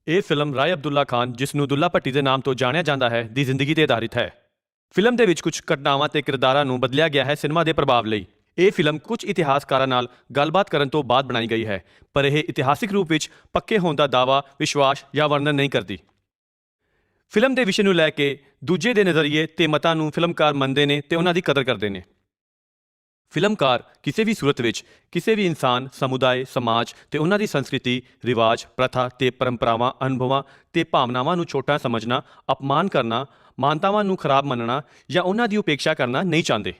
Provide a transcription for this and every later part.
ਇਹ ਫਿਲਮ ਰਾਏ ਅਬਦੁੱਲਾ ਖਾਨ, ਜਿਸ ਨੂੰ ਦੁੱਲਾ ਭੱਟੀ ਦੇ ਨਾਮ ਤੋਂ ਜਾਣਿਆ ਜਾਂਦਾ ਹੈ, ਦੀ ਜ਼ਿੰਦਗੀ ਤੇ ਆਧਾਰਿਤ ਹੈ। ਫਿਲਮ ਦੇ ਵਿੱਚ ਕੁਝ ਘਟਨਾਵਾਂ ਤੇ ਕਿਰਦਾਰਾਂ ਨੂੰ ਬਦਲਿਆ ਗਿਆ ਹੈ ਸਿਨੇਮਾ ਦੇ ਪ੍ਰਭਾਵ ਲਈ। ਇਹ ਫਿਲਮ ਕੁਝ ਇਤਿਹਾਸਕਾਰਾਂ ਨਾਲ ਗੱਲਬਾਤ ਕਰਨ ਤੋਂ ਬਾਅਦ ਬਣਾਈ ਗਈ ਹੈ, ਪਰ ਇਹ ਇਤਿਹਾਸਿਕ ਰੂਪ ਵਿੱਚ ਪੱਕੇ ਹੋਣ ਦਾ ਦਾਅਵਾ, ਵਿਸ਼ਵਾਸ ਜਾਂ ਵਰਣਨ ਨਹੀਂ ਕਰਦੀ। ਫਿਲਮ ਦੇ ਵਿਸ਼ੇ ਨੂੰ ਲੈ ਕੇ ਦੂਜੇ ਦੇ ਨਜ਼ਰੀਏ ਤੇ ਮਤਾਂ ਨੂੰ ਫਿਲਮਕਾਰ ਮੰਨਦੇ ਨੇ ਤੇ ਉਹਨਾਂ ਦੀ ਕਦਰ ਕਰਦੇ ਨੇ। ਫਿਲਮਕਾਰ ਕਿਸੇ ਵੀ ਸੂਰਤ ਵਿੱਚ ਕਿਸੇ ਵੀ ਇਨਸਾਨ, ਸਮੁਦਾਇ, ਸਮਾਜ ਤੇ ਉਹਨਾਂ ਦੀ ਸੰਸਕ੍ਰਿਤੀ, ਰਿਵਾਜ, ਪ੍ਰਥਾ ਤੇ ਪਰੰਪਰਾਵਾਂ, ਅਨੁਭਵਾਂ ਤੇ ਭਾਵਨਾਵਾਂ ਨੂੰ ਛੋਟਾ ਸਮਝਣਾ, ਅਪਮਾਨ ਕਰਨਾ, ਮਾਨਤਾਵਾਂ ਨੂੰ ਖਰਾਬ ਮੰਨਣਾ ਜਾਂ ਉਹਨਾਂ ਦੀ ਉਪੇਖਿਆ ਕਰਨਾ ਨਹੀਂ ਚਾਹੁੰਦੇ।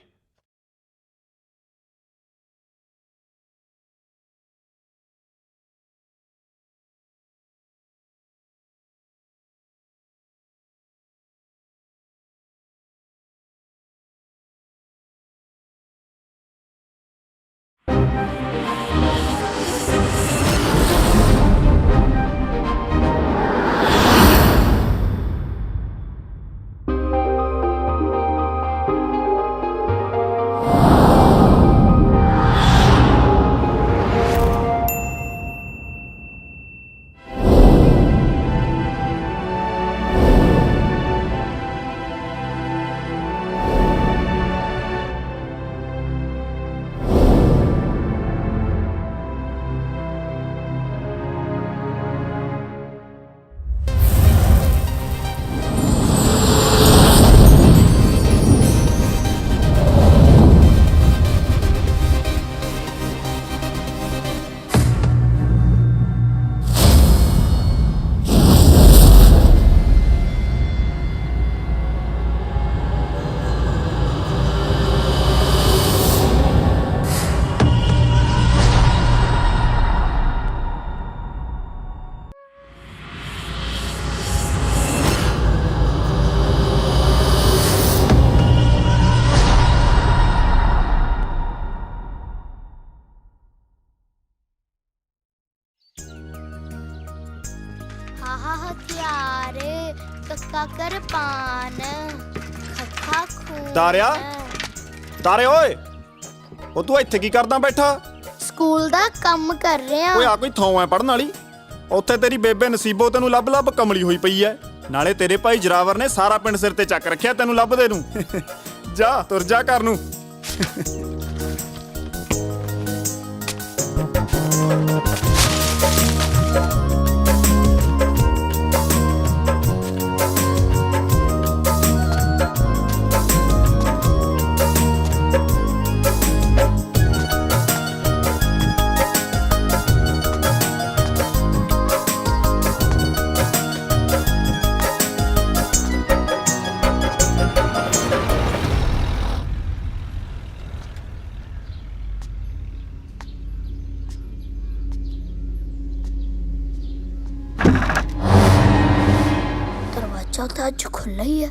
ਹਾਹਾ ਹਥਿਆਰ, ਕੱਕਾ ਕਿਰਪਾਨ, ਖੱਖਾ ਖੂਨ। ਤਾਰੇ ਓਏ, ਉਹ ਤੂੰ ਇੱਥੇ ਕੀ ਕਰਦਾ ਬੈਠਾ? ਸਕੂਲ ਦਾ ਕੰਮ ਕਰ ਰਿਹਾ। ਓਏ ਆ ਕੋਈ ਥਾਂ ਐ ਪੜਨ ਵਾਲੀ? ਉੱਥੇ ਤੇਰੀ ਬੇਬੇ ਨਸੀਬੋ ਤੈਨੂੰ ਲੱਭ ਲੱਭ ਕਮਲੀ ਹੋਈ ਪਈ ਐ। ਨਾਲੇ ਤੇਰੇ ਭਾਈ ਜਰਾਵਰ ਨੇ ਸਾਰਾ ਪਿੰਡ ਸਿਰ ਤੇ ਚੱਕ ਰੱਖਿਆ ਤੈਨੂੰ ਲੱਭਦੇ ਨੂੰ। ਜਾ ਤੁਰ ਜਾ ਘਰ ਨੂੰ। दरवाजा तो आज खुला ही है।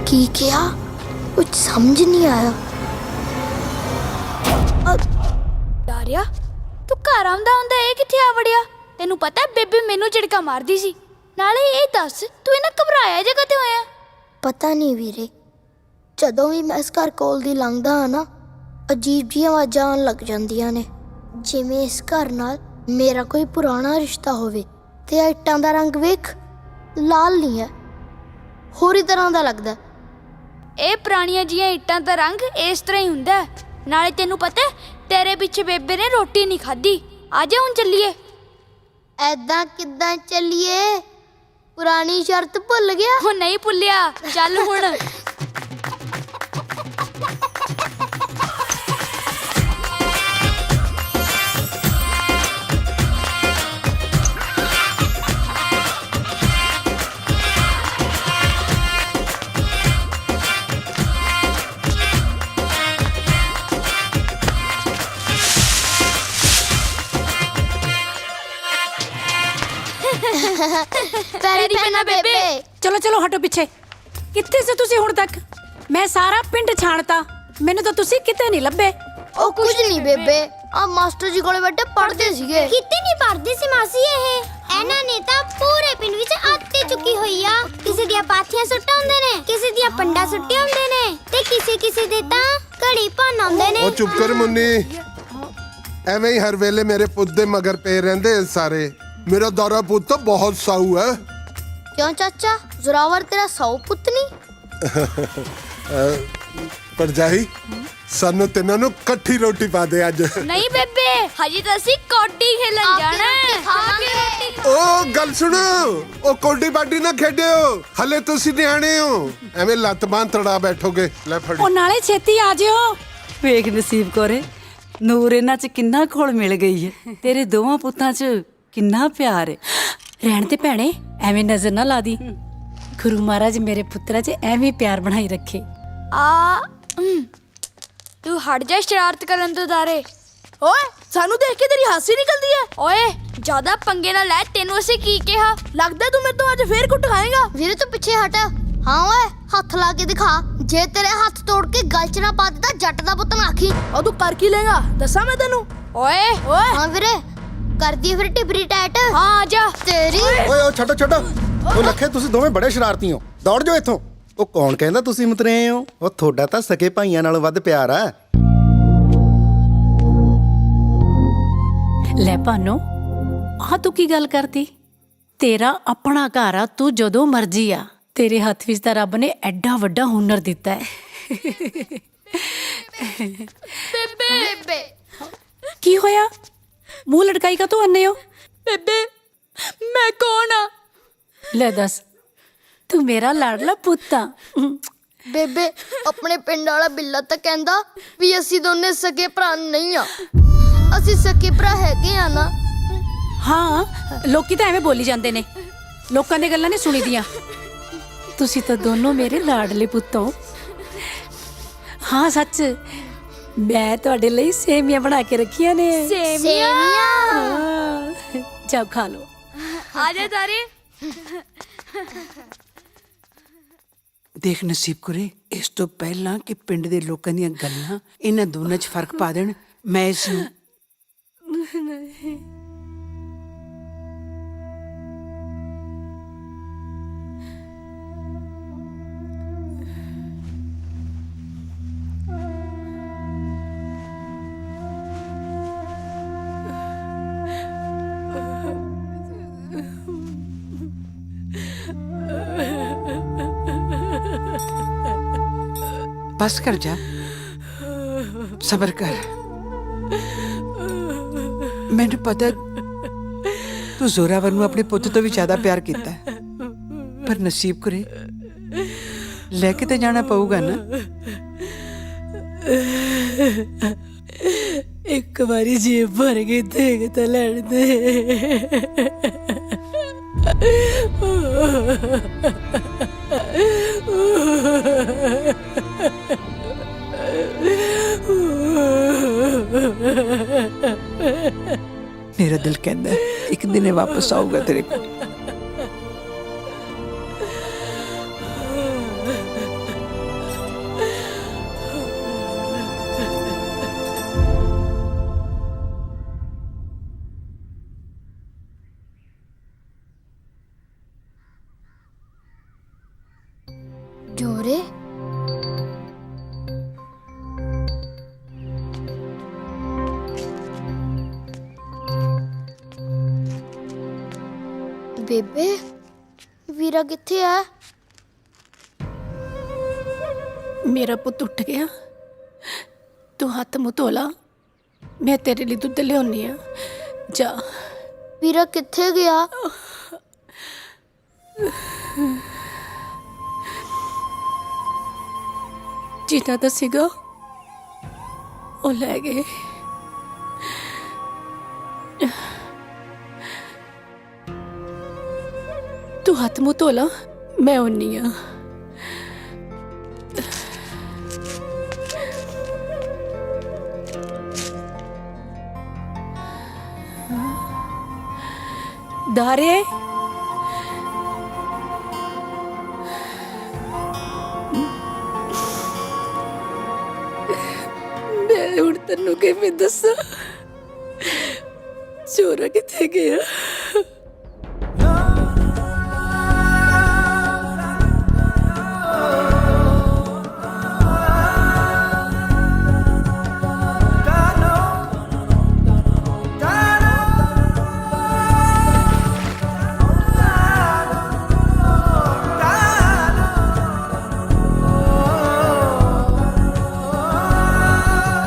की किया? कुछ समझ नहीं आया। ਡਾਰਿਆ, ਤੂੰ ਘਰ ਆਉਂਦਾ ਇਹ ਕਿੱਥੇ ਆ ਵੜਿਆ? ਤੈਨੂੰ ਪਤਾ ਬੇਬੇ ਮੈਨੂੰ ਝਿੜਕਾ ਮਾਰਦੀ ਸੀ। ਨਾਲੇ ਇਹ ਦੱਸ, ਤੂੰ ਇਹਨਾਂ ਘਬਰਾਇਆ ਜੇ ਕਦੇ ਹੋਇਆ? ਪਤਾ ਨਹੀਂ ਵੀਰੇ, ਜਦੋਂ ਵੀ ਮੈਂ ਇਸ ਘਰ ਕੋਲ ਦੀ ਲੰਘਦਾ ਹਾਂ ਨਾ, ਅਜੀਬ ਜਿਹੀਆਂ ਆਵਾਜ਼ਾਂ ਆਉਣ ਲੱਗ ਜਾਂਦੀਆਂ ਨੇ, ਜਿਵੇਂ ਇਸ ਘਰ ਨਾਲ ਮੇਰਾ ਕੋਈ ਪੁਰਾਣਾ ਰਿਸ਼ਤਾ ਹੋਵੇ। ਤੇ ਇੱਟਾਂ ਦਾ ਰੰਗ ਵੇਖ, ਲਾਲ ਨਹੀਂ ਹੈ, ਹੋਰ ਹੀ ਤਰ੍ਹਾਂ ਦਾ ਲੱਗਦਾ। ਇਹ ਪੁਰਾਣੀਆਂ ਜੀਆਂ ਇੱਟਾਂ ਦਾ ਰੰਗ ਇਸ ਤਰ੍ਹਾਂ ਹੀ ਹੁੰਦਾ। ਨਾਲੇ ਤੈਨੂੰ ਪਤਾ ਤੇਰੇ ਪਿੱਛੇ ਬੇਬੇ ਨੇ ਰੋਟੀ ਨਹੀਂ ਖਾਧੀ। ਆ ਜਾ ਹੁਣ ਚੱਲੀਏ। ਐਦਾਂ ਕਿੱਦਾਂ ਚੱਲੀਏ? ਪੁਰਾਣੀ ਸ਼ਰਤ ਭੁੱਲ ਗਿਆ? ਉਹ ਨਹੀਂ ਭੁੱਲਿਆ, ਚੱਲ ਹੁਣ। ਪੈਰੀ ਪੈਣਾ ਬੇਬੇ। चलो चलो हटो पीछे। ਕਿੱਥੇ ਸੀ ਤੁਸੀਂ ਹੁਣ ਤੱਕ? ਮੈਂ ਸਾਰਾ ਪਿੰਡ ਛਾਣਤਾ, ਮੈਨੂੰ ਤਾਂ ਤੁਸੀਂ ਕਿਤੇ ਨਹੀਂ ਲੱਭੇ। ਉਹ ਕੁਝ ਨਹੀਂ ਬੇਬੇ, ਆ ਮਾਸਟਰ ਜੀ ਕੋਲੇ ਬੈਠੇ ਪੜ੍ਹਦੇ ਸੀਗੇ। ਕਿਤੇ ਨਹੀਂ ਪੜਦੀ ਸੀ ਮਾਸੀ ਇਹ। ਇਹਨਾਂ ਨੇ ਤਾਂ ਪੂਰੇ ਪਿੰਡ ਵਿੱਚ ਆਤੇ ਚੁੱਕੀ ਹੋਈ ਆ। ਕਿਸੇ ਦੀਆਂ ਪਾਥੀਆਂ ਸੁੱਟ ਆਉਂਦੇ ਨੇ, ਕਿਸੇ ਦੀਆਂ ਪੰਡਾ ਸੁੱਟ ਆਉਂਦੇ ਨੇ, ਤੇ ਕਿਸੇ ਦੇ ਤਾਂ ਘੜੀ ਭੰਨ ਆਉਂਦੇ ਨੇ। ਉਹ ਚੁੱਪ ਕਰ ਮੁੰਨੀ, ਐਵੇਂ ਹੀ ਹਰ ਵੇਲੇ ਮੇਰੇ ਪੁੱਤ ਦੇ ਮਗਰ ਪਏ ਰਹਿੰਦੇ ਸਾਰੇ। ਮੇਰਾ ਦਾਰਾ ਪੁੱਤ ਤਾਂ ਬਹੁਤ ਸਾਊ ਹੈ। ਕਿਉਂ ਚਾਚਾ, ਜ਼ੋਰਾਵਰ ਤੇਰਾ ਸੌ ਪੁੱਤ ਨਹੀਂ? ਭਰਜਾਈ, ਸਾਨੂੰ ਤਿੰਨਾਂ ਨੂੰ ਇਕੱਠੀ ਰੋਟੀ ਪਾ ਦੇ ਅੱਜ। ਨਹੀਂ ਬੇਬੇ, ਹਜੇ ਤਾਂ ਅਸੀਂ ਕੌਡੀ ਖੇਲਣ ਜਾਣਾ ਹੈ। ਉਹ ਗੱਲ ਸੁਣੋ, ਉਹ ਕੋਡੀ ਬਾਡੀ ਨਾ ਖੇਡਿਓ, ਹਲੇ ਤੁਸੀਂ ਨਿਆਣੇ ਹੋ, ਐਵੇਂ ਲੱਤ ਬਾਂਹ ਤੜਾ ਬੈਠੋਗੇ। ਲੈ ਫੜੀ। ਉਹ ਨਾਲੇ ਛੇਤੀ ਆ ਜਿਓ। ਵੇਖ ਨਸੀਬ ਕੋਰੇ, ਨੂਰ ਇਹਨਾਂ 'ਚ ਕਿੰਨਾ ਘੁਲ ਮਿਲ ਗਈ ਹੈ। ਤੇਰੇ ਦੋਵਾਂ ਪੁੱਤਾਂ 'ਚ ਕਿੰਨਾ ਪਿਆਰ ਹੈ। ਰਹਿਣ ਤੇ ਭੈਣੇ, ਐਵੇਂ ਨਜ਼ਰ ਨਾ ਲਾ ਦੀ। ਗੁਰੂ ਮਹਾਰਾਜ ਮੇਰੇ ਪੁੱਤਰਾਂ 'ਚ ਐਵੇਂ ਪਿਆਰ ਬਣਾਈ ਰੱਖੇ। ਤੂੰ ਹਟ ਜਾ ਸ਼ਰਾਰਤ ਕਰਨ ਤੋਂ ਦਾਰੇ। ਓਏ, ਸਾਨੂੰ ਦੇਖ ਕੇ ਤੇਰੀ ਹਾਸੀ ਨਿਕਲਦੀ ਹੈ। ਓਏ, ਜ਼ਿਆਦਾ ਪੰਗੇ ਨਾ ਲੈ, ਤੈਨੂੰ ਅਸੀਂ ਕੀ ਕਿਹਾ? ਲੱਗਦਾ ਤੂੰ ਮੇਰੇ ਤੋਂ ਅੱਜ ਫੇਰ ਕੁੱਟ ਖਾਏਗਾ। ਵੀਰੇ ਤੂੰ ਪਿੱਛੇ ਹਟ। ਹਾਂ ਓਏ, ਹੱਥ ਲਾ ਕੇ ਦਿਖਾ। ਜੇ ਤੇਰੇ ਹੱਥ ਤੋੜ ਕੇ ਗਲ 'ਚ ਨਾ ਪਾ ਦਿੱਤਾ, ਜੱਟ ਦਾ ਪੁੱਤ ਨਾ ਆਖੀ। ਉਹ ਤੂੰ ਕਰ ਕੀ ਲੇਗਾ, ਦੱਸਾਂ ਮੈਂ ਤੈਨੂੰ। ਓਏ ਓਏ, ਹਾਂ ਵੀਰੇ, ਕਰਦੀ ਫਿਰ ਟਿਬਰੀ ਟੈਟ। ਹਾਂ ਆ ਜਾ। ਤੇਰੀ ਓਏ ਉਹ ਛੱਡੋ ਉਹ ਲੱਖੇ, ਤੁਸੀਂ ਦੋਵੇਂ ਬੜੇ ਸ਼ਰਾਰਤੀ ਹੋ, ਦੌੜ ਜਾਓ ਇੱਥੋਂ। ਉਹ ਕੌਣ ਕਹਿੰਦਾ ਤੁਸੀਂ ਮਤਰੇ ਹੋ? ਉਹ ਤੁਹਾਡਾ ਤਾਂ ਸਕੇ ਭਾਈਆਂ ਨਾਲੋਂ ਵੱਧ ਪਿਆਰ ਆ। ਲੈ ਭਾਨੋ, ਆ ਤੂੰ ਕੀ ਗੱਲ ਕਰਤੀ? ਤੇਰਾ ਆਪਣਾ ਘਰ ਆ, ਤੂੰ ਜਦੋਂ ਮਰਜੀ ਆ। ਤੇਰੇ ਹੱਥ ਵਿੱਚ ਤਾਂ ਰੱਬ ਨੇ ਐਡਾ ਵੱਡਾ ਹੁਨਰ ਦਿੱਤਾ ਹੈ। ਬੇਬੇ ਕੀ ਹੋਇਆ? ਮੂੰਹ ਲਟਕਾਈ ਕਾ ਤੂੰ ਅੰਨੇ ਹੋ? ਬੇਬੇ, ਮੈਂ ਕੌਣ ਆ? ਲੈ ਦੱਸ, ਤੂੰ ਮੇਰਾ ਲਾਡਲਾ ਪੁੱਤ ਆ। ਬੇਬੇ, ਆਪਣੇ ਪਿੰਡ ਵਾਲਾ ਬਿੱਲਾ ਤਾਂ ਕਹਿੰਦਾ ਵੀ ਅਸੀਂ ਦੋਨੇ ਸਕੇ ਭਰਾ ਨਹੀਂ ਆ। ਅਸੀਂ ਸਕੇ ਭਰਾ ਹੈਗੇ ਆ ਨਾ। ਹਾਂ, ਲੋਕੀ ਤਾਂ ਐਵੇਂ ਬੋਲੀ ਜਾਂਦੇ ਨੇ, ਲੋਕਾਂ ਦੀਆਂ ਗੱਲਾਂ ਨਹੀਂ ਸੁਣੀਦੀਆਂ। ਤੁਸੀਂ ਤਾਂ ਦੋਨੋਂ ਮੇਰੇ ਲਾਡਲੇ ਪੁੱਤ ਹੋ। ਹਾਂ ਸੱਚ, ਮੈਂ ਤੁਹਾਡੇ ਲਈ ਸੇਵੀਆਂ ਬਣਾ ਕੇ ਰੱਖੀਆਂ ਨੇ। ਸੇਵੀਆਂ? ਹਾਂ, ਜਾਓ ਖਾ ਲਓ। ਆ ਜਾ ਦਾਰੇ। ਦੇਖ ਨਸੀਬ ਕੁਰੇ, ਇਸ ਤੋਂ ਪਹਿਲਾਂ ਕਿ ਪਿੰਡ ਦੇ ਲੋਕਾਂ ਦੀਆਂ ਗੱਲਾਂ ਇਹਨਾਂ ਦੋਨਾਂ 'ਚ ਫਰਕ ਪਾ ਦੇਣ, ਮੈਂ ਇਸ ਨੂੰ बस कर जा, सबर कर। मैंने पता तू जोरावर नूं अपने पुੱਤ ਤੋਂ ਵੀ ਜ਼ਿਆਦਾ ਪਿਆਰ ਕੀਤਾ ਹੈ, ਪਰ ਨਸੀਬ ਕਰੇ ਲੈ ਕੇ ਤੇ ਜਾਣਾ ਪਊਗਾ ਨਾ। ਇੱਕ ਵਾਰੀ ਜੇਬ ਭਰ ਕੇ ਦੇਖ ਤਾਂ ਲੈਣ ਦੇ। मेरा दिल कहता है एक दिन ये वापस आऊगा तेरे को। ਜੋਰੇ, ਬੇਬੇ, ਵੀਰਾ ਕਿੱਥੇ ਆ? ਮੇਰਾ ਪੁੱਤ ਉੱਠ ਗਿਆ, ਤੂੰ ਹੱਥ ਮੂੰਹ ਧੋ ਲਾ, ਮੈਂ ਤੇਰੇ ਲਈ ਦੁੱਧ ਲਿਆਉਣੀ ਆ। ਜਾ। ਵੀਰਾ ਕਿੱਥੇ ਗਿਆ? ਜਿੱਦਾਂ ਤਾਂ ਸੀਗਾ ਉਹ ਲੈ ਗਏ। ਤੂੰ ਹੱਥ ਮੂੰਹ ਧੋ ਲਾ, ਮੈਂ ਆਉਣੀ ਆ। ਦਾਰੇ, ਮੈਂ ਹੁਣ ਤੈਨੂੰ ਕਿਵੇਂ ਦੱਸਾਂ ਚੋਰਾ ਕਿੱਥੇ ਗਿਆ।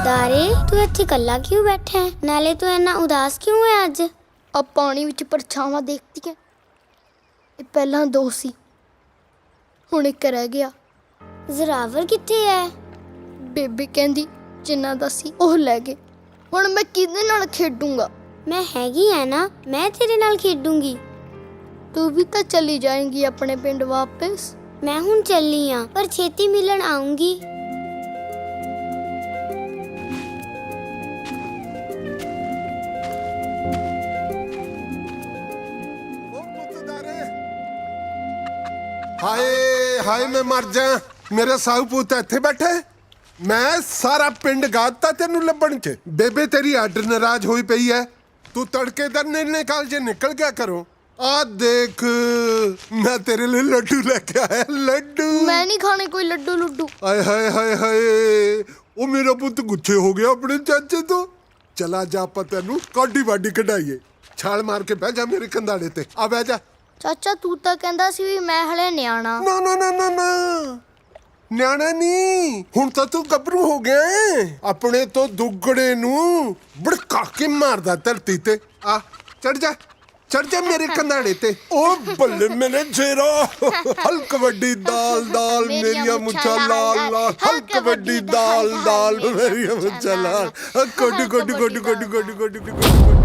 ਦਾਰੇ ਤੂੰ ਇੱਥੇ ਇਕੱਲਾ ਕਿਉਂ ਬੈਠਾ ਹੈ? ਨਾਲੇ ਤੂੰ ਇੰਨਾ ਉਦਾਸ ਕਿਉਂ ਹੈ ਅੱਜ? ਆ ਪਾਣੀ ਵਿੱਚ ਪਰਛਾਵਾਂ ਦੇਖਦੀ ਹੈ, ਇਹ ਪਹਿਲਾਂ 2 ਸੀ, ਹੁਣ 1 ਰਹਿ ਗਿਆ। ਜ਼ਰਾਵਰ ਕਿੱਥੇ ਹੈ? ਬੇਬੇ ਕਹਿੰਦੀ ਜਿੰਨਾ ਦਾ ਸੀ ਉਹ ਲੈ ਗਏ, ਹੁਣ ਮੈਂ ਕਿਹਦੇ ਨਾਲ ਖੇਡੂੰਗਾ। ਮੈਂ ਹੈਗੀ ਆ ਨਾ, ਮੈਂ ਤੇਰੇ ਨਾਲ ਖੇਡੂੰਗੀ। ਤੂੰ ਵੀ ਤਾਂ ਚਲੀ ਜਾਏਂਗੀ ਆਪਣੇ ਪਿੰਡ ਵਾਪਸ। ਮੈਂ ਹੁਣ ਚੱਲੀ ਆ, ਪਰ ਛੇਤੀ ਮਿਲਣ ਆਉਂਗੀ। ਹਾਏ ਹਾਏ ਮੈਂ ਮਰ ਜਾ, ਮੇਰੇ ਸਾਊ ਪੁੱਤ ਇੱਥੇ ਬੈਠੇ। ਮੈਂ ਸਾਰਾ ਪਿੰਡ ਗਾਤਾ ਤੈਨੂੰ ਲੱਭਣ ਚ। ਬੇਬੇ ਤੇਰੀ ਅੱਡ ਨਾਰਾਜ਼ ਹੋਈ ਪਈ ਐ, ਤੂੰ ਤੜਕੇ ਦਾ ਨਿਕਲ ਜੇ ਨਿਕਲ ਗਿਆ ਕਰੋ। ਆ ਦੇਖ ਮੈਂ ਤੇਰੇ ਲਈ ਲੱਡੂ ਲੈ ਕੇ ਆਇਆ, ਲੱਡੂ। ਮੈਂ ਨਹੀਂ ਖਾਣੇ ਕੋਈ ਲੱਡੂ ਲੁੱਡੂ। ਆਏ ਹਾਏ ਹਾਏ ਹਾਏ, ਉਹ ਮੇਰਾ ਪੁੱਤ ਗੁੱਸੇ ਹੋ ਗਿਆ ਆਪਣੇ ਚਾਚੇ ਤੋਂ। ਚਲਾ ਜਾ ਆਪਾਂ ਤੈਨੂੰ ਕਾਢੀ ਵਾਢੀ ਕਢਾਈਏ। ਛਾਲ ਮਾਰ ਕੇ ਬਹਿ ਜਾ ਮੇਰੇ ਕੰਧਾੜੇ ਤੇ, ਆ ਬਹਿ ਜਾ। ਚਾਚਾ ਤੂੰ ਤਾਂ ਕਹਿੰਦਾ ਸੀ ਵੀ ਮੈਂ ਹਲੇ ਨਿਆਣਾ। ਨਾ ਨਾ ਨਾ ਨਾ ਨਾ, ਨਿਆਣਾ ਨਹੀਂ, ਹੁਣ ਤਾਂ ਤੂੰ ਗੱਭਰੂ ਹੋ ਗਿਆ ਏ। ਆਪਣੇ ਤੋਂ ਦੁੱਗੜੇ ਨੂੰ ਭੜਕਾ ਕੇ ਮਾਰਦਾ ਧਰਤੀ ਤੇ। ਆ ਚੜ ਜਾ ਮੇਰੇ ਕੰਧਾੜੇ ਤੇ। ਉਹ ਬੱਲੇ ਮੇਰੇ ਜੇਰਾ, ਹਲਕ ਵੱਡੀ ਦਾਲ ਦਾਲ ਮੇਰੀਆਂ ਮੁੱਛਾਂ ਲਾਲ ਲਾਲ, ਹਲਕ ਵੱਡੀ ਦਾਲ ਦਾਲ ਮੇਰੀਆਂ ਮੁੱਛਾਂ ਲਾਲ, ਕੋਡੀ ਕੋਡੀ ਕੋਡੀ ਕੋਡੀ ਕੋਡੀ ਕੋਡੀ ਕੋਡੀ।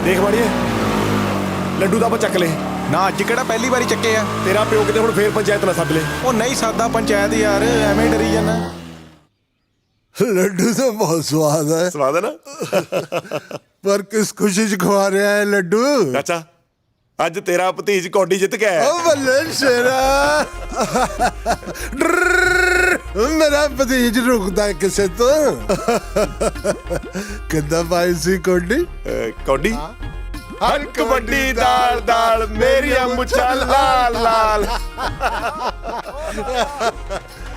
ਦੇਖ ਮਾੜੀਏ, ਲੱਡੂ ਤਾਂ ਆਪਾਂ ਚੱਕ ਲਏ ਨਾ। ਅੱਜ ਕਿਹੜਾ ਪਹਿਲੀ ਵਾਰੀ ਚੱਕੇ ਆ? ਤੇਰਾ ਪਿਓ ਕਿਤੇ ਹੁਣ ਫੇਰ ਪੰਚਾਇਤ ਨਾ ਸੱਦ ਲੈ। ਉਹ ਨਹੀਂ ਸਾਦਾ ਪੰਚਾਇਤ ਯਾਰ, ਐਵੇਂ ਡਰੀ ਜਾਂਦਾ। ਲੱਡੂ ਤਾਂ ਬਹੁਤ ਸਵਾਦ ਹੈ। ਸਵਾਦ ਹੈ ਨਾ? ਪਰ ਕਿਸ ਖੁਸ਼ੀ ਚ ਖਵਾ ਰਿਹਾ ਹੈ ਲੱਡੂ? ਚਾਚਾ ਅੱਜ ਤੇਰਾ ਭਤੀਜ ਕੌਡੀ ਜਿੱਤ ਕੇ ਆਇਆ। ਓ ਬੱਲੇ ਸ਼ੇਰਾ, ਮੇਰਾ ਭਤੀਜ ਰੁਕਦਾ ਹੈ ਕਿਸੇ ਤੋਂ। ਕਿੱਦਾਂ ਪਾਈ ਸੀ ਕੋਡੀ? ਕੌਡੀ ਹਲਕ ਵੱਡੀ ਦਾਲ ਦਾਲ ਮੇਰੀਆਂ ਮੁੱਛਾਂ ਲਾਲ ਲਾਲ।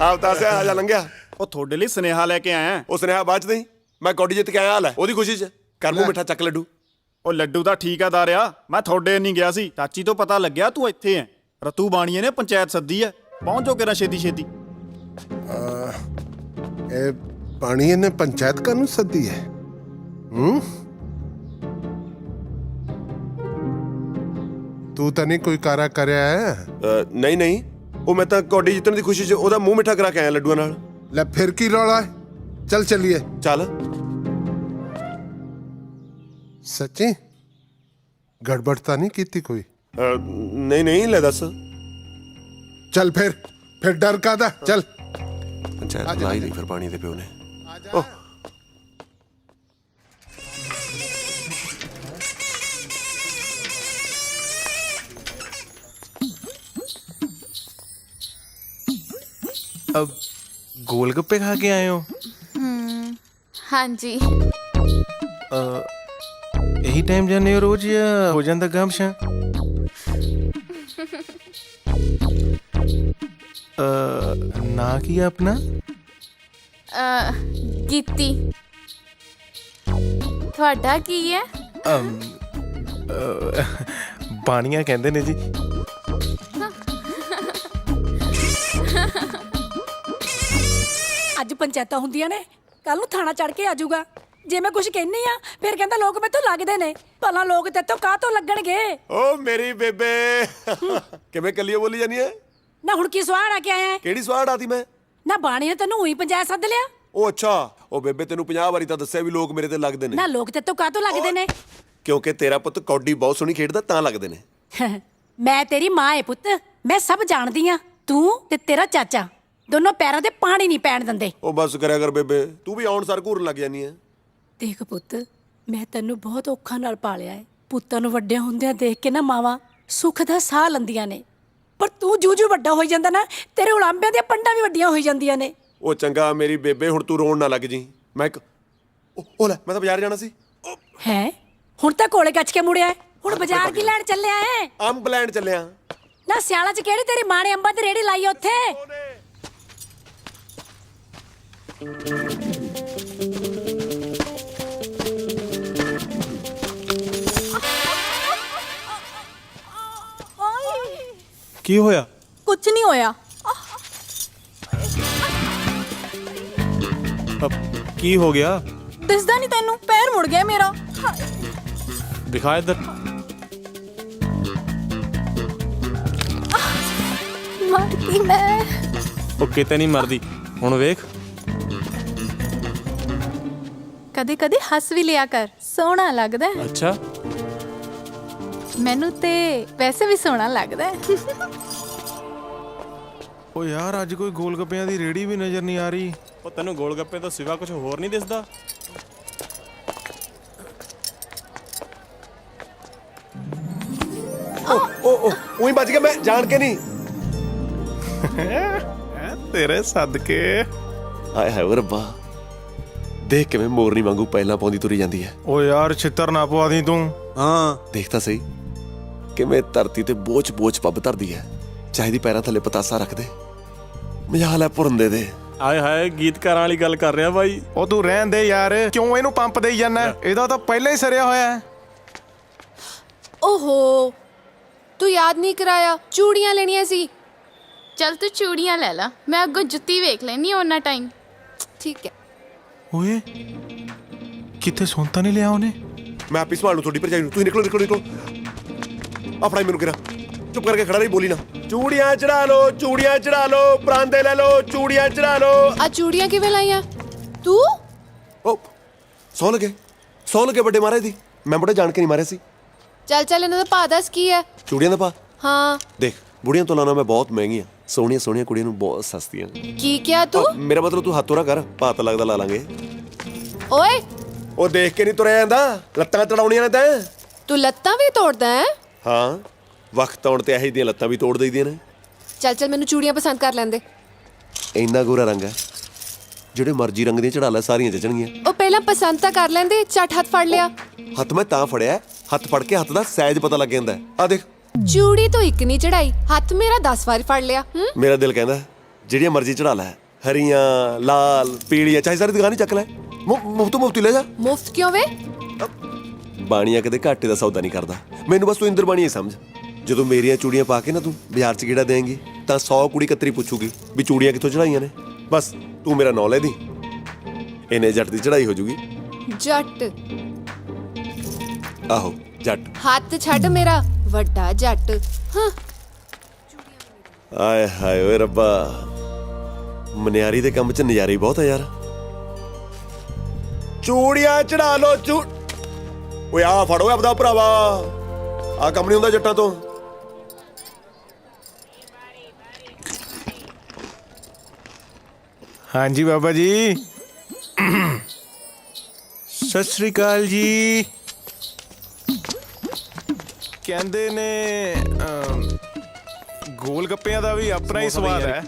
ਆਪ ਤਾਂ ਸੇ ਆ ਜਾ ਲੰਘਿਆ। ਉਹ ਤੁਹਾਡੇ ਲਈ ਸੁਨੇਹਾ ਲੈ ਕੇ ਆਇਆ। ਉਹ ਸੁਨੇਹਾ ਬਾਅਦ ਚ ਨਹੀਂ, ਮੈਂ ਕੌਡੀ ਜਿੱਤ ਕੇ ਆਇਆ ਹਾਲ ਹੈ, ਉਹਦੀ ਖੁਸ਼ੀ ਚ ਕਰ ਮੂੰਹ ਮਿੱਠਾ ਚੱਕ ਲੱਡੂ। ਉਹ ਲੱਡੂ ਤਾਂ ਠੀਕ ਆ ਦਾਰਿਆ, ਮੈਂ ਤੁਹਾਡੇ ਨਹੀਂ ਗਿਆ ਸੀ। ਚਾਚੀ ਤੋਂ ਪਤਾ ਲੱਗਿਆ ਤੂੰ ਇੱਥੇ ਐ। ਰਤੂ ਬਾਣੀਏ ਨੇ ਪੰਚਾਇਤ ਸੱਦੀ ਐ, ਪਹੁੰਚੋ ਕਿਰਾ ਛੇਤੀ ਛੇਤੀ। ਇਹ ਪਾਣੀ ਇਹਨੇ ਪੰਚਾਇਤ ਕਾਨੂੰ ਸੱਦੀ ਹੈ? ਤੂੰ ਤਾਂ ਨਹੀਂ ਕੋਈ ਕਾਰਾ ਕਰਿਆ ਹੈ? ਨਹੀਂ ਨਹੀਂ, ਉਹ ਮੈਂ ਤਾਂ ਕੌਡੀ ਜਿੱਤਣ ਦੀ ਖੁਸ਼ੀ ਚ ਉਹਦਾ ਮੂੰਹ ਮਿੱਠਾ ਕਰਾ ਕੇ ਆਇਆ ਲੱਡੂਆਂ ਨਾਲ। ਲੈ ਫਿਰ ਕੀ ਰੌਲਾ ਹੈ? ਚੱਲ ਚੱਲੀਏ। ਚੱਲ। ਸੱਚੀ ਗੜਬੜ ਤਾਂ ਨਹੀਂ ਕੀਤੀ ਕੋਈ? ਨਹੀਂ ਨਹੀਂ, ਲੈ ਦੱਸ। ਚੱਲ ਫਿਰ ਡਰ ਕਾਦਾ? ਚੱਲ। ਪੰਚਾਇਤ ਲਾ ਹੀ ਲਈ ਫਿਰ ਪਾਣੀ ਦੇ ਪਿਓ ਨੇ। अब गोलगप्पे खा के आए हो? ਹਾਂਜੀ ਇਹੀ ਟਾਈਮ ਜਾਂਦੇ ਹੋ ਰੋਜ਼ ਜਾਂ ਹੋ ਜਾਂਦਾ ਗਮਸ਼ਾ? ਨਾ ਕੀ ਆ ਆਪਣਾ? ਗੀਤੀ। ਤੁਹਾਡਾ ਕੀ ਹੈ? ਬਾਣੀਆਂ ਕਹਿੰਦੇ ਨੇ ਜੀ। ਅੱਜ ਪੰਚਾਇਤਾਂ ਹੁੰਦੀਆਂ ਨੇ, ਕੱਲ ਨੂੰ ਥਾਣਾ ਚੜ ਕੇ ਆ ਜਾਊਗਾ। ਜੇ ਮੈਂ ਕੁਝ ਕਹਿੰਨੀ ਆ ਫਿਰ ਕਹਿੰਦਾ ਲੋਕ ਮੈਥੋਂ ਲੱਗਦੇ ਨੇ। ਭਲਾ ਲੋਕ ਤੇਤੋਂ ਕਾਹ ਤੋਂ ਲੱਗਣਗੇ? ਓ ਮੇਰੀ ਬੇਬੇ ਕਿਵੇਂ ਕੱਲੀਓ ਬੋਲੀ ਜਾਨੀ ਐ? ਨਾ ਹੁਣ ਕੀ ਸਵਾੜ ਆ ਕੇ ਆਇਆ ਹੈ? ਕਿਹੜੀ ਸਵਾੜ ਆਤੀ ਮੈਂ? ਨਾ ਬਾਣੀ ਨੇ ਤੈਨੂੰ ਉਹੀ ਪੰਚਾਇਤ ਸੱਦ ਲਿਆ? ਉਹ ਅੱਛਾ, ਉਹ ਬੇਬੇ ਤੈਨੂੰ 50 ਵਾਰੀ ਤਾਂ ਦੱਸਿਆ ਵੀ ਲੋਕ ਮੇਰੇ ਤੇ ਲੱਗਦੇ ਨੇ। ਨਾ ਲੋਕ ਤੇਤੋਂ ਕਾਹ ਤੋਂ ਲੱਗਦੇ ਨੇ? ਕਿਉਂਕਿ ਤੇਰਾ ਪੁੱਤ ਕੌਡੀ ਬਹੁਤ ਸੋਹਣੀ ਖੇਡਦਾ ਤਾਂ ਲੱਗਦੇ ਨੇ। ਮੈਂ ਤੇਰੀ ਮਾਂ ਏ ਪੁੱਤ, ਮੈਂ ਸਭ ਜਾਣਦੀ ਆ। ਤੂੰ ਤੇ ਤੇਰਾ ਚਾਚਾ ਦੋਨੋਂ ਪੈਰਾਂ ਤੇ ਪਾਣੀ ਨਹੀਂ ਪੈਣ ਦਿੰਦੇ। ਉਹ ਬਸ ਕਰਿਆ ਕਰ ਬੇਬੇ, ਤੂੰ ਵੀ ਆਉਣ ਸਾਰ ਘੂਰਨ ਲੱਗ ਜਾਨੀ ਐ। ਦੇਖ ਪੁੱਤ, ਮੈਂ ਤੈਨੂੰ ਬਹੁਤ ਔਖਾ ਨਾਲ ਪਾਲਿਆ ਏ। ਪੁੱਤਾਂ ਨੂੰ ਵੱਡਿਆਂ ਹੁੰਦਿਆਂ ਦੇਖ ਕੇ ਨਾ ਮਾਵਾਂ ਸੁੱਖ ਦਾ ਸਾਹ ਲੈਂਦੀਆਂ ਨੇ, ਪਰ ਤੂੰ ਜੂ ਵੱਡਾ ਹੋਈ ਜਾਂਦਾ ਨਾ, ਤੇਰੇ ਉਲਾਂਬਿਆਂ ਦੀਆਂ ਪੰਡਾਂ ਵੀ ਵੱਡੀਆਂ ਹੋਈ ਜਾਂਦੀਆਂ ਨੇ। ਉਹ ਚੰਗਾ ਮੇਰੀ ਬੇਬੇ, ਹੁਣ ਤੂੰ ਰੋਣ ਨਾ ਲੱਗ ਜੀ। ਮੈਂ ਇੱਕ ਉਹ ਲੈ, ਮੈਂ ਤਾਂ ਬਾਜ਼ਾਰ ਜਾਣਾ ਸੀ। ਹੈ ਹੁਣ ਤਾਂ ਕੋਲੇ ਗੱਚ ਕੇ ਮੁੜਿਆ ਏ। ਹੁਣ ਬਾਜ਼ਾਰ ਕੀ ਲੈਣ ਚੱਲਿਆ ਏ? ਅੰਬ ਲੈਣ ਚੱਲਿਆ। ਨਾ ਸਿਆਲਾਂ 'ਚ ਕਿਹੜੀ ਤੇਰੀ ਮਾਂ ਨੇ ਅੰਬਾਂ ਦੀ ਰੇੜੀ ਲਾਈ ਉੱਥੇ? ਕੀ ਹੋਇਆ? ਕੁਝ ਨਹੀਂ ਹੋਇਆ। ਕੀ ਹੋ ਗਿਆ? ਦਿਸਦਾ ਨਹੀਂ ਤੈਨੂੰ? ਪੈਰ ਮੁੜ ਗਿਆ ਮੇਰਾ। ਦਿਖਾ ਇੱਧਰ। ਮਰ ਗਈ ਮੈਂ। ਉਹ ਕਿਤੇ ਨਹੀਂ ਮਰਦੀ, ਹੁਣ ਵੇਖ। ਕਦੇ ਕਦੇ ਹੱਸ ਵੀ ਲਿਆ ਕਰ, ਸੋਹਣਾ ਲੱਗਦਾ ਹੈ। ਅੱਛਾ, ਮੈਨੂੰ ਤੇ ਵੈਸੇ ਵੀ ਸੋਹਣਾ ਲੱਗਦਾ ਹੈ। ਉਹ ਯਾਰ ਅੱਜ ਕੋਈ ਗੋਲ ਗੱਪਿਆਂ ਦੀ ਰੇੜੀ ਵੀ ਨਜ਼ਰ ਨਹੀਂ ਆ ਰਹੀ। ਉਹ ਤੈਨੂੰ ਗੋਲ ਗੱਪੇ ਤੋਂ ਸਿਵਾ ਕੁਝ ਹੋਰ ਨਹੀਂ ਦਿਸਦਾ? ਉਹ ਉਹੀ ਬਚ ਗਿਆ, ਮੈਂ ਜਾਣ ਕੇ ਨਹੀਂ। ਤੇਰੇ ਸਦਕੇ। ਹਾਏ ਹਾਏ ਓ ਰੱਬਾ, ਦੇਖ ਕਿਵੇਂ ਮੋਰਨੀ ਵਾਂਗੂ ਪਹਿਲਾਂ ਪਾਉਂਦੀ ਤੁਰੀ ਜਾਂਦੀ ਹੈ। ਉਹ ਯਾਰ ਛਿੱਤਰ ਨਾ ਪਵਾ ਦੀ ਤੂੰ। ਹਾਂ ਦੇਖ ਤਾਂ ਸਹੀ ਕਿਵੇਂ ਧਰਤੀ ਤੇ ਬੋਝ ਪੱਬ ਧਰਦੀ ਹੈ। ਚਾਹੀਦੀ ਪੈਰਾਂ ਥੱਲੇ ਪਤਾਸਾ ਰੱਖ ਦੇ, ਮਜਾਲ ਹੈ ਭੁਰੰਦੇ ਦੇ। ਆਏ ਹਾਏ, ਗੀਤਕਾਰਾਂ ਵਾਲੀ ਗੱਲ ਕਰ ਰਿਹਾ ਬਾਈ। ਉਹ ਤੂੰ ਰਹਿਣ ਦੇ ਯਾਰ, ਕਿਉਂ ਇਹਨੂੰ ਪੰਪ ਦੇਈ ਜਾਂਦਾ? ਇਹਦਾ ਤਾਂ ਪਹਿਲਾਂ ਹੀ ਸਰਿਆ ਹੋਇਆ ਹੈ। ਓਹੋ, ਤੂੰ ਯਾਦ ਨਹੀਂ ਕਰਾਇਆ, ਚੂੜੀਆਂ ਲੈਣੀਆਂ ਸੀ। ਚੱਲ ਤੂੰ ਚੂੜੀਆਂ ਲੈ ਲਾ, ਮੈਂ ਅੱਗੋਂ ਜੁੱਤੀ ਵੇਖ ਲੈਣੀ ਉਹਨਾਂ ਟਾਈਮ। ਠੀਕ ਹੈ। ਓਏ ਕਿਤੇ ਸੁਣ ਤਾਂ ਨਹੀਂ ਲਿਆ ਉਹਨੇ? ਮੈਂ ਆਪੀ ਸੰਭਾਲ ਲੂ ਤੁਹਾਡੀ ਭਰਜਾਈ ਨੂੰ। ਤੁਸੀਂ ਨਿਕਲੋ। ਆਪਣਾ ਹੀ ਮੈਨੂੰ ਕਿਰਾ ਚੁੱਪ ਕਰਕੇ ਖੜਾ ਰਹੀ, ਬੋਲੀ ਨਾ। ਚੂੜੀਆਂ ਚੜਾ ਲਓ, ਪਰਾਂਦੇ ਲੈ ਲਓ, ਚੂੜੀਆਂ ਚੜਾ ਲਓ। ਆ ਚੂੜੀਆਂ ਕਿਵੇਂ ਲਾਈਆਂ ਤੂੰ? ਉਹ ਸੌ ਲੱਗੇ ਵੱਡੇ ਮਹਾਰਾਜ ਦੀ। ਮੈਂ ਬੜਾ ਜਾਣ ਕੇ ਨਹੀਂ ਮਾਰਿਆ ਸੀ। ਚੱਲ ਇਹਨਾਂ ਦਾ ਭਾਅ ਦੱਸ ਕੀ ਹੈ? ਚੂੜੀਆਂ ਦਾ ਪਾ ਹਾਂ ਦੇਖ, ਬੁੜੀਆਂ ਤੋਂ ਲਾਣਾ ਮੈਂ ਬਹੁਤ ਮਹਿੰਗੀਆਂ, ਸੋਹਣੀਆਂ ਕੁੜੀਆਂ ਨੂੰ ਬਹੁਤ ਸਸਤੀਆਂ। ਕੀ ਕਿਹਾ ਤੂੰ? ਮੇਰਾ ਮਤਲਬ ਤੂੰ ਹੱਥ ਤੋਰਾ ਕਰ, ਭਾਅ ਤਾਂ ਲੱਗਦਾ ਲਾ ਲਾਂਗੇ। ਓਏ ਉਹ ਦੇਖ ਕੇ ਨਹੀਂ ਤੁਰਿਆ ਜਾਂਦਾ, ਲੱਤਾਂ ਚੜਾਉਣੀਆਂ ਨੇ ਤੈਂ। ਤੂੰ ਲੱਤਾਂ ਵੀ ਤੋੜਦਾ ਹੈ? ਹਾਂ, ਵਕਤ ਆਉਣ ਤੇ ਇਹੋ ਜਿਹੀਆਂ ਲੱਤਾਂ ਵੀ ਤੋੜ ਦਈਦੀਆਂ ਨੇ। ਚੱਲ ਮੈਨੂੰ ਚੂੜੀਆਂ ਪਸੰਦ ਕਰ ਲੈਂਦੇ। ਇੰਨਾ ਗੋਰਾ ਰੰਗ ਹੈ, ਜਿਹੜੇ ਮਰਜ਼ੀ ਰੰਗ ਦੀਆਂ ਚੜਾ ਲੈ, ਸਾਰੀਆਂ ਜਚਣਗੀਆਂ। ਉਹ ਪਹਿਲਾਂ ਪਸੰਦ ਤਾਂ ਕਰ ਲੈਂਦੇ, ਝੱਟ ਹੱਥ ਫੜ ਲਿਆ। ਹੱਥ ਮੈਂ ਤਾਂ ਫੜਿਆ, ਹੱਥ ਫੜ ਕੇ ਹੱਥ ਦਾ ਸਾਈਜ਼ ਪਤਾ ਲੱਗ ਜਾਂਦਾ। ਆ ਦੇਖ, ਚੂੜੀ ਤੋਂ ਇੱਕ ਨਹੀਂ ਚੜਾਈ, ਹੱਥ ਮੇਰਾ 10 ਵਾਰ ਫੜ ਲਿਆ। ਮੇਰਾ ਦਿਲ ਕਹਿੰਦਾ ਜਿਹੜੀਆਂ ਮਰਜ਼ੀ ਚੜਾ ਲੈ, ਹਰੀਆਂ, ਲਾਲ, ਪੀਲੀਆਂ, ਚਾਹੇ ਸਾਰੀ ਦੁਕਾਨ ਹੀ ਚੱਕ ਲੈ, ਮੁਫਤ ਲੈ ਜਾ। ਮੁਫਤ ਕਿਉਂ ਵੇ? ਬਾਣੀਆਂ ਕਦੇ ਘਾਟੇ ਦਾ ਸੌਦਾ ਨਹੀਂ ਕਰਦਾ। ਮੈਨੂੰ ਬਸ ਤੂੰ ਇੰਦਰ ਬਾਣੀ ਹੀ ਸਮਝ। ਜਦੋਂ ਮੇਰੀਆਂ ਚੂੜੀਆਂ ਪਾ ਕੇ ਨਾ ਤੂੰ ਬਾਜ਼ਾਰ 'ਚ ਗੇੜਾ ਦੇਂਗੀ ਤਾਂ 100 ਕੁੜੀ ਕਤਰੀ ਪੁੱਛੂਗੀ ਵੀ ਚੂੜੀਆਂ ਕਿੱਥੋਂ ਚੜਾਈਆਂ ਨੇ। ਬਸ ਤੂੰ ਮੇਰਾ ਨਾਂ ਲੈ ਦੀ, ਇਹਨੇ ਜੱਟ ਦੀ ਚੜਾਈ ਹੋ ਜੂਗੀ। ਜੱਟ? ਆਹੋ ਜੱਟ। ਹੱਥ ਛੱਡ ਮੇਰਾ ਵੱਡਾ ਜੱਟ। ਹਾਂ ਆਏ ਹਾਏ ਓਏ ਰੱਬਾ, ਮਨਿਆਰੀ ਦੇ ਕੰਮ 'ਚ ਨਜ਼ਾਰੀ ਬਹੁਤ ਆ ਯਾਰ। ਚੂੜੀਆਂ ਚੜਾ ਲੋ ਓਏ ਆ ਫੜੋ ਆਪਦਾ ਭਰਾਵਾ, ਆ ਕੰਮ ਨਹੀਂ ਹੁੰਦਾ ਜੱਟਾਂ ਤੋਂ। ਹਾਂਜੀ ਬਾਬਾ ਜੀ, ਸਤਿ ਸ੍ਰੀ ਅਕਾਲ ਜੀ। ਕਹਿੰਦੇ ਨੇ ਗੋਲ ਗੱਪਿਆਂ ਦਾ ਵੀ ਆਪਣਾ ਹੀ ਸਵਾਦ ਹੈ।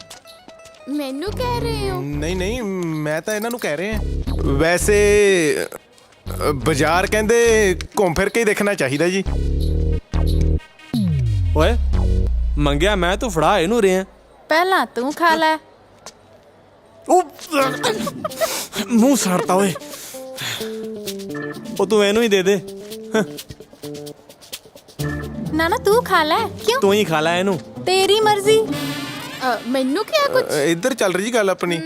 ਮੈਨੂੰ ਕਹਿ ਰਹੇ ਹੋ? ਨਹੀਂ ਮੈਂ ਤਾਂ ਇਹਨਾਂ ਨੂੰ ਕਹਿ ਰਿਹਾ। ਵੈਸੇ ਬਾਜ਼ਾਰ ਕਹਿੰਦੇ ਘੁੰਮ ਫਿਰ ਕੇ ਹੀ ਦੇਖਣਾ ਚਾਹੀਦਾ ਜੀ। ਓਏ ਮੰਗਿਆ ਮੈਂ, ਤੂੰ ਫੜਾ ਇਹਨੂੰ ਰਿਹਾ। ਪਹਿਲਾਂ ਤੂੰ ਖਾ ਲੈ। ਮੂੰਹ ਸੜਤਾ ਓਏ। ਉਹ ਤੂੰ ਇਹਨੂੰ ਹੀ ਦੇ ਦੇ। ਨਾ ਤੂੰ ਖਾ ਲੈ। ਕਿਉਂ? ਤੂੰ ਹੀ ਖਾ ਲੈ ਇਹਨੂੰ। ਤੇਰੀ ਮਰਜ਼ੀ। ਮੈਨੂੰ ਕਿਹਾ ਕੁਝ? ਇੱਧਰ ਚੱਲ ਰਹੀ ਜੀ ਗੱਲ ਆਪਣੀ।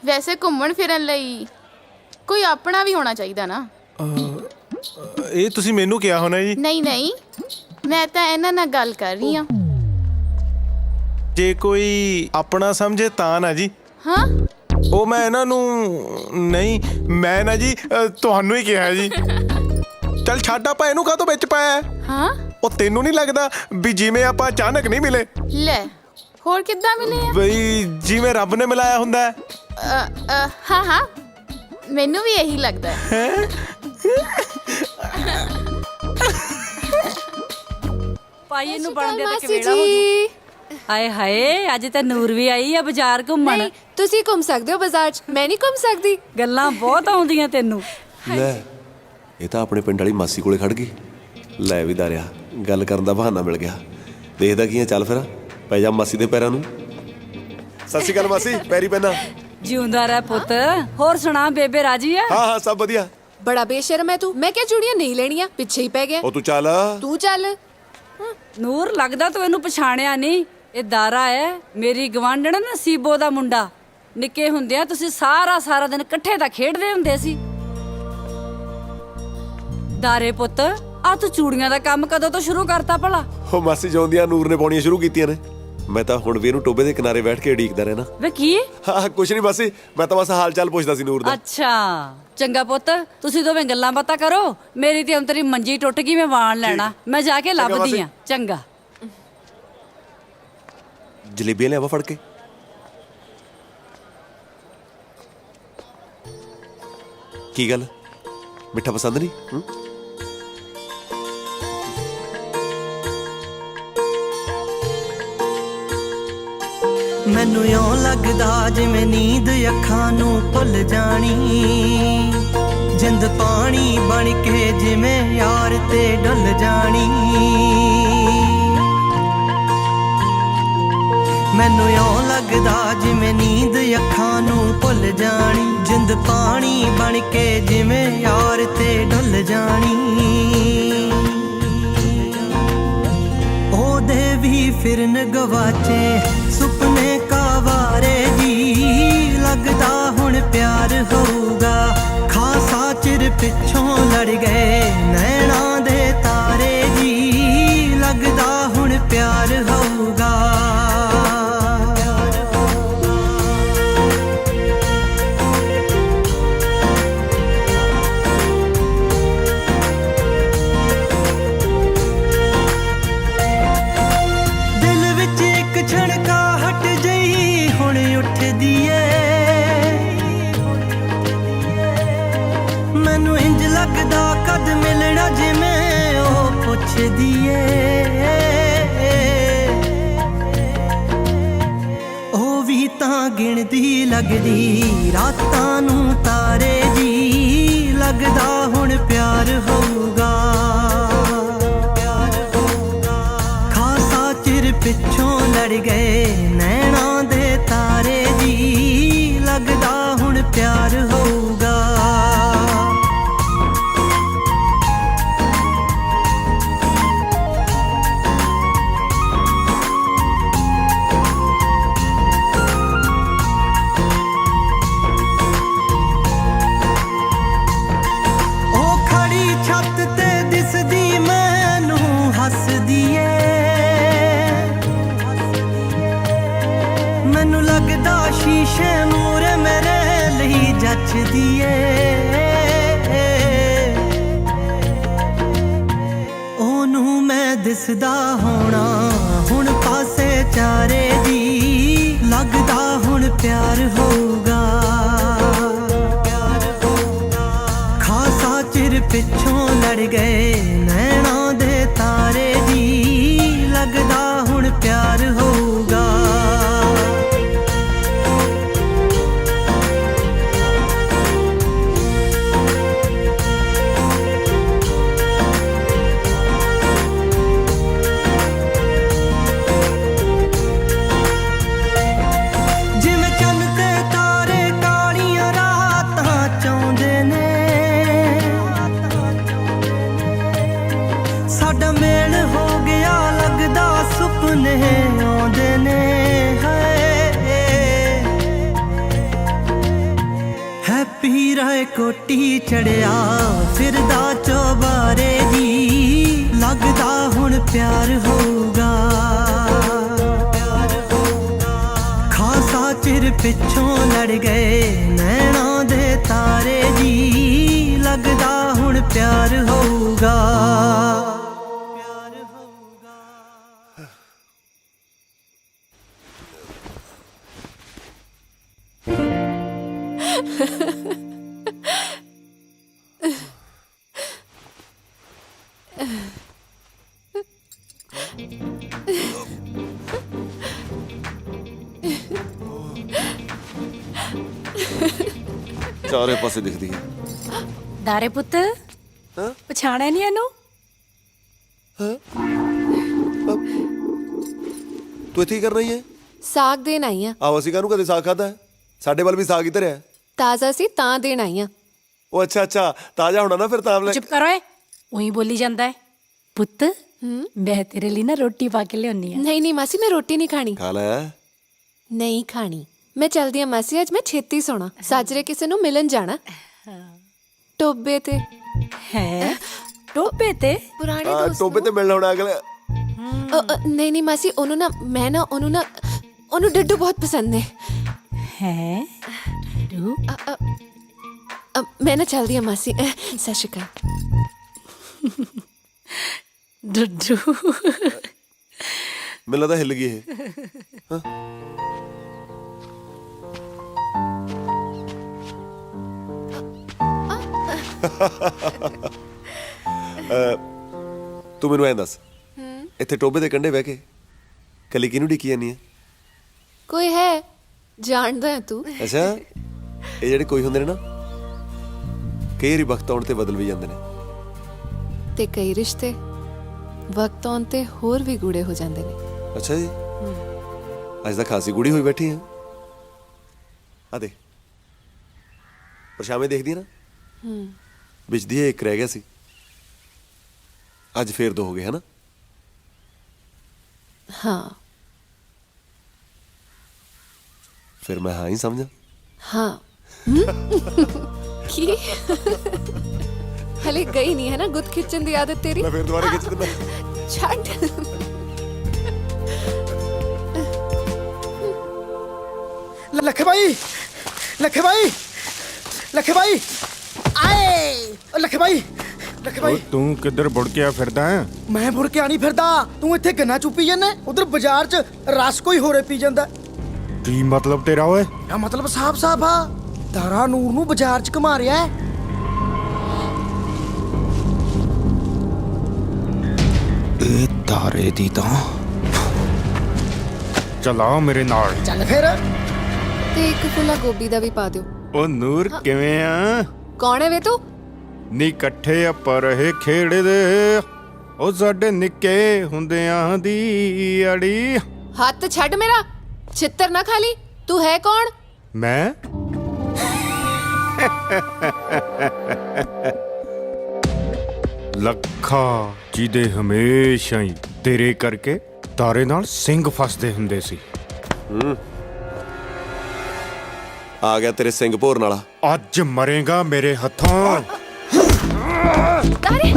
ਵੈਸੇ ਘੁੰਮਣ ਫਿਰਨ ਲਈ ਕੋਈ ਆਪਣਾ ਵੀ ਹੋਣਾ ਚਾਹੀਦਾ ਨਾ। ਇਹ ਤੁਸੀਂ ਮੈਨੂੰ ਕਿਹਾ ਹੋਣਾ ਜੀ। ਨਹੀਂ ਨਹੀਂ, ਮੈਂ ਤਾਂ ਇਹਨਾਂ ਨਾਲ ਗੱਲ ਕਰ ਰਹੀ ਹਾਂ। ਜੇ ਕੋਈ ਆਪਣਾ ਸਮਝੇ ਤਾਂ ਨਾ ਜੀ। ਹਾਂ, ਉਹ ਮੈਂ ਇਹਨਾਂ ਨੂੰ ਨਹੀਂ, ਮੈਂ ਨਾ ਜੀ ਤੁਹਾਨੂੰ ਹੀ ਕਿਹਾ ਜੀ। ਚੱਲ ਛੱਡ, ਆਪਾਂ ਇਹਨੂੰ ਕਾਹਤੋਂ ਵਿੱਚ ਪਾਇਆ? ਹਾਂ, ਉਹ ਤੈਨੂੰ ਨਹੀਂ ਲੱਗਦਾ ਵੀ ਜਿਵੇਂ ਆਪਾਂ ਅਚਾਨਕ ਨਹੀਂ ਮਿਲੇ, ਲੈ ਹੋਰ ਕਿੱਦਾਂ ਮਿਲੇ ਆ? ਬਈ ਜਿਵੇਂ ਰੱਬ ਨੇ ਮਿਲਾਇਆ ਹੁੰਦਾ ਹੈ। ਹਾਂ ਹਾਂ, ਮੈਨੂੰ ਵੀ ਇਹੀ ਲੱਗਦਾ ਹੈ। ਪਾਈ ਇਹਨੂੰ ਬਣਦੇ ਤੇ ਕਿਵੇੜਾ ਹੋ ਜੂ। ਹਾਏ ਹਾਏ, ਅੱਜ ਤਾਂ ਨੂਰ ਵੀ ਆਈ ਆ ਬਾਜ਼ਾਰ ਘੁੰਮਣ। ਤੁਸੀਂ ਘੁੰਮ ਸਕਦੇ ਹੋ ਬਾਜ਼ਾਰ 'ਚ, ਮੈਂ ਨਹੀਂ ਘੁੰਮ ਸਕਦੀ। ਗੱਲਾਂ ਬਹੁਤ ਆਉਂਦੀਆਂ ਤੈਨੂੰ। ਲੈ ਇਹ ਤਾਂ ਆਪਣੇ ਪਿੰਡ ਵਾਲੀ ਮਾਸੀ ਕੋਲੇ ਖੜ ਗਈ। ਲੈ ਵੀ ਦਾਰਿਆ, ਗੱਲ ਕਰਨ ਦਾ ਬਹਾਨਾ ਮਿਲ ਗਿਆ। ਦੇਖਦਾ ਕੀ ਆ, ਚੱਲ ਫਿਰ ਪੈ ਜਾ ਮਾਸੀ ਦੇ ਪੈਰਾਂ ਨੂੰ। ਸਤਿ ਸ਼੍ਰੀ ਅਕਾਲ ਮਾਸੀ, ਪੈਰੀ ਪੈਣਾ। ਜਿਉਂਦਾ ਰਹਿ ਪੁੱਤ। ਹੋਰ ਸੁਣਾ, ਬੇਬੇ ਰਾਜੀ ਆ? ਹਾਂ ਹਾਂ, ਸਭ ਵਧੀਆ। ਬੜਾ ਬੇਸ਼ਰਮ ਹੈ ਤੂੰ। ਮੈਂ ਕਿਹਾ ਚੂੜੀਆਂ ਨਹੀਂ ਲੈਣੀਆਂ, ਪਿੱਛੇ ਹੀ ਪੈ ਗਿਆ। ਉਹ ਤੂੰ ਚੱਲ। ਤੂੰ ਚੱਲ। ਨੂਰ, ਲੱਗਦਾ ਤੂੰ ਇਹਨੂੰ ਪਛਾਣਿਆ ਨਹੀਂ। ਇਹ ਦਾਰਾ ਹੈ, ਮੇਰੀ ਗਵਾਂਢਣ ਨਸੀਬੋ ਦਾ ਮੁੰਡਾ। ਨਿੱਕੇ ਹੁੰਦਿਆਂ ਤੁਸੀਂ ਸਾਰਾ ਦਿਨ ਇਕੱਠੇ ਤਾਂ ਖੇਡਦੇ ਹੁੰਦੇ ਸੀ। ਦਾਰੇ ਪੁੱਤ, ਆ ਤੂੰ ਚੂੜੀਆਂ ਦਾ ਕੰਮ ਕਦੋਂ ਤੋਂ ਸ਼ੁਰੂ ਕਰਤਾ ਭਲਾ? ਉਹ ਮਾਸੀ ਜਿਉਂਦੀਆਂ ਨੂਰ ਨੇ ਪਾਉਣੀਆਂ ਸ਼ੁਰੂ ਕੀਤੀਆਂ ਨੇ। ਮੈਂ ਤਾਂ ਹੁਣ ਵੀ ਇਹਨੂੰ ਟੋਬੇ ਦੇ ਕਿਨਾਰੇ ਬੈਠ ਕੇ ਉਡੀਕਦਾ ਰਹਿਣਾ। ਵੇ ਕੀ? ਹਾਂ ਕੁਛ ਨਹੀਂ ਮਾਸੀ, ਮੈਂ ਤਾਂ ਬਸ ਹਾਲ ਚਾਲ ਪੁੱਛਦਾ ਸੀ ਨੂਰ ਦਾ। ਅੱਛਾ ਚੰਗਾ ਪੁੱਤ, ਤੁਸੀਂ ਦੋਵੇਂ ਗੱਲਾਂ ਬਾਤਾਂ ਕਰੋ। ਮੇਰੀ ਤੇ ਅੰਤਰੀ ਮੰਜੀ ਟੁੱਟ ਗਈ, ਮੈਂ ਵਾਣ ਲੈਣਾ। ਮੈਂ ਜਾ ਕੇ ਲੱਭਦੀ ਆ। ਚੰਗਾ। ਜਲੇਬੀਆਂ ਲਿਆਵਾ ਫੜ ਕੇ। ਕੀ ਗੱਲ, ਮਿੱਠਾ ਪਸੰਦ ਨਹੀਂ? ਮੈਨੂੰ ਇਉਂ ਲੱਗਦਾ ਜਿਵੇਂ ਨੀਂਦ ਅੱਖਾਂ ਨੂੰ ਭੁੱਲ ਜਾਣੀ। ਜਿੰਦ ਪਾਣੀ ਬਣ ਕੇ ਜਿਵੇਂ ਯਾਰ ਤੇ ਡੁੱਲ ਜਾਣੀ। ਮੈਨੂੰ ਇਉਂ ਲੱਗਦਾ ਜਿਵੇਂ ਨੀਂਦ ਅੱਖਾਂ ਨੂੰ ਭੁੱਲ ਜਾਣੀ। ਜਿੰਦ ਪਾਣੀ ਬਣ ਕੇ ਜਿਵੇਂ ਯਾਰ ਤੇ ਡੁੱਲ ਜਾਣੀ। ਉਹਦੇ ਵੀ ਫਿਰਨ ਗਵਾਚੇ ਸੁਪਨੇ ਕਾਵਾਰੇ ਜੀ। ਲੱਗਦਾ ਹੁਣ ਪਿਆਰ ਹੋਊਗਾ, ਖਾਸਾ ਚਿਰ ਪਿੱਛੋਂ ਲੜ ਗਏ ਨੈਣਾਂ ਦੇ ਤਾਰੇ ਜੀ। ਲੱਗਦਾ ਹੁਣ ਪਿਆਰ ਹੋਊਗਾ। ਮੈਨੂੰ ਇੰਜ ਲੱਗਦਾ ਕਦ ਮਿਲਣਾ ਜਿਵੇਂ ਉਹ ਪੁੱਛਦੀ ਏ। ਉਹ ਵੀ ਤਾਂ ਗਿਣਦੀ ਲੱਗਦੀ ਰਾਤਾਂ ਨੂੰ ਤਾਰੇ ਜੀ। ਲੱਗਦਾ ਹੁਣ ਪਿਆਰ ਹੋਊਗਾ। ਖਾਸਾ ਚਿਰ ਪਿੱਛੋਂ ਲੜ ਗਏ ਨੈਣਾਂ ਦੇ ਤਾਰੇ ਜੀ। ਲੱਗਦਾ ਹੁਣ ਪਿਆਰ ਹੋਊਗਾ। ਮੈਨੂੰ ਲੱਗਦਾ ਸ਼ੀਸ਼ੇ ਮੂਹਰੇ ਮੇਰੇ ਲਈ ਜੱਚਦੀ ਏ। ਉਹਨੂੰ ਮੈਂ ਦਿਸਦਾ ਹੋਣਾ ਹੁਣ ਪਾਸੇ ਚਾਰੇ ਜੀ। ਲੱਗਦਾ ਹੁਣ ਪਿਆਰ ਹੋਊਗਾ। ਖਾਸਾ ਚਿਰ ਪਿੱਛੋਂ ਲੜ ਗਏ ਨੈਣਾਂ ਦੇ ਤਾਰੇ ਜੀ। ਲੱਗਦਾ ਹੁਣ ਪਿਆਰ ਹੋਊਗਾ। ਵੀਰਾ ਕੋਟੀ ਚੜਿਆ ਫਿਰਦਾ ਚੋਬਾਰੇ ਜੀ ਲੱਗਦਾ ਹੁਣ ਪਿਆਰ ਹੋਊਗਾ ਖਾਸਾ ਚਿਰ ਪਿੱਛੋਂ ਲੜ ਗਏ ਨੈਣਾਂ ਦੇ ਤਾਰੇ ਜੀ ਲੱਗਦਾ ਹੁਣ ਪਿਆਰ ਹੋਊਗਾ ਚਾਰੇ ਪਾਸੇ ਦਿਖਦੀ ਹੈ। ਦਾਰੇ ਪੁੱਤ ਪਛਾਣਿਆ ਨਹੀਂ ਇਹਨੂੰ? ਤੂੰ ਇੱਥੇ ਕੀ ਕਰ ਰਹੀ ਹੈ? ਸਾਗ ਦੇਣ ਆਈ ਆ। ਆਹ ਅਸੀਂ ਕਾਹਨੂੰ ਕਦੇ ਸਾਗ ਖਾਦਾ ਹੈ? ਸਾਡੇ ਵੱਲ ਵੀ ਸਾਗ ਹੀ ਧਰਿਆ ਹੈ। ਤਾਜ਼ਾ ਸੀ ਤਾਂ ਦੇਣ ਆਈ ਆ। ਉਹ ਅੱਛਾ ਅੱਛਾ ਤਾਜ਼ਾ ਹੋਣਾ ਨਾ ਫਿਰ ਤਾਂ ਚੁੱਪ ਕਰੋ ਏ ਉਹੀ ਬੋਲੀ ਜਾਂਦਾ ਹੈ। ਪੁੱਤ ਮੈਂ ਤੇਰੇ ਲਈ ਨਾ ਰੋਟੀ ਪਾ ਕੇ ਲਿਆਉਣੀ ਆ। ਨਹੀਂ ਨਹੀਂ ਮਾਸੀ, ਮੈਂ ਰੋਟੀ ਨਹੀਂ ਖਾਣੀ। ਖਾ ਲੈ। ਨਹੀਂ ਖਾਣੀ। ਮੈਂ ਚਲਦੀ ਆ ਮਾਸੀ, ਅੱਜ ਮੈਂ ਛੇਤੀ ਸੋਣਾ। ਸਾਜਰੇ ਕਿਸੇ ਨੂੰ ਮਿਲਣ ਜਾਣਾ ਟੋਬੇ ਤੇ। ਹੈ ਟੋਬੇ ਤੇ? ਪੁਰਾਣੇ ਦੋਸਤ ਟੋਬੇ ਤੇ ਮਿਲਣਾ ਹੋਣਾ ਅਗਲੇ। ਨਹੀਂ ਨਹੀਂ ਮਾਸੀ, ਉਹਨੂੰ ਡੱਡੂ ਬਹੁਤ ਪਸੰਦ ਨੇ। ਹੈ ਡੱਡੂ? ਮੈਂ ਨਾ ਚਲਦੀ ਆ ਮਾਸੀ, ਸਤਿ ਸ਼੍ਰੀ ਅਕਾਲ। ਡੱਡੂ ਮੈਨੂੰ ਲੱਗਦਾ ਹਿੱਲ ਗਈ ਇਹ। ਤੂੰ ਮੈਨੂੰ ਐਂ ਦੱਸ, ਇੱਥੇ ਟੋਬੇ ਦੇ ਕੰਢੇ ਬਹਿ ਕੇ ਕੱਲੀ ਕਿਹਨੂੰ ਢੀਕੀ ਜਾਂਦੀ ਹੈ? ਕੋਈ ਹੈ ਜਾਣਦਾ ਹੈ ਤੂੰ? ਅੱਛਾ, ਇਹ ਜਿਹੜੇ ਕੋਈ ਹੁੰਦੇ ਨੇ ਨਾ, ਕਈ ਵਾਰੀ ਵਕਤ ਆਉਣ ਤੇ ਬਦਲ ਵੀ ਜਾਂਦੇ ਨੇ। ਤੇ ਕਈ ਰਿਸ਼ਤੇ ਵਕਤ ਆਉਣ ਤੇ ਹੋਰ ਵੀ ਗੂੜੇ ਹੋ ਜਾਂਦੇ ਨੇ। ਅੱਛਾ ਜੀ, ਅੱਜ ਤਾਂ ਖਾਸੀ ਗੂੜੀ ਹੋਈ ਬੈਠੀ ਆ। ਆ ਦੇ ਪਰਛਾਵੇਂ ਦੇਖਦੀ ਆ ਨਾ, ਵਿੱਚ ਦੀ ਇੱਕ ਰਹਿ ਗਿਆ ਸੀ, ਅੱਜ ਫੇਰ ਦੋ ਹੋ ਗਏ ਹਨਾ? ਹਾਂ। ਫਿਰ ਮੈਂ ਹਾਂ ਹੀ ਸਮਝਾਂ? ਹਾਂ। ਕੀ ਹਲੇ ਗਈ ਨਹੀਂ ਹੈ ਨਾ ਗੁੱਤ ਖਿੱਚਣ ਦੀ ਆਦਤ ਤੇਰੀ? ਮੈਂ ਫੇਰ ਦੁਬਾਰਾ ਖਿੱਚ ਦਿੰਦਾ। ਛੱਡ। ਲੱਖੇ ਭਾਈ, ਲੱਖੇ ਭਾਈ, ਲੱਖੇ ਭਾਈ, ਆਏ ਲੱਖੇ ਭਾਈ, ਲੱਖੇ ਭਾਈ। ਤੂੰ ਕਿੱਧਰ ਬੁੜ ਕੇ ਆ ਫਿਰਦਾ ਹੈ? ਮੈਂ ਮੁੜ ਕੇ ਆਣੀ ਫਿਰਦਾ, ਤੂੰ ਇੱਥੇ ਗੰਨਾ ਚੁੱਪੀ ਜਾਂਦਾ, ਉਧਰ ਬਾਜ਼ਾਰ 'ਚ ਰਸ ਕੋਈ ਹੋਰੇ ਪੀ ਜਾਂਦਾ। ਕੀ ਮਤਲਬ ਤੇਰਾ ਓਏ? ਆ ਮਤਲਬ ਸਾਫ ਆ, ਤਾਰਾ ਨੂਰ ਨੂੰ ਬਾਜ਼ਾਰ 'ਚ ਘੁਮਾ ਰਿਹਾ ਹੈ। ਇਹ ਤਾਰੇ ਦੀ ਤਾਂ ਚਲਾ ਮੇਰੇ ਨਾਲ। ਚੱਲ ਫਿਰ। ਤੇ ਇੱਕ ਫੁੱਲਾ ਗੋਭੀ ਦਾ ਵੀ ਪਾ ਦਿਓ। ਉਹ ਨੂਰ ਕਿਵੇਂ ਆ? ਕੌਣ ਹੈ ਵੇ ਤੂੰ? ਨੀ ਇਕੱਠੇ ਆਪਾਂ ਰਹੇ ਖੇਡਦੇ, ਉਹ ਸਾਡੇ ਨਿੱਕੇ ਹੁੰਦਿਆਂ ਦੀ ਅੜੀ। ਹੱਥ ਛੱਡ ਮੇਰਾ, ਛਿੱਤਰ ਨਾ ਖਾਲੀ। ਤੂੰ ਹੈ ਕੌਣ? ਮੈਂ ਲੱਖਾ, ਜਿਹਦੇ ਹਮੇਸ਼ਾ ਹੀ ਤੇਰੇ ਕਰਕੇ ਤਾਰੇ ਨਾਲ ਸਿੰਘ ਫਸਦੇ ਹੁੰਦੇ ਸੀ। ਆ ਗਿਆ ਤੇਰੇ ਸਿੰਘ ਭੋਰਨ ਵਾਲਾ। ਅੱਜ ਮਰੇਗਾ ਮੇਰੇ ਹੱਥੋਂ। ਤਾਰੇ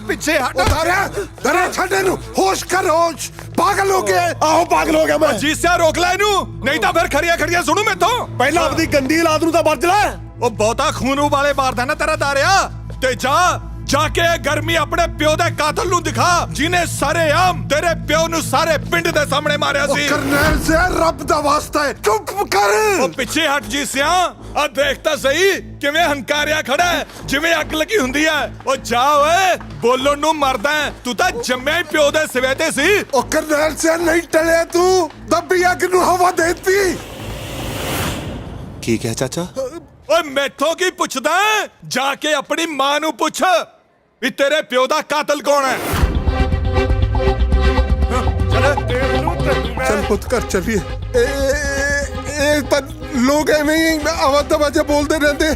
ਪਿੱਛੇ ਹਟ। ਦਰਿਆ ਛੱਡ ਇਹਨੂੰ, ਹੋਸ਼ ਕਰ ਹੋਸ਼। ਪਾਗਲ ਹੋ ਗਿਆ। ਆਹੋ ਪਾਗਲ ਹੋ ਗਿਆ ਮੈਂ। ਜੀਸਿਆ ਰੋਕ ਲੈ ਇਹਨੂੰ, ਨਹੀਂ ਤਾਂ ਫਿਰ ਖੜੀਆਂ ਖੜੀਆਂ ਸੁਣੂ ਮੈਥੋਂ। ਪਹਿਲਾਂ ਆਪਣੀ ਗੰਦੀ ਔਲਾਦ ਨੂੰ ਤਾਂ ਵਰਜ ਲੈ। ਉਹ ਬਹੁਤਾ ਖੂਨ ਉਬਾਲੇ ਮਾਰਦਾ ਨਾ ਤੇਰਾ ਤਾਰਿਆ। ਤੇ ਜਾ ਕੇ ਗਰਮੀ ਆਪਣੇ ਪਿਓ ਦੇ ਕਾਤਲ ਨੂੰ ਦਿਖਾ, ਜਿਹਨੇ ਸਾਰੇ ਆਮ ਤੇਰੇ ਪਿਓ ਨੂੰ ਸਾਰੇ ਪਿੰਡ ਦੇ ਸਾਹਮਣੇ ਮਾਰਿਆ ਸੀ। ਕਰਨੈਲ ਸੇ ਰੱਬ ਦਾ ਵਾਸਤਾ ਹੈ, ਚੁੱਪ ਕਰ। ਉਹ ਪਿੱਛੇ ਹਟ ਜੀਸਿਆ। ਆ ਦੇਖ ਤਾਂ ਸਹੀ ਕਿਵੇਂ ਹੰਕਾਰਿਆ ਖੜਾ ਹੈ, ਜਿਵੇਂ ਅੱਗ ਲੱਗੀ ਹੁੰਦੀ ਹੈ। ਉਹ ਜਾ ਓਏ, ਬੋਲਣ ਨੂੰ ਮਰਦਾ ਹੈ। ਤੂੰ ਤਾਂ ਜੰਮਿਆ ਹੀ ਪਿਓ ਦੇ ਸਿਵੇ ਤੇ ਸੀ। ਉਹ ਕਰਨੈਲ ਸਿੰਘ ਨਹੀਂ ਟਲਿਆ ਤੂੰ, ਦੱਬੀ ਅੱਗ ਨੂੰ ਹਵਾ ਦੇਤੀ। ਕੀ ਕਿਹਾ ਚਾਚਾ? ਓਏ ਮੈਥੋਂ ਕੀ ਪੁੱਛਦਾ ਹੈ? ਜਾ ਕੇ ਆਪਣੀ ਮਾਂ ਨੂੰ ਪੁੱਛ ਵੀ ਤੇਰੇ ਪਿਓ ਦਾ ਕਾਤਲ ਕੌਣ ਹੈ। चल पुत कर चलिए। पर लोग एवं ही आवाज दबाजे बोलते रहते,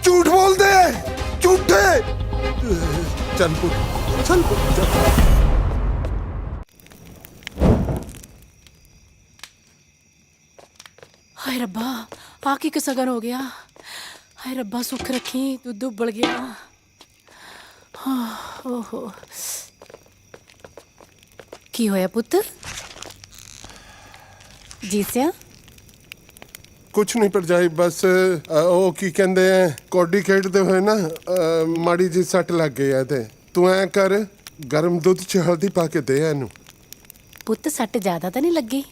झूठ बोलते झूठे। चल पुत, चल पुत, चल। ਹਾਏ ਰੱਬਾ, ਆ ਕੀ ਸਗਨ ਹੋ ਗਿਆ। ਹਾਏ ਰੱਬਾ ਸੁੱਖ ਰੱਖੀ, ਦੁੱਧ ਉਬਲ ਗਿਆ। ਹਾਂ, ਓਹੋ, ਕੀ ਹੋਇਆ ਪੁੱਤ? ਜੀਸਿਆ कुछ नहीं पर जाई, बस ਉਹ ਕੀ ਕਹਿੰਦੇ ਆ, ਕੌਡੀ ਖੇਡਦੇ ਹੋਏ ਨਾ ਮਾੜੀ ਜੀ ਸੱਟ ਲੱਗ ਗਈ ਐ। ਤੇ ਤੂੰ ਐ ਕਰ, ਗਰਮ ਦੁੱਧ ਚ ਹਲਦੀ ਪਾ ਕੇ ਦੇ ਇਹਨੂੰ। ਪੁੱਤ ਸੱਟ ਜ਼ਿਆਦਾ ਤਾਂ ਨਹੀਂ ਲੱਗੀ?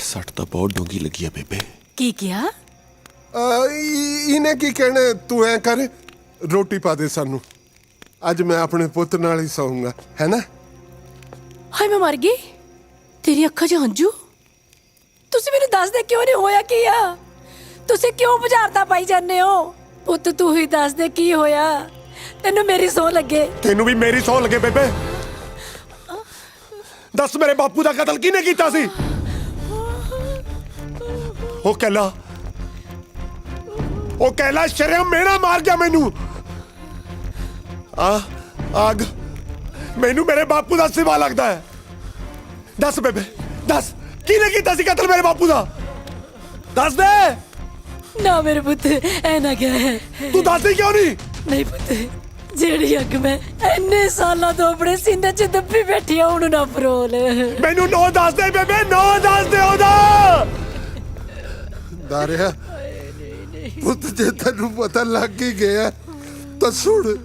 ਸੱਟ ਤਾਂ ਬਹੁਤ ਡੂੰਗੀ ਲੱਗੀ ਆ ਬੇਬੇ। ਕੀ ਕਿਹਾ? ਇਹਨੇ ਕੀ ਕਹਿਣਾ, ਤੂੰ ਐ ਕਰ, ਰੋਟੀ ਪਾ ਦੇ ਸਾਨੂੰ। ਅੱਜ ਮੈਂ ਆਪਣੇ ਪੁੱਤ ਨਾਲ ਹੀ ਸੌਂਗਾ, ਹੈ ਨਾ? ਹਾਏ ਮੈਂ ਮਰ ਗਈ। ਤੇਰੀ ਅੱਖਾਂ 'ਚ ਹੰਝੂ? ਤੁਸੀਂ ਮੈਨੂੰ ਦੱਸ ਦੇ ਕਿਉਂ ਨਹੀਂ ਹੋਇਆ ਕੀ ਆ? ਤੁਸੀਂ ਕਿਉਂ ਬੁਝਾਰਤਾਂ ਪਾਈ ਜਾਂਦੇ ਹੋ? ਪੁੱਤ ਤੂੰ ਹੀ ਦੱਸ ਦੇ ਕੀ ਹੋਇਆ। ਤੈਨੂੰ ਮੇਰੀ ਸੌ ਲੱਗੇ। ਤੈਨੂੰ ਵੀ ਮੇਰੀ ਸੌ ਲੱਗੇ ਬੇਬੇ। ਦੱਸ ਮੇਰੇ ਬਾਪੂ ਦਾ ਕਤਲ ਕਿਹਨੇ ਕੀਤਾ ਸੀ? ਉਹ ਕਹਿਲਾ ਸ਼ਰਮ ਮੇਰਾ ਮਾਰ ਗਿਆ ਮੈਨੂੰ। ਆਗ ਮੈਨੂੰ ਮੇਰੇ ਬਾਪੂ ਦਾ ਸਿਵਾ ਲੱਗਦਾ ਹੈ। ਦੱਸ ਬੇਬੇ, ਦੱਸ ਕਿਹਨੇ ਕੀਤਾ ਸੀ ਕਤਲ ਮੇਰੇ ਬਾਪੂ ਦਾ? ਦੱਸ ਦੇ ਨਾ ਮੇਰੇ ਪੁੱਤ, ਐ ਨਾ ਕਹਿ। ਤੂੰ ਦੱਸਦੀ ਕਿਉਂ ਨਹੀਂ? ਨਹੀਂ ਪੁੱਤ, ਜਿਹੜੀ ਅੱਗ ਮੈਂ ਇੰਨੇ ਸਾਲਾਂ ਤੋਂ ਆਪਣੇ ਸੀਨੇ 'ਚ ਦੱਬੀ ਬੈਠੀ ਆ, ਉਹਨੂੰ ਨਾ ਫਰੋਲ। ਮੈਨੂੰ ਨੋ ਦੱਸ ਦੇ ਬੇਬੇ, ਨੋ ਦੱਸ ਦੇ ਉਹਦਾ। ਦਾਰਿਆ ਪੁੱਤ, ਜੇ ਤੈਨੂੰ ਪਤਾ ਲੱਗ ਹੀ ਗਿਆ ਤਾਂ ਸੁਣ,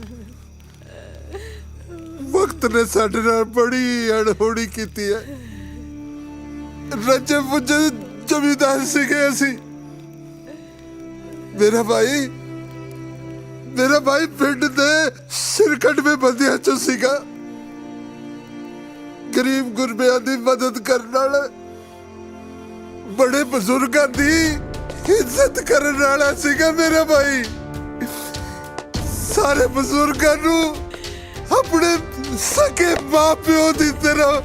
ਵਕਤ ਨੇ ਸਾਡੇ ਨਾਲ ਬੜੀ ਅਣਹੋਣੀ ਕੀਤੀ ਹੈ। ਰੱਜੇ ਪੁੱਜੇ ਜ਼ਮੀਂਦਾਰ ਸੀਗੇ ਅਸੀਂ। ਮੇਰਾ ਭਾਈ ਪਿੰਡ ਦੇ ਸਿਰਕਟਵੇਂ ਬੰਦਿਆਂ ਚੋਂ ਸੀਗਾ। ਗਰੀਬ ਗੁਰਬਿਆਂ ਦੀ ਮਦਦ ਕਰਨ ਵਾਲਾ, ਬੜੇ ਬਜ਼ੁਰਗਾਂ ਦੀ ਇੱਜ਼ਤ ਕਰਨ ਵਾਲਾ ਸੀਗਾ ਮੇਰਾ ਭਾਈ। ਸਾਰੇ ਬਜ਼ੁਰਗਾਂ ਨੂੰ ਆਪਣੇ ਸਕੇ ਮਾਂ ਪਿਓ ਦੀ ਤਰ੍ਹਾਂ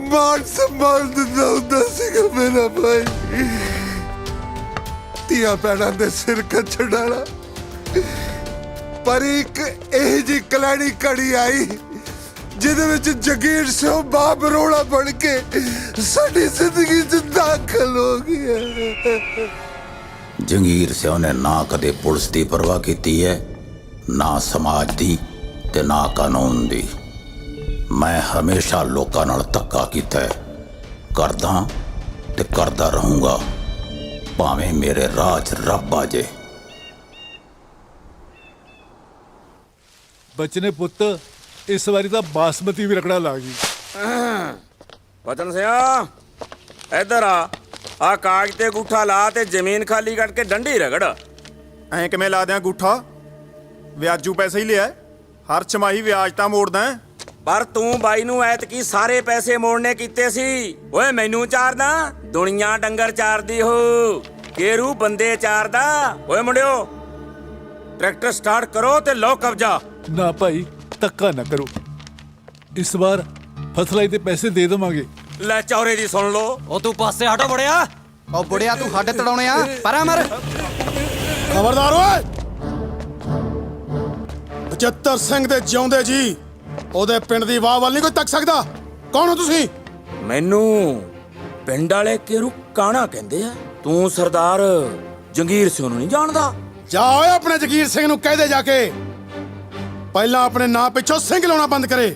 ਮਾਣ ਸੰਭਾਲ ਦਿੰਦਾ ਹੁੰਦਾ ਸੀਗਾ ਮੇਰਾ ਭਾਈ। ਧੀਆਂ ਭੈਣਾਂ ਦੇ ਸਿਰ ਕੱਛਣ ਵਾਲਾ। ਪਰ ਇੱਕ ਇਹ ਜੀ ਕਲਾੜੀ ਘੜੀ ਆਈ ਜਿਹਦੇ ਵਿੱਚ ਜਗੀਰ ਸਿੰਘ ਬਾਪ ਰੋਲਾ ਬਣ ਕੇ ਸਾਡੀ ਜ਼ਿੰਦਗੀ 'ਚ ਦਾਖਲ ਹੋ ਗਿਆ। ਜੰਗੀਰ ਸਿੰਘ ਨੇ ਨਾ ਕਦੇ ਪੁਲਿਸ ਦੀ ਪਰਵਾਹ ਕੀਤੀ ਹੈ, ਨਾ ਸਮਾਜ ਦੀ ਤੇ ਨਾ ਕਾਨੂੰਨ ਦੀ। ਮੈਂ ਹਮੇਸ਼ਾ ਲੋਕਾਂ ਨਾਲ ਧੱਕਾ ਕੀਤਾ ਹੈ, ਕਰਦਾ ਤੇ ਕਰਦਾ ਰਹੂੰਗਾ, ਭਾਵੇਂ ਮੇਰੇ ਰਾਹ 'ਚ ਰੱਬ ਆ ਜੇ। ਬਚਨੇ ਪੁੱਤ, ਇਸ ਵਾਰੀ ਤਾਂ ਬਾਸਮਤੀ ਵੀ ਰਕੜਾ ਲਾ ਗਈ। ਵਚਨ ਸਿਆ ਇੱਧਰ ਆ ਕਾਗਜ਼ ਤੇ ਅੰਗੂਠਾ ਲਾ ਤੇ ਜ਼ਮੀਨ ਖਾਲੀ ਕਰਕੇ ਡੰਡੀ ਰਗੜ। ਐਂ ਕਿਵੇਂ ਲਾ ਦਿਆਂ ਅੰਗੂਠਾ? ਵਿਆਜੂ ਪੈਸੇ ਹੀ ਲਿਆ, ਹਰ ਛਮਾਹੀ ਵਿਆਜ ਤਾਂ ਮੋੜਦਾ। ਪਰ ਤੂੰ ਬਾਈ ਨੂੰ ਐਤਕੀ ਸਾਰੇ ਪੈਸੇ ਮੋੜਨੇ ਕੀਤੇ ਸੀ। ਓਏ ਮੈਨੂੰ ਚਾਰਦਾ, ਦੁਨੀਆ ਡੰਗਰ ਚਾਰਦੀ ਹੋ, ਕੇਰੂ ਬੰਦੇ ਚਾਰਦਾ। ਓਏ ਮੁੰਡਿਓ, ਟਰੈਕਟਰ ਸਟਾਰਟ ਕਰੋ ਤੇ ਲਓ ਕਬਜ਼ਾ। ਨਾ ਭਾਈ, ਧੱਕਾ ਨਾ ਕਰੋ, ਇਸ ਵਾਰ ਫਸਲਾਂ ਦੇ ਪੈਸੇ ਦੇ ਦੇਵਾਂਗੇ। ਲੈ ਚੌਰੇ ਦੀ ਸੁਣ ਲਓ। ਉਹ ਤੂੰ ਪਾਸੇ ਹਟੋ ਬੜਿਆ। ਉਹ ਬੁੜਿਆ ਤੂੰ ਹੱਡ ਤੜਾਉਣੇ ਆ, ਪਰਾਂ ਮਰ। ਖਬਰਦਾਰ ਓਏ, 75 ਸਿੰਘ ਦੇ ਜਿਉਂਦੇ ਜੀ ਉਹਦੇ ਪਿੰਡ ਦੀ ਵਾਹ ਵੱਲ ਨਹੀਂ ਕੋਈ ਤੱਕ ਸਕਦਾ। ਕੌਣ ਹੋ ਤੁਸੀਂ? ਮੈਨੂੰ ਪਿੰਡ ਵਾਲੇ ਕੇਰੂ ਕਾਣਾ ਕਹਿੰਦੇ ਆ। ਤੂੰ ਸਰਦਾਰ ਜੰਗੀਰ ਸਿੰਘ ਨੂੰ ਨਹੀਂ ਜਾਣਦਾ? ਜਾ ਓਏ, ਆਪਣੇ ਜਗੀਰ ਸਿੰਘ ਨੂੰ ਕਹਿ ਦੇ ਜਾ ਕੇ ਪਹਿਲਾਂ ਆਪਣੇ ਨਾਂ ਪਿੱਛੋਂ ਸਿੰਘ ਲਾਉਣਾ ਬੰਦ ਕਰੇ।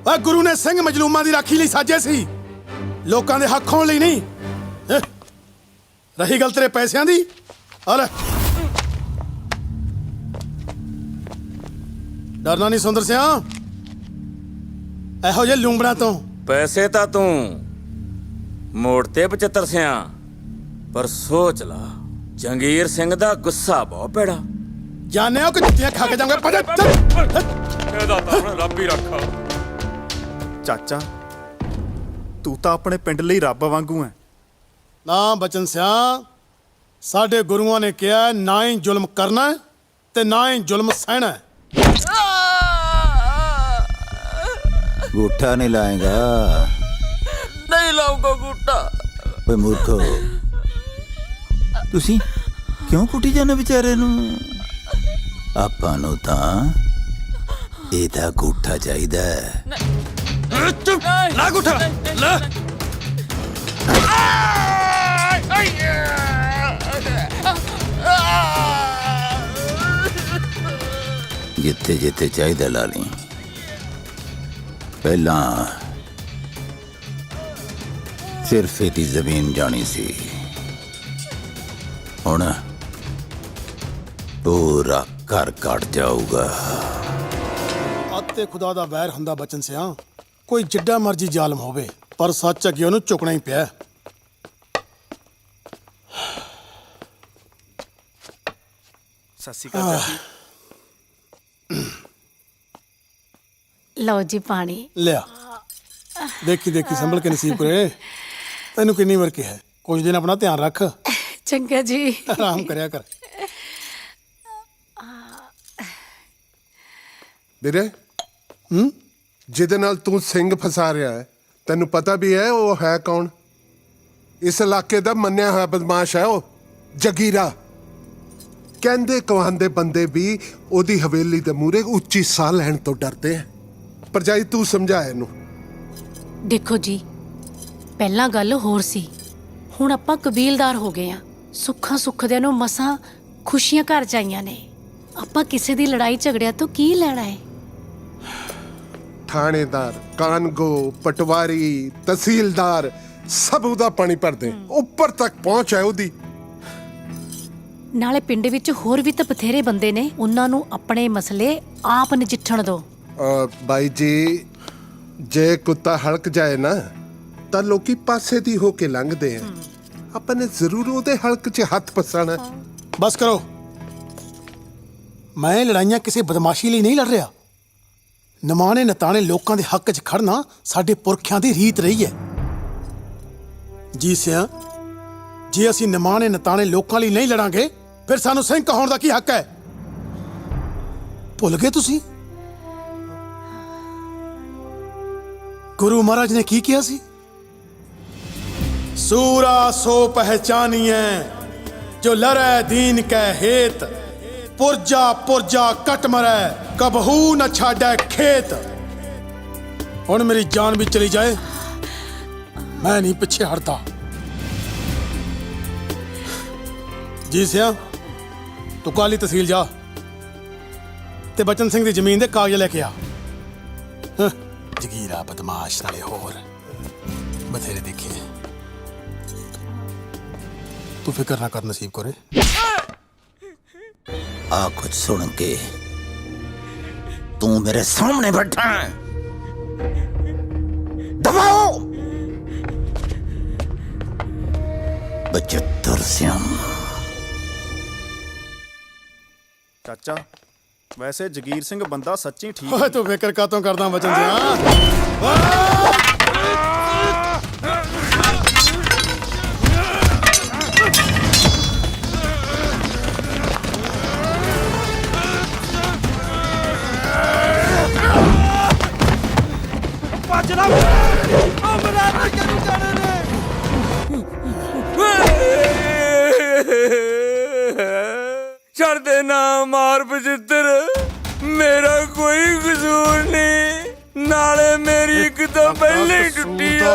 ਓਏ ਗੁਰੂ ਨੇ ਸਿੰਘ ਮਜਲੂਮਾਂ ਦੀ ਰਾਖੀ ਲਈ ਸਾਜੇ ਸੀ, ਲੋਕਾਂ ਦੇ ਹੱਕ ਹੋਣ ਲਈ ਨਹੀਂ। ਰਹੀ ਗੱਲ ਤੇਰੇ ਪੈਸਿਆਂ ਦੀ, ਆ ਲੈ। ਡਰਨਾ ਨਹੀਂ ਸੁੰਦਰ ਸਿਆ ਇਹੋ ਜਿਹੇ ਲੂੰਬੜਾਂ ਤੋਂ। ਪੈਸੇ ਤਾਂ ਤੂੰ ਮੋੜ ਤੇ 75 ਸਿਆ, ਪਰ ਸੋਚ ਲਾ ਜੰਗੀਰ ਸਿੰਘ ਦਾ ਗੁੱਸਾ ਬਹੁਤ ਭੈੜਾ। ਜਾਣਿਆ ਕਿ ਜੁੱਤੀਆਂ ਖਾ ਕੇ ਜਾਵਾਂਗੇ ਭੱਜ ਇਹਦਾ ਤਾਂ ਹੁਣ ਰੱਬ ਹੀ ਰੱਖਾ। ਚਾਚਾ ਤੂੰ ਤਾਂ ਆਪਣੇ ਪਿੰਡ ਲਈ ਰੱਬ ਵਾਂਗੂ ਐ। ਨਾ ਬਚਨ ਸਿਆ, ਸਾਡੇ ਗੁਰੂਆਂ ਨੇ ਕਿਹਾ ਨਾ ਹੀ ਜ਼ੁਲਮ ਕਰਨਾ ਹੈ ਤੇ ਨਾ ਹੀ ਜ਼ੁਲਮ ਸਹਿਣਾ ਹੈ। गूठा नहीं लाएगा? ਨਹੀਂ ਲਾਉਂਗਾ ਗੂਟਾ। ਓਏ ਮੂਰਖੋ, ਤੁਸੀਂ ਕਿਉਂ ਕੁੱਟੀ ਜਾਂਦੇ ਵਿਚਾਰੇ ਨੂੰ? ਆਪਾਂ ਨੂੰ ਤਾਂ ਇਹਦਾ ਗੂਠਾ ਚਾਹੀਦਾ ਹੈ। ਲਾ ਗੁੱਠਾ ਲੈ। ਜਿੱਥੇ ਜਿੱਥੇ ਚਾਹੀਦਾ ਲਾ ਲਈ। ਪਹਿਲਾਂ ਸਿਰਫ ਇਹਦੀ ਜ਼ਮੀਨ ਜਾਣੀ ਸੀ, ਹੁਣ ਪੂਰਾ ਘਰ ਕੱਟ ਜਾਊਗਾ। ਆਤੇ ਖੁਦਾ ਦਾ ਵੈਰ ਹੁੰਦਾ ਬਚਨ ਸਿਆ, ਕੋਈ ਜਿੱਡਾ ਮਰਜੀ ਜ਼ਾਲਮ ਹੋਵੇ ਪਰ ਸੱਚ ਅੱਗੇ ਉਹਨੂੰ ਝੁਕਣਾ ਹੀ ਪਿਆ। ਸਤਿ ਸ਼੍ਰੀ ਅਕਾਲ ਚਾਚੀ। ਲਓ ਜੀ ਪਾਣੀ। ਲਿਆ ਦੇਖੀ ਦੇਖੀ ਸੰਭਲ ਕੇ ਨਸੀਬ ਕਰੇ। ਤੈਨੂੰ ਕਿੰਨੀ ਵਾਰ ਕਿਹਾ ਕੁਝ ਦਿਨ ਆਪਣਾ ਧਿਆਨ ਰੱਖ। ਚੰਗਾ ਜੀ। ਆਰਾਮ ਕਰਿਆ ਕਰ। ਵੀਰੇ ਜਿਹਦੇ ਨਾਲ ਤੂੰ ਸਿੰਘ ਫਸਾ ਰਿਹਾ ਹੈ, ਤੈਨੂੰ ਪਤਾ ਵੀ ਹੈ ਉਹ ਹੈ ਕੌਣ? ਇਸ ਇਲਾਕੇ ਦਾ ਮੰਨਿਆ ਹੋਇਆ ਬਦਮਾਸ਼ ਹੈ ਉਹ, ਜਗੀਰਾ। ਕਹਿੰਦੇ ਕਹਾਂਦੇ ਬੰਦੇ ਵੀ ਉਹਦੀ ਹਵੇਲੀ ਦੇ ਮੂਹਰੇ ਉੱਚੀ ਸਾਹ ਲੈਣ ਤੋਂ ਡਰਦੇ ਆ। ਭਰਜਾਈ ਤੂੰ ਸਮਝਾ ਇਹਨੂੰ। ਦੇਖੋ ਜੀ, ਪਹਿਲਾਂ ਗੱਲ ਹੋਰ ਸੀ, ਹੁਣ ਆਪਾਂ ਕਬੀਲਦਾਰ ਹੋ ਗਏ ਆ। ਸੁੱਖਾਂ ਸੁੱਖਦਿਆਂ ਨੂੰ ਮਸਾਂ ਖੁਸ਼ੀਆਂ ਘਰ ਚ ਆਈਆਂ ਨੇ। ਆਪਾਂ ਕਿਸੇ ਦੀ ਲੜਾਈ ਝਗੜਿਆਂ ਤੋਂ ਕੀ ਲੈਣਾ ਹੈ? ਥਾਣੇਦਾਰ, ਕਾਨਗੋ, ਪਟਵਾਰੀ, ਤਹਿਸੀਲਦਾਰ ਸਭ ਉਹਦਾ ਪਾਣੀ ਭਰਦੇ, ਉੱਪਰ ਤੱਕ ਪਹੁੰਚ ਹੈ ਉਹਦੀ। ਨਾਲੇ ਪਿੰਡ ਵਿੱਚ ਹੋਰ ਵੀ ਤਾਂ ਬਥੇਰੇ ਬੰਦੇ ਨੇ, ਉਹਨਾਂ ਨੂੰ ਆਪਣੇ ਮਸਲੇ ਆਪ ਨਜਿੱਠਣ ਦਿਓ। ਬਾਈ ਜੀ, ਜੇ ਕੁੱਤਾ ਹਲਕ ਜਾਏ ਨਾ ਤਾਂ ਲੋਕੀ ਪਾਸੇ ਦੀ ਹੋ ਕੇ ਲੰਘਦੇ ਆ। ਆਪਾਂ ਨੇ ਜ਼ਰੂਰ ਉਹਦੇ ਹਲਕ 'ਚ ਹੱਥ ਪਸਾਣਾ। ਬਸ ਕਰੋ। ਮੈਂ ਲੜਾਈਆਂ ਕਿਸੇ ਬਦਮਾਸ਼ੀ ਲਈ ਨਹੀਂ ਲੜ ਰਿਹਾ। ਨਿਮਾਣੇ ਨਤਾਣੇ ਲੋਕਾਂ ਦੇ ਹੱਕ 'ਚ ਖੜਨਾ ਸਾਡੇ ਪੁਰਖਿਆਂ ਦੀ ਰੀਤ ਰਹੀ ਹੈ। ਜੀ ਸਿਆ, ਜੇ ਅਸੀਂ ਨਿਮਾਣੇ ਨਤਾਣੇ ਲੋਕਾਂ ਲਈ ਨਹੀਂ ਲੜਾਂਗੇ ਫਿਰ ਸਾਨੂੰ ਸਿੰਘ ਕਹਾਉਣ ਦਾ ਕੀ ਹੱਕ ਹੈ? ਭੁੱਲ ਗਏ ਤੁਸੀਂ ਗੁਰੂ ਮਹਾਰਾਜ ਨੇ ਕੀ ਕਿਹਾ ਸੀ? ਸੂਰਾ ਸੋ ਪਹਿਚਾਨੀਏ ਜੋ ਲੜੈ ਦੀਨ ਕੈ ਹੇਤ, ਪੁਰਜਾ ਪੁਰਜਾ ਕਟ ਮਰੈ ਕਬਹੂ ਨ ਛਾੜੈ ਖੇਤ। ਹੁਣ ਮੇਰੀ ਜਾਨ ਵੀ ਚਲੀ ਜਾਏ ਮੈਂ ਨਹੀਂ ਪਿੱਛੇ ਹਟਦਾ। ਜੀ ਸਿਆ, ਤੂੰ ਕਾਲੀ ਤਹਿਸੀਲ ਜਾ ਤੇ ਬਚਨ ਸਿੰਘ ਦੀ ਜ਼ਮੀਨ ਦੇ ਕਾਗਜ਼ ਲੈ ਕੇ ਆ। ਜਗੀਰਾ ਬਦਮਾਸ਼ ਨਾਲੇ ਹੋਰ ਬਥੇਰੇ ਦੇਖੇ। ਤੂੰ ਫਿਕਰ ਨਾ ਕਰ ਨਸੀਬ ਕੋਰੇ। ਆ ਕੁਝ ਸੁਣ ਕੇ ਤੂੰ ਮੇਰੇ ਸਾਹਮਣੇ बैठा है? दबाओ 75 सियाम। ਚਾਚਾ ਵੈਸੇ ਜਗੀਰ ਸਿੰਘ ਬੰਦਾ ਸੱਚੀ ਠੀਕ ਓਏ ਤੂੰ ਫਿਕਰ ਕਾਤੋਂ ਕਰਦਾ ਬਚਨ ਸਿਆ? ਛੱਡ ਦੇ ਨਾ ਮਾਰ ਬਚਿੱਤਰ, ਮੇਰਾ ਕੋਈ ਕਸੂਰ ਨਹੀਂ। ਨਾਲੇ ਮੇਰੀ ਇੱਕ ਤਾਂ ਪਹਿਲੇ ਹੀ ਟੁੱਟੀ ਆ।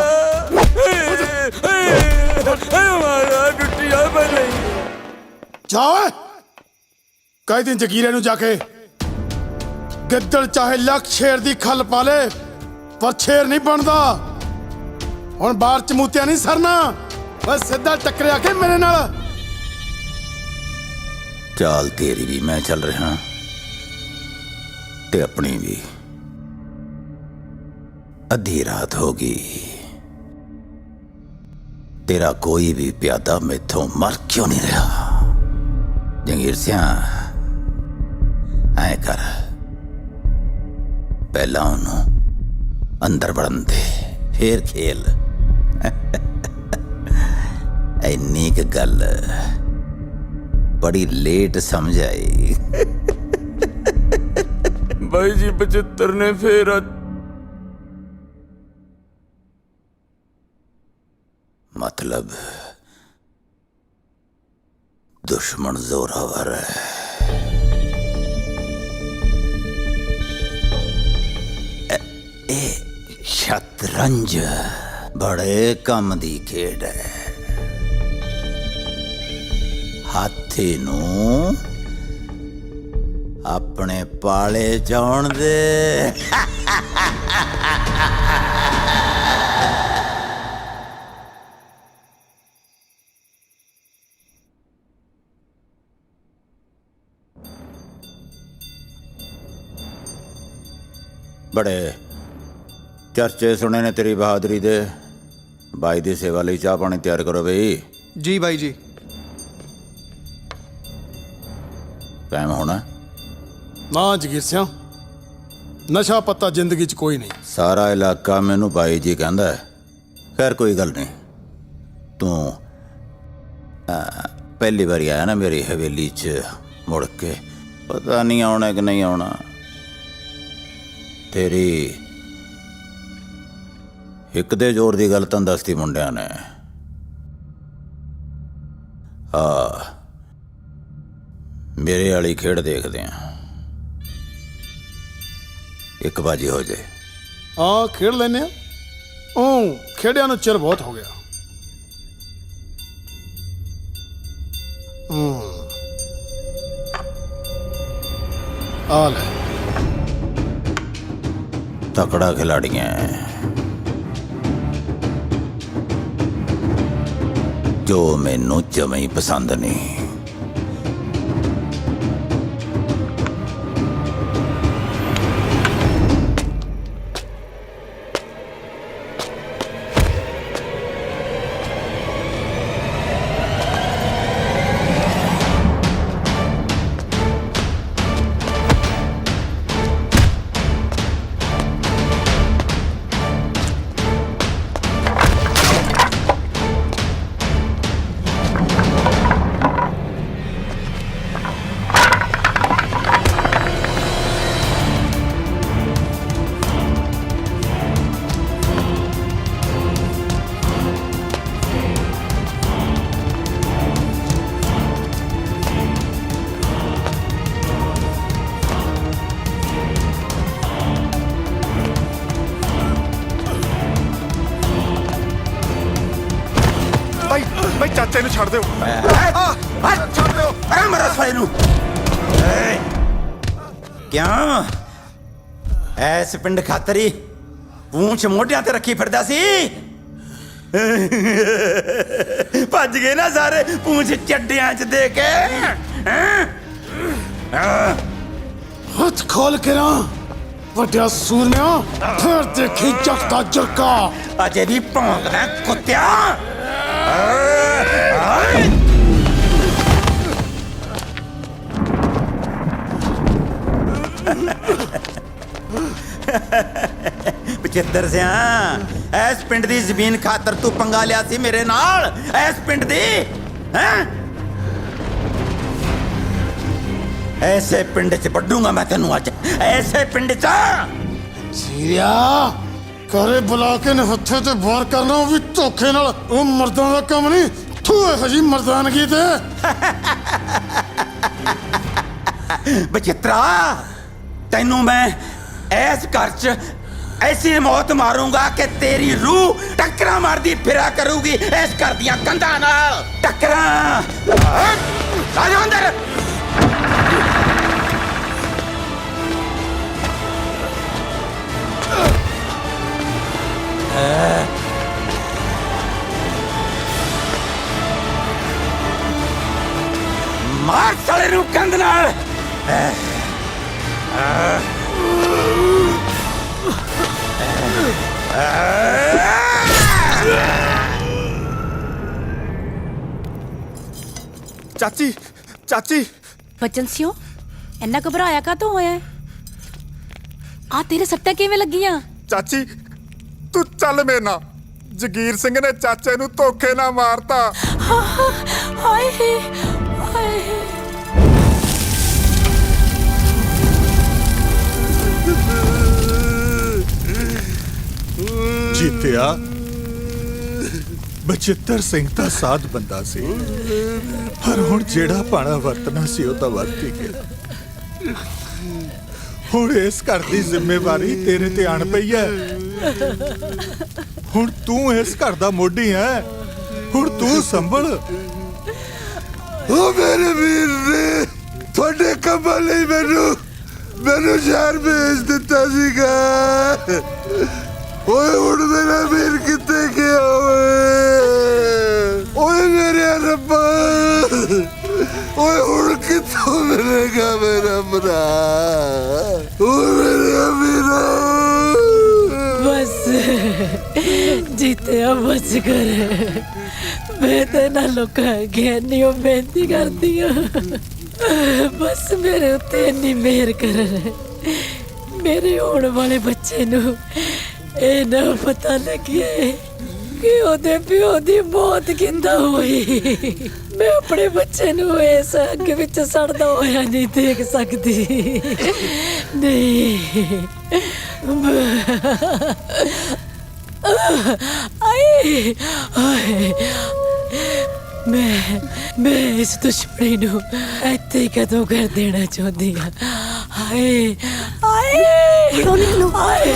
ਮਾਰਾ ਟੁੱਟੀ ਆ ਪਹਿਲੇ ਹੀ। ਜਾ ਓਏ, ਕਹਿ ਦੇ ਜਗੀਰੇ ਨੂੰ ਜਾ ਕੇ ਗਿੱਦੜ ਚਾਹੇ ਲੱਖ ਸ਼ੇਰ ਦੀ ਖੱਲ ਪਾ ਲੇ ਪਰ ਸ਼ੇਰ ਨਹੀਂ ਬਣਦਾ। ਹੁਣ ਬਾਹਰ ਚਮੂਤਿਆ ਨਹੀਂ ਸਰਨਾ, ਬਸ ਸਿੱਧਾ ਟੱਕਰਿਆ ਕੇ ਮੇਰੇ ਨਾਲ। चाल तेरी भी मैं चल रहा ते अपनी भी। अद्धी रात होगी, तेरा कोई भी प्यादा मैथों मर क्यों नहीं रहा? जंगीर सिंह ऐ कर, पहला उन्होंने अंदर बढ़न दे, फिर खेल। इन्नी क गल बड़ी लेट समझ आई। ਬਾਈ ਜੀ 75 ਨੇ ਫੇਰ मतलब दुश्मन जोरावर है। ए शतरंज बड़े कम दी खेड है। हाथी नू अपने पाले जान दे। बड़े चर्चे सुने ने तेरी बहादुरी दे। बाई दी सेवा लई चाह पानी तैयार करो बई। जी बाई जी। टाइम होना ना जगीर सिंह, नशा पत्ता जिंदगी च कोई नहीं। सारा इलाका मैनू बाई जी कहंदा है। खैर कोई गल नहीं, तू पहली बारी आया ना मेरी हवेली च मुड़ के, पता नहीं आना कि नहीं आना। तेरी एक दे जोर दी गल तन दसती मुंडिया ने। मेरे वाली खेड़ देखते हैं, एक बाजी हो जाए। हाँ खेड़ लेने खेड़िया नूं चिर बहुत हो गया। आ ले तकड़ा खिलाड़ी है जो मैनू जमे ही पसंद नहीं। भाई चाचे ਨੂੰ ਛੱਡ ਦਿਓ। ਛੱਡ ਦਿਓ ਅਰੇ ਮਰਾ ਸਾਈ ਨੂੰ। ਕਿਉਂ ਐਸ ਪਿੰਡ ਖਾਤਰੀ ਪੂੰਛ ਮੋਢਿਆਂ ਤੇ ਰੱਖੀ ਫਿਰਦਾ ਸੀ? ਭੱਜ ਗਏ ਨਾ ਸਾਰੇ ਪੂੰਛ ਚੱਡਿਆਂ 'ਚ ਦੇ ਕੇ। ਹੱਥ ਖੋਲ ਕੇ ਨਾ ਵੱਡਿਆ ਸੂਰਮਿਆ, ਫਿਰ ਦੇਖੀ ਜੱਟ ਦਾ ਜੱਕਾ। ਅਜੇ ਵੀ ਭੌਂਕਦਾ ਕੁੱਤਿਆ। बचित्तर सिया, इस पिंड दी जमीन खातर तू पंगा लिया सी मेरे नाल? इस पिंड दी हैं? ऐसे पिंड च बड्डूंगा मैं तेनू अज, ऐसे पिंड च। सीरिया करे बुला के ने हत्थे ते वार करना भी धोखे नाल, ओ मर्दां दा काम नहीं। तू हजी मर्दानगी ते बचित्रा तेनू मैं इस घर च ऐसी मौत मारूंगा कि तेरी रूह टक्करा मारदी फिरा करूगी इस घर दियां कंधां नाल। टक्करा आ जा अंदर। मार साले नू कंध नाल। ਚਾਚੀ ਚਾਚੀ ਬਚਨ ਸਿਓ ਇੰਨਾ ਘਬਰਾਇਆ ਕਾਤੋਂ ਹੋਇਆ ਆ ਤੇਰੇ ਸੱਟਾਂ ਕਿਵੇਂ ਲੱਗੀਆਂ ਚਾਚੀ ਤੂੰ ਚੱਲ ਮੇਰੇ ਨਾਲ ਜਗੀਰ ਸਿੰਘ ਨੇ ਚਾਚੇ ਨੂੰ ਧੋਖੇ ਨਾਲ ਮਾਰਤਾ ਹਾਏ ਹਾਏ ਜੀਤਿਆ ਬਚਿੱਤਰ ਸਿੰਘ ਤਾਂ ਸਾਧ ਬੰਦਾ ਸੀ ਪਰ ਹੁਣ ਜਿਹੜਾ ਪਾਣਾ ਵਰਤਣਾ ਸੀ ਉਹ ਤਾਂ ਵਰਤ ਹੀ ਗਿਆ। ਹੁਣ ਇਸ ਘਰ ਦੀ ਜ਼ਿੰਮੇਵਾਰੀ ਤੇਰੇ ਤੇ ਆਣ ਪਈ ਹੈ। ਹੁਣ ਤੂੰ ਇਸ ਘਰ ਦਾ ਮੋਢੀ ਹੈ। ਹੁਣ ਤੂੰ ਸੰਭਲ। ਉਹ ਮੇਰੇ ਵੀਰ ਨੇ ਤੁਹਾਡੇ ਕੰਮਾਂ ਲਈ ਮੈਨੂੰ ਸ਼ਹਿਰ ਭੇਜ ਦਿੱਤਾ ਸੀਗਾ। ਓਏ ਹੁਣ ਮੇਰਾ ਵੀਰ ਕਿੱਥੇ ਗਿਆ ਓਏ ਮੇਰੇ ਰੱਬਾ ਓਏ ਹੁਣ ਕਿੱਥੋਂ ਮਿਲੇਗਾ ਮੇਰਾ ਭਰਾ ਓਏ ਮੇਰਾ ਵੀਰਾ ਬਸ ਜੀਤਿਆ ਬਸ ਕਰ ਮੈਂ ਤੇ ਨਾ ਲੋਕਾਂ ਅੱਗੇ ਨਹੀਂ ਉਹ ਬੇਨਤੀ ਕਰਦੀ ਆ ਬਸ ਮੇਰੇ ਉੱਤੇ ਇੰਨੀ ਮਿਹਰ ਕਰ ਮੇਰੇ ਹੋਣ ਵਾਲੇ ਬੱਚੇ ਨੂੰ ਇਹ ਨਾ ਪਤਾ ਲੱਗੇ ਕਿ ਉਹਦੇ ਪਿਓ ਦੀ ਮੌਤ ਕਿੱਦਾਂ ਹੋਈ ਮੈਂ ਆਪਣੇ ਬੱਚੇ ਨੂੰ ਇਸ ਅੱਗ ਵਿੱਚ ਸੜਦਾ ਹੋਇਆ ਨਹੀਂ ਦੇਖ ਸਕਦੀ ਨਹੀਂ ਆਏ ਆਏ ਮੈਂ ਇਸ ਦੁਸ਼ਮਣੀ ਨੂੰ ਇੱਥੇ ਹੀ ਕਦੋਂ ਕਰ ਦੇਣਾ ਚਾਹੁੰਦੀ ਹਾਂ ਹਾਏ ਹਾਏ ਨਿਕਲੋ ਹਾਏ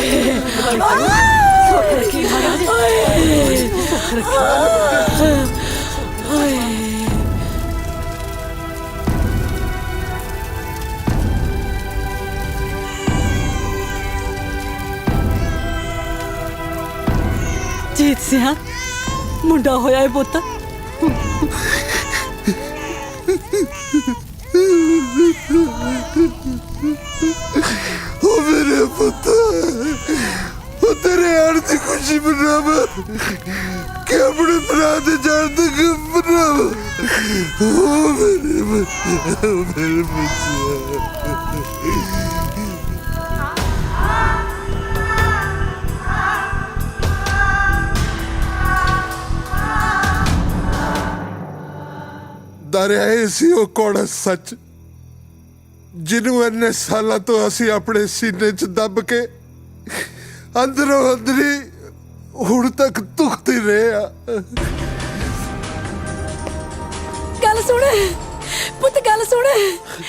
ਜੀਤ ਸਿਆ ਮੁੰਡਾ ਹੋਇਆ ਹੈ ਪੁੱਤ ਉਹ ਮੇਰੇ ਪੁੱਤ ਉਹ ਤੇਰੇ ਆਣ ਦੀ ਖੁਸ਼ੀ ਮਨਾਵਾ ਕਿ ਆਪਣੇ ਭਰਾ ਦੇ ਜਾਣ ਦੀ ਮਨਾਵਾ ਉਹ ਮੇਰੇ ਬੱਚੇ ਉਹ ਮੇਰੇ ਬੱਚੇ ਦਰਿਆਏ ਸੀ ਉਹ ਕੌੜਾ ਸੱਚ ਜਿਹਨੂੰ ਇੰਨੇ ਸਾਲਾਂ ਤੋਂ ਅਸੀਂ ਆਪਣੇ ਸੀਨੇ 'ਚ ਦੱਬ ਕੇ ਅੰਦਰੋਂ ਅੰਦਰੀ ਹੁਣ ਤੱਕ ਦੁਖਦੇ ਰਹੇ ਆ ਗੱਲ ਸੁਣ ਪੁੱਤ ਗੱਲ ਸੁਣ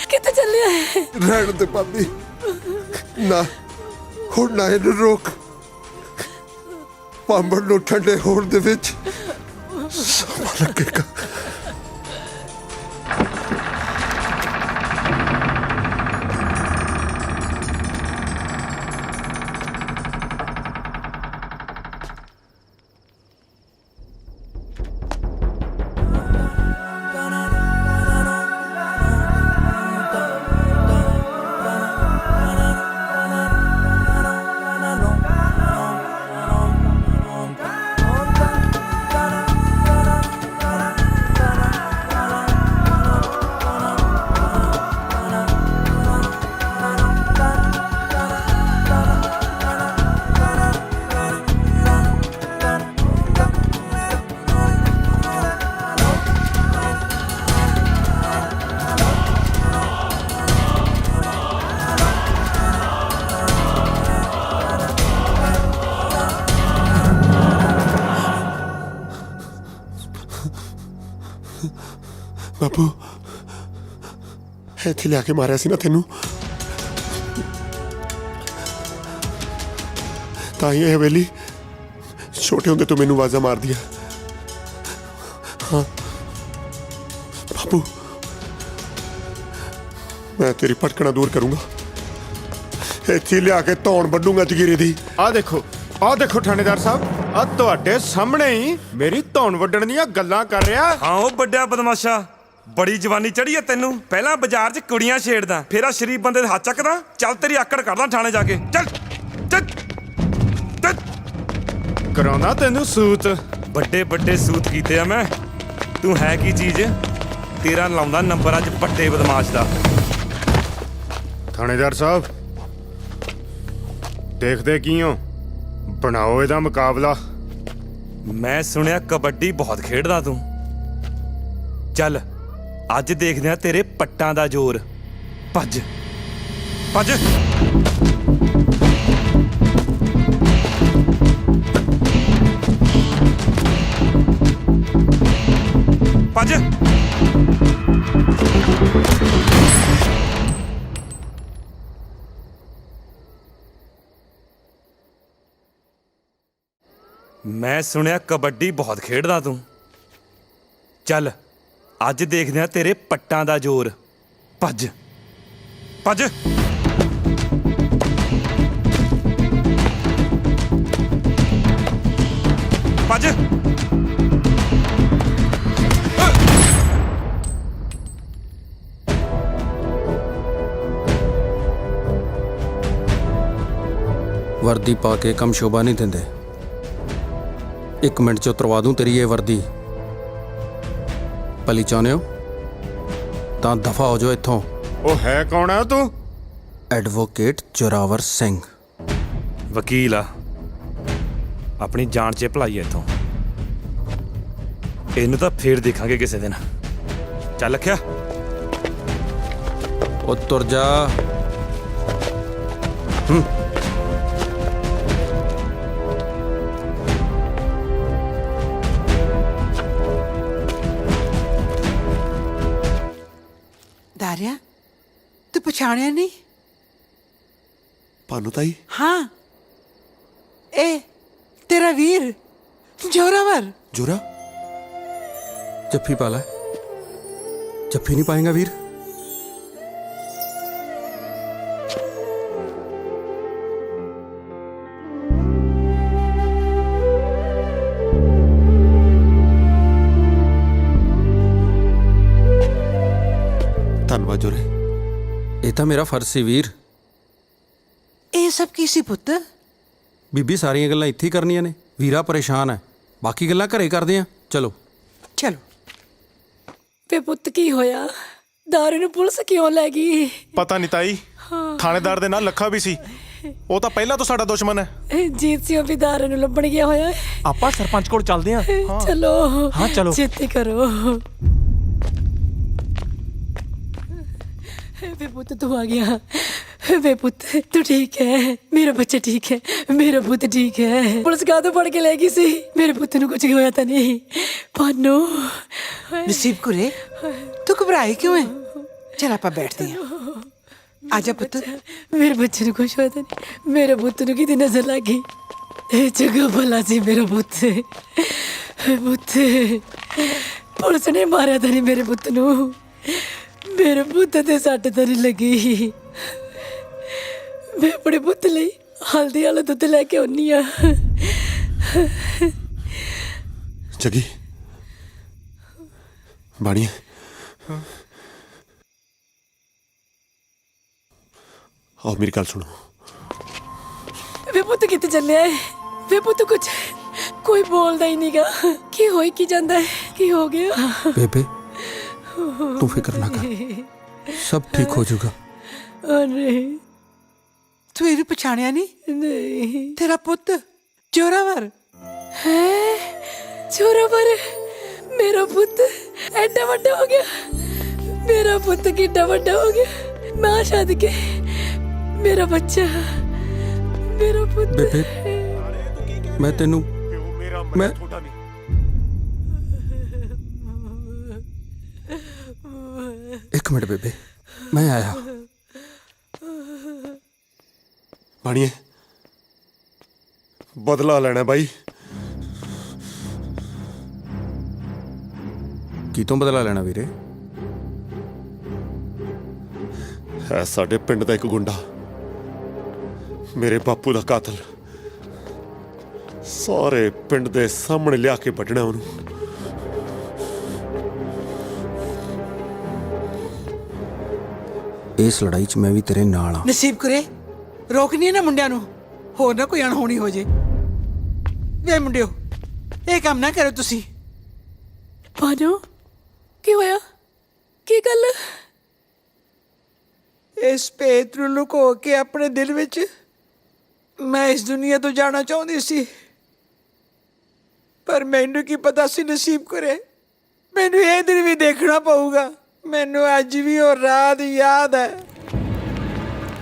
ਕਿੱਥੇ ਚੱਲਿਆ ਹੈ ਰਹਿਣ ਦੇ ਭਾਬੀ ਨਾ ਹੁਣ ਨਾ ਇਹਨੂੰ ਰੋਕ ਪਾਂਬੜ ਨੂੰ ਠੰਡੇ ਹੋਣ ਦੇ ਵਿੱਚ ਸਮਾਂ ਲੱਗੇਗਾ ਬਾਪੂ ਇੱਥੇ ਲਿਆ ਕੇ ਮਾਰਿਆ ਸੀ ਨਾ ਤੈਨੂੰ ਤਾਂ ਹੀ ਇਹ ਹਵੇਲੀ ਛੋਟੇ ਹੁੰਦੇ ਤੋਂ ਮੈਨੂੰ ਆਵਾਜ਼ਾਂ ਮਾਰਦੀ ਆ ਹਾਂ ਬਾਪੂ ਮੈਂ ਤੇਰੀ ਭਟਕਣਾ ਦੂਰ ਕਰੂੰਗਾ ਇੱਥੇ ਲਿਆ ਕੇ ਧੌਣ ਵੱਢੂੰਗਾ ਜਗੀਰੇ ਦੀ ਆਹ ਦੇਖੋ ਥਾਣੇਦਾਰ ਸਾਹਿਬ ਆ ਤੁਹਾਡੇ ਸਾਹਮਣੇ ਹੀ ਮੇਰੀ ਧੌਣ ਵੱਢਣ ਦੀਆਂ ਗੱਲਾਂ ਕਰ ਰਿਹਾ ਹਾਂ ਉਹ ਵੱਡਿਆ ਬਦਮਾਸ਼ਾ ਬੜੀ ਜਵਾਨੀ ਚੜੀ ਐ ਤੈਨੂੰ ਪਹਿਲਾਂ ਬਾਜ਼ਾਰ 'ਚ ਕੁੜੀਆਂ ਛੇੜਦਾ ਫੇਰ ਆ ਸ਼ਰੀਫ ਬੰਦੇ ਦੇ ਹੱਥ ਚੱਕਦਾ ਚੱਲ ਤੇਰੀ ਆਕੜ ਕਰਦਾ ਥਾਣੇ ਜਾ ਕੇ ਚੱਲ ਚੱਲ ਕਰਾਉਣਾ ਤੈਨੂੰ ਸੂਤ ਵੱਡੇ ਵੱਡੇ ਸੂਤ ਕੀਤੇ ਆ ਮੈਂ ਤੂੰ ਹੈ ਕੀ ਚੀਜ਼ ਤੇਰਾ ਲਾਉਂਦਾ ਨੰਬਰ ਅੱਜ ਵੱਡੇ ਬਦਮਾਸ਼ ਦਾ। ਥਾਣੇਦਾਰ ਸਾਹਿਬ ਦੇਖਦੇ ਕੀ ਹੋ, ਬਣਾਓ ਇਹਦਾ ਮੁਕਾਬਲਾ। ਮੈਂ ਸੁਣਿਆ ਕਬੱਡੀ ਬਹੁਤ ਖੇਡਦਾ ਤੂੰ। ਚੱਲ ਅੱਜ ਦੇਖਦੇ ਆ ਤੇਰੇ ਪੱਟਾਂ ਦਾ ਜ਼ੋਰ। ਭੱਜ ਭੱਜ। ਭੱਜ। ਮੈਂ ਸੁਣਿਆ ਕਬੱਡੀ ਬਹੁਤ ਖੇਡਦਾ ਤੂੰ। ਚੱਲ ਅੱਜ ਦੇਖਦੇ ਆ ਤੇਰੇ ਪੱਟਾਂ ਦਾ ਜ਼ੋਰ। ਭੱਜ ਭੱਜ। ਭੱਜ। ਵਰਦੀ ਪਾ ਕੇ ਕੰਮ ਸ਼ੋਭਾ ਨਹੀਂ ਦਿੰਦੇ। 1 ਮਿੰਟ 'ਚ ਉਤਰਵਾ ਦੂੰ ਤੇਰੀ ਇਹ ਵਰਦੀ। ਭਲੀ ਚਾਹੁੰਦੇ ਹੋ ਤਾਂ ਦਫਾ ਹੋ ਜਾਓ ਇੱਥੋਂ। ਉਹ ਹੈ ਕੌਣ ਆ ਤੂੰ? ਐਡਵੋਕੇਟ ਜ਼ੋਰਾਵਰ ਸਿੰਘ। ਵਕੀਲ ਆ, ਆਪਣੀ ਜਾਨ 'ਚ ਭਲਾਈ ਇੱਥੋਂ। ਇਹਨੂੰ ਤਾਂ ਫੇਰ ਦੇਖਾਂਗੇ ਕਿਸੇ ਦਿਨ। ਚੱਲ ਲਖਿਆ। ਉਹ ਤੁਰ ਜਾ। ਦਾਰਿਆ ਤੂੰ ਪਛਾਣਿਆ ਨਹੀਂ? ਭਾਨੂ ਤਾਈ? ਹਾਂ, ਇਹ ਤੇਰਾ ਵੀਰ ਜ਼ੋਰਾਵਰ। ਜੋਰਾ? ਜੱਫੀ ਪਾ ਲੈ। ਜੱਫੀ ਨਹੀਂ ਪਾਏਗਾ ਵੀਰ? ਧੰਨਵਾਦ ਜੋਰੇ। ਇਹ ਤਾਂ ਮੇਰਾ ਫਰਜ਼ ਸੀ ਵੀਰ। ਇਹ ਸਭ ਕੀ ਸੀ ਪੁੱਤ? ਬੀਬੀ ਸਾਰੀਆਂ ਗੱਲਾਂ ਇੱਥੇ ਹੀ ਕਰਨੀਆਂ ਨੇ। ਵੀਰਾ ਪਰੇਸ਼ਾਨ ਹੈ, ਬਾਕੀ ਗੱਲਾਂ ਘਰੇ ਕਰਦੇ ਆ। ਚਲੋ ਚਲੋ। ਵੇ ਪੁੱਤ ਕੀ ਹੋਇਆ? ਦਾਰੂ ਨੂੰ ਪੁਲਿਸ ਕਿਉਂ ਲੈ ਗਈ? ਪਤਾ ਨਹੀਂ ਤਾਈ, ਥਾਣੇਦਾਰ ਦੇ ਨਾਲ ਲੱਖਾ ਵੀ ਸੀ। ਉਹ ਤਾਂ ਪਹਿਲਾਂ ਤੋਂ ਸਾਡਾ ਦੁਸ਼ਮਣ ਹੈ। ਜੀਤ ਸਿੰਘ ਵੀ ਦਾਰੂ ਨੂੰ ਲੱਭਣ ਗਿਆ ਹੋਇਆ ਹੈ। ਆਪਾਂ ਸਰਪੰਚ ਕੋਲ ਚੱਲਦੇ ਹਾਂ। ਚਲੋ ਹਾਂ ਚਲੋ। ਛੇਤੀ ਕਰੋ। ਵੇ ਪੁੱਤ ਤੂੰ ਆ ਗਿਆ। ਵੇ ਪੁੱਤ ਤੂੰ ਠੀਕ ਹੈ? ਮੇਰਾ ਬੱਚਾ ਠੀਕ ਹੈ? ਮੇਰਾ ਪੁੱਤ ਠੀਕ ਹੈ? ਪੁਲਿਸ ਕਾਹਤੋਂ ਫੜ ਕੇ ਲੈ ਗਈ ਸੀ? ਮੇਰੇ ਪੁੱਤ ਨੂੰ ਕੁਝ ਹੋਇਆ ਤਾਂ ਨਹੀਂ? ਭਾਨੂ ਨਸੀਬ ਕੁਰੇ ਤੂੰ ਘਬਰਾਈ ਕਿਉਂ ਹੈ? ਚਲ ਆਪਾਂ ਬੈਠਦੇ ਹਾਂ। ਆਜਾ ਪੁੱਤ। ਮੇਰੇ ਬੱਚੇ ਨੂੰ ਕੁਝ ਹੋਇਆ ਤਾਂ ਨਹੀਂ? ਮੇਰੇ ਪੁੱਤ ਨੂੰ ਕਿਤੇ ਨਜ਼ਰ ਲੱਗ ਗਈ? ਇਹ ਜਗ੍ਹਾ ਭਲਾ ਸੀ ਮੇਰਾ ਪੁੱਤ। ਪੁੱਤ ਪੁਲਿਸ ਨੇ ਮਾਰਿਆ ਤਾਂ ਨਹੀਂ ਮੇਰੇ ਪੁੱਤ ਨੂੰ? ਮੇਰੇ ਪੁੱਤ ਤੇ ਸੱਟ ਤਾਂ ਨਹੀਂ ਲੱਗੀ? ਮੈਂ ਆਪਣੇ ਪੁੱਤ ਲਈ ਹਲਦੀ ਵਾਲਾ ਦੁੱਧ ਲੈ ਕੇ ਆਉਣੀ ਆ। ਜਗੀ ਬਾਣੀ ਆਓ ਮੇਰੀ ਗੱਲ ਸੁਣੋ। ਵੇ ਪੁੱਤ ਕਿੱਥੇ ਚੱਲਿਆ ਹੈ? ਵੇ ਪੁੱਤ ਕੁਝ ਕੋਈ ਬੋਲਦਾ ਹੀ ਨਹੀਂਗਾ। ਕੀ ਹੋਈ ਕੀ ਜਾਂਦਾ ਹੈ? ਕੀ ਹੋ ਗਿਆ? ਬੇਬੇ ਤੂੰ ਫਿਕਰ ਨਾ ਕਰ, ਸਭ ਠੀਕ ਹੋ ਜਾਊਗਾ। ਅਰੇ ਤੂੰ ਇਹਨੂੰ ਪਛਾਣਿਆ ਨਹੀਂ? ਨਹੀਂ। ਤੇਰਾ ਪੁੱਤ ਜ਼ੋਰਾਵਰ ਹੈ? ਜ਼ੋਰਾਵਰ ਮੇਰਾ ਪੁੱਤ ਐਡਾ ਵੱਡਾ ਹੋ ਗਿਆ। ਮੇਰਾ ਪੁੱਤ ਕਿੱਡਾ ਵੱਡਾ ਹੋ ਗਿਆ। ਮਾਂ ਛੱਡ ਕੇ ਮੇਰਾ ਬੱਚਾ, ਮੇਰਾ ਪੁੱਤ। ਬੇਬੇ ਮੈਂ ਤੈਨੂੰ ਮੈਂ ਇੱਕ ਮਿੰਟ ਬੇਬੇ, ਮੈਂ ਆਇਆ। ਬਾਣੀਏ ਬਦਲਾ ਲੈਣਾ ਬਾਈ। ਕੀ ਤੋਂ ਬਦਲਾ ਲੈਣਾ ਵੀਰੇ? ਹੈ ਸਾਡੇ ਪਿੰਡ ਦਾ ਇੱਕ ਗੁੰਡਾ, ਮੇਰੇ ਬਾਪੂ ਦਾ ਕਾਤਲ। ਸਾਰੇ ਪਿੰਡ ਦੇ ਸਾਹਮਣੇ ਲਿਆ ਕੇ ਵੱਢਣਾ ਉਹਨੂੰ। ਇਸ ਲੜਾਈ 'ਚ ਮੈਂ ਵੀ ਤੇਰੇ ਨਾਲ ਆ। ਨਸੀਬ ਕੁਰੇ ਰੋਕਨੀ ਨਾ ਮੁੰਡਿਆਂ ਨੂੰ, ਹੋਰ ਨਾ ਕੋਈ ਅਣਹੋਣੀ ਹੋ ਜੇ। ਵੇ ਮੁੰਡਿਓ ਇਹ ਕੰਮ ਨਾ ਕਰੋ ਤੁਸੀਂ। ਭਾਨੂ ਕੀ ਹੋਇਆ? ਕੀ ਗੱਲ? ਇਸ ਭੇਤ ਨੂੰ ਲੁਕੋ ਕੇ ਆਪਣੇ ਦਿਲ ਵਿੱਚ ਮੈਂ ਇਸ ਦੁਨੀਆ ਤੋਂ ਜਾਣਾ ਚਾਹੁੰਦੀ ਸੀ, ਪਰ ਮੈਨੂੰ ਕੀ ਪਤਾ ਸੀ ਨਸੀਬ ਕਰੇ ਮੈਨੂੰ ਇਹ ਦਿਨ ਵੀ ਦੇਖਣਾ ਪਊਗਾ। ਮੈਨੂੰ ਅੱਜ ਵੀ ਉਹ ਰਾਤ ਯਾਦ ਹੈ।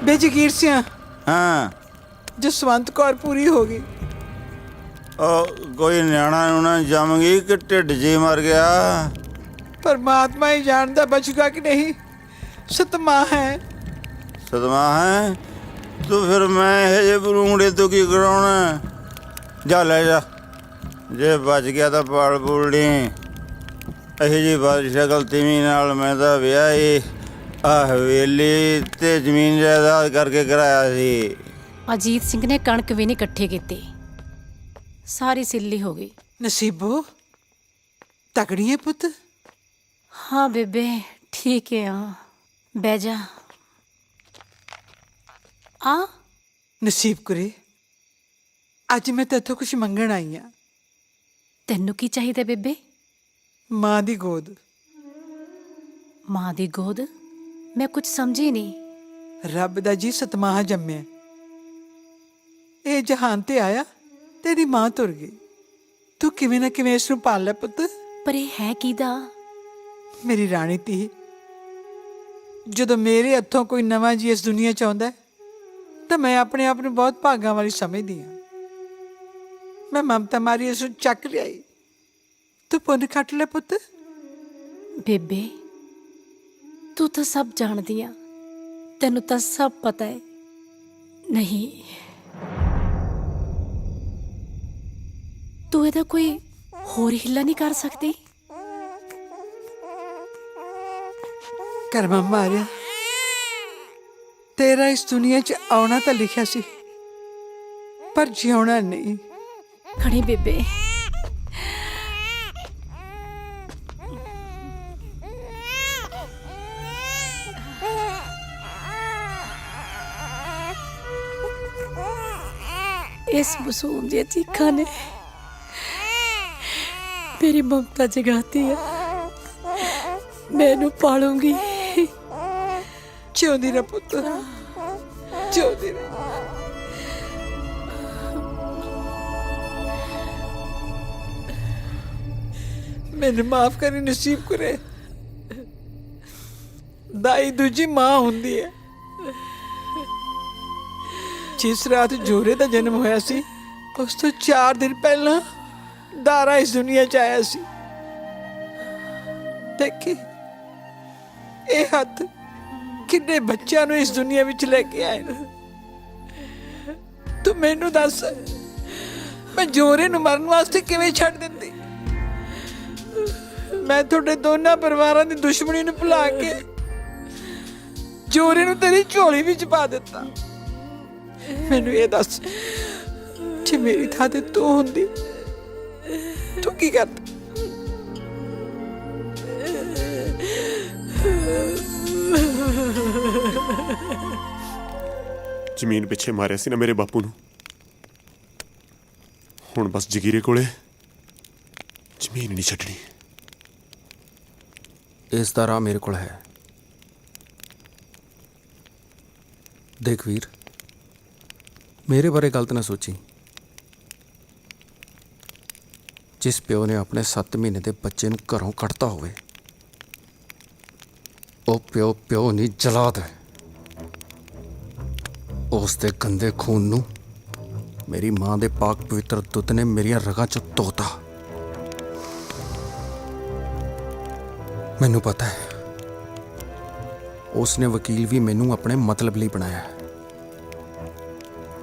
ਬੇਜਗੀਰ ਸਿਆ ਹਾਂ, ਜਸਵੰਤ ਕੌਰ ਪੂਰੀ ਹੋ ਗਈ। ਉਹ ਕੋਈ ਨਿਆਣਾ ਨੂੰ ਨਾ ਜੰਮ ਗਈ ਕਿ ਢਿੱਡ ਜੇ ਮਰ ਗਿਆ। ਪਰਮਾਤਮਾ ਹੀ ਜਾਣਦਾ ਬਚੂਗਾ ਕਿ ਨਹੀਂ। ਸਤਮਾ ਹੈ। ਸਦਮਾ ਹੈ ਤੂੰ, ਫਿਰ ਮੈਂ ਇਹ ਜੇ ਬਰੂੰਡੇ ਤੋਂ ਕੀ ਕਰਾਉਣਾ? ਜਾ ਲੈ ਜਾ, ਜੇ ਬਚ ਗਿਆ ਤਾਂ ਪਾਲ ਪੂਲ ਲਈ। ਇਹੋ ਜਿਹੀ ਬਦਸ਼ਕਲ ਤੀਵੀਂ ਨਾਲ ਮੈਂ ਤਾਂ ਵਿਆਹ ਹੀ ਆ ਹਵੇਲੀ ਤੇ ਜ਼ਮੀਨ ਜਾਇਦਾਦ ਕਰਕੇ ਕਰਾਇਆ ਸੀ। ਅਜੀਤ ਸਿੰਘ ਨੇ ਕਣਕ ਵੀ ਨਹੀਂ ਇਕੱਠੀ ਕੀਤੀ, ਸਾਰੀ ਸਿੱਲੀ ਹੋ ਗਈ। ਨਸੀਬੋ ਤਕੜੀ ਹੈ ਪੁੱਤ। ਹਾਂ ਬੇਬੇ ਠੀਕ ਹੈ। ਆ ਬਹਿ ਜਾ। ਆ ਨਸੀਬ ਕੁਰੇ, ਅੱਜ ਮੈਂ ਤੇਥੋਂ ਕੁਝ ਮੰਗਣ ਆਈ ਆ। ਤੈਨੂੰ ਕੀ ਚਾਹੀਦਾ ਬੇਬੇ? ਮਾਂ ਦੀ ਗੋਦ। ਮਾਂ ਦੀ ਗੋਦ? ਮੈਂ ਕੁਝ ਸਮਝੀ ਨਹੀਂ। ਰੱਬ ਦਾ ਜੀ ਸਤਮਾਹ ਜੰਮਿਆ, ਇਹ ਜਹਾਨ ਤੇ ਆਇਆ, ਤੇਰੀ ਮਾਂ ਤੁਰ ਗਈ। ਤੂੰ ਕਿਵੇਂ ਨਾ ਕਿਵੇਂ ਇਸ ਨੂੰ ਪਾਲ ਲੈ ਪੁੱਤ। ਪਰ ਇਹ ਹੈ ਕਿਹਦਾ? ਮੇਰੀ ਰਾਣੀ ਧੀ। ਜਦੋਂ ਮੇਰੇ ਹੱਥੋਂ ਕੋਈ ਨਵਾਂ ਜੀ ਇਸ ਦੁਨੀਆ 'ਚ ਆਉਂਦਾ ਤਾਂ ਮੈਂ ਆਪਣੇ ਆਪ ਨੂੰ ਬਹੁਤ ਭਾਗਾਂ ਵਾਲੀ ਸਮਝਦੀ ਹਾਂ। ਮੈਂ ਮਮਤਾ ਮਾਰੀ ਇਸ ਨੂੰ ਚੱਕ ਲਿਆਈ। ਤੂੰ ਪੁੰਨ ਖੱਟ ਲੈ ਪੁੱਤ। ਬੇਬੇ ਤੂੰ ਤਾਂ ਸਭ ਜਾਣਦੀ ਆ, ਤੈਨੂੰ ਤਾਂ ਸਭ ਪਤਾ ਹੈ। ਨਹੀਂ, ਤੂੰ ਇਹਦਾ ਕੋਈ ਹੋਰ ਹਿੱਲਾ ਨਹੀਂ ਕਰ ਸਕਦੀ? ਕਰਮਾ ਮਾਰਿਆ, ਤੇਰਾ ਇਸ ਦੁਨੀਆ 'ਚ ਆਉਣਾ ਤਾਂ ਲਿਖਿਆ ਸੀ, ਪਰ ਜਿਉਣਾ ਨਹੀਂ। ਖੜੀ ਬੇਬੇ। ਇਸ ਮਾਸੂਮ ਦੀਆਂ ਚੀਖਾਂ ਨੇ ਮੇਰੀ ਮਮਤਾ ਜਗਾਤੀ ਹੈ। ਮੈਨੂੰ ਪਾਲੂੰਗੀ। ਜਿਉਂਦੀ ਰਹਿ ਪੁੱਤ, ਜਿਉਂਦੀ ਰਹਿ। ਮੈਨੂੰ ਮਾਫ ਕਰੀ ਨਸੀਬ ਕਰੇ। ਦਾਈ ਦੂਜੀ ਮਾਂ ਹੁੰਦੀ ਹੈ। ਜਿਸ ਰਾਤ ਜੋਰੇ ਦਾ ਜਨਮ ਹੋਇਆ ਸੀ, ਉਸ ਤੋਂ 4 ਦਿਨ ਪਹਿਲਾਂ ਦਾਰਾ ਇਸ ਦੁਨੀਆ 'ਚ ਆਇਆ ਸੀ। ਦੇਖੀ ਇਹ ਹੱਥ ਕਿੰਨੇ ਬੱਚਿਆਂ ਨੂੰ ਇਸ ਦੁਨੀਆ ਵਿੱਚ ਲੈ ਕੇ ਆਏ ਨੇ। ਤੂੰ ਮੈਨੂੰ ਦੱਸ, ਮੈਂ ਜੋਰੇ ਨੂੰ ਮਰਨ ਵਾਸਤੇ ਕਿਵੇਂ ਛੱਡ ਦਿੰਦੀ? ਮੈਂ ਤੁਹਾਡੇ ਦੋਨਾਂ ਪਰਿਵਾਰਾਂ ਦੀ ਦੁਸ਼ਮਣੀ ਨੂੰ ਭੁਲਾ ਕੇ ਜੋਰੇ ਨੂੰ ਤੇਰੀ ਝੋਲੀ ਵਿੱਚ ਪਾ ਦਿੱਤਾ। ਮੈਨੂੰ ਇਹ ਦੱਸ, ਜੇ ਮੇਰੀ ਥਾਂ ਤੇ ਤੂੰ ਹੁੰਦੀ, ਤੂੰ ਕੀ ਕਰਦੀ? ਜ਼ਮੀਨ ਪਿੱਛੇ ਮਾਰਿਆ ਸੀ ਨਾ ਮੇਰੇ ਬਾਪੂ ਨੂੰ, ਹੁਣ ਬਸ ਜਗੀਰੇ ਕੋਲੇ ਜ਼ਮੀਨ ਨਹੀਂ ਛੱਡਣੀ। ਇਸ ਦਾ ਰਾਹ ਮੇਰੇ ਕੋਲ ਹੈ। ਦੇਖ ਵੀਰ, ਮੇਰੇ ਬਾਰੇ ਗਲਤ ਨਾ ਸੋਚੀ। ਜਿਸ ਪਿਓ ਨੇ ਆਪਣੇ 7 ਮਹੀਨੇ ਦੇ ਬੱਚੇ ਨੂੰ ਘਰੋਂ ਕੱਢਤਾ ਹੋਵੇ, ਉਹ ਪਿਓ ਨਹੀਂ, ਜਲਾਦ ਹੈ। ਉਸ ਦੇ ਗੰਦੇ ਖੂਨ ਨੂੰ ਮੇਰੀ ਮਾਂ ਦੇ ਪਾਕ ਪਵਿੱਤਰ ਦੁੱਧ ਨੇ ਮੇਰੀਆਂ ਰਗਾਂ 'ਚ ਧੋਤਾ। ਮੈਨੂੰ ਪਤਾ ਹੈ ਉਸ ਨੇ ਵਕੀਲ ਵੀ ਮੈਨੂੰ ਆਪਣੇ ਮਤਲਬ ਲਈ ਬਣਾਇਆ ਹੈ।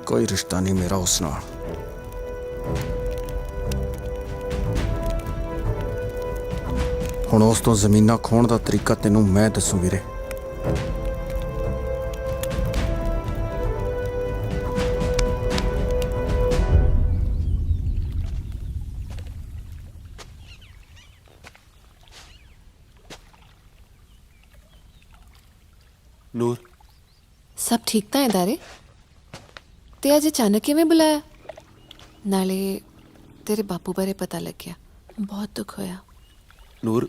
ਕੋਈ ਰਿਸ਼ਤਾ ਨਹੀਂ ਮੇਰਾ ਉਸ ਨਾਲ। ਹੁਣ ਉਸ ਤੋਂ ਜ਼ਮੀਨਾਂ ਖੋਣ ਦਾ ਤਰੀਕਾ ਤੈਨੂੰ ਮੈਂ ਦੱਸੂ ਵੀਰੇ। ਨੂਰ, ਸਭ ਠੀਕ ਤਾਂ ਹੈ ਦਾਰੇ? ਤੇ ਅੱਜ ਅਚਾਨਕ ਕਿਵੇਂ ਬੁਲਾਇਆ? ਨਾਲੇ ਤੇਰੇ ਬਾਪੂ ਬਾਰੇ ਪਤਾ ਲੱਗਿਆ, ਬਹੁਤ ਦੁੱਖ ਹੋਇਆ। ਨੂਰ,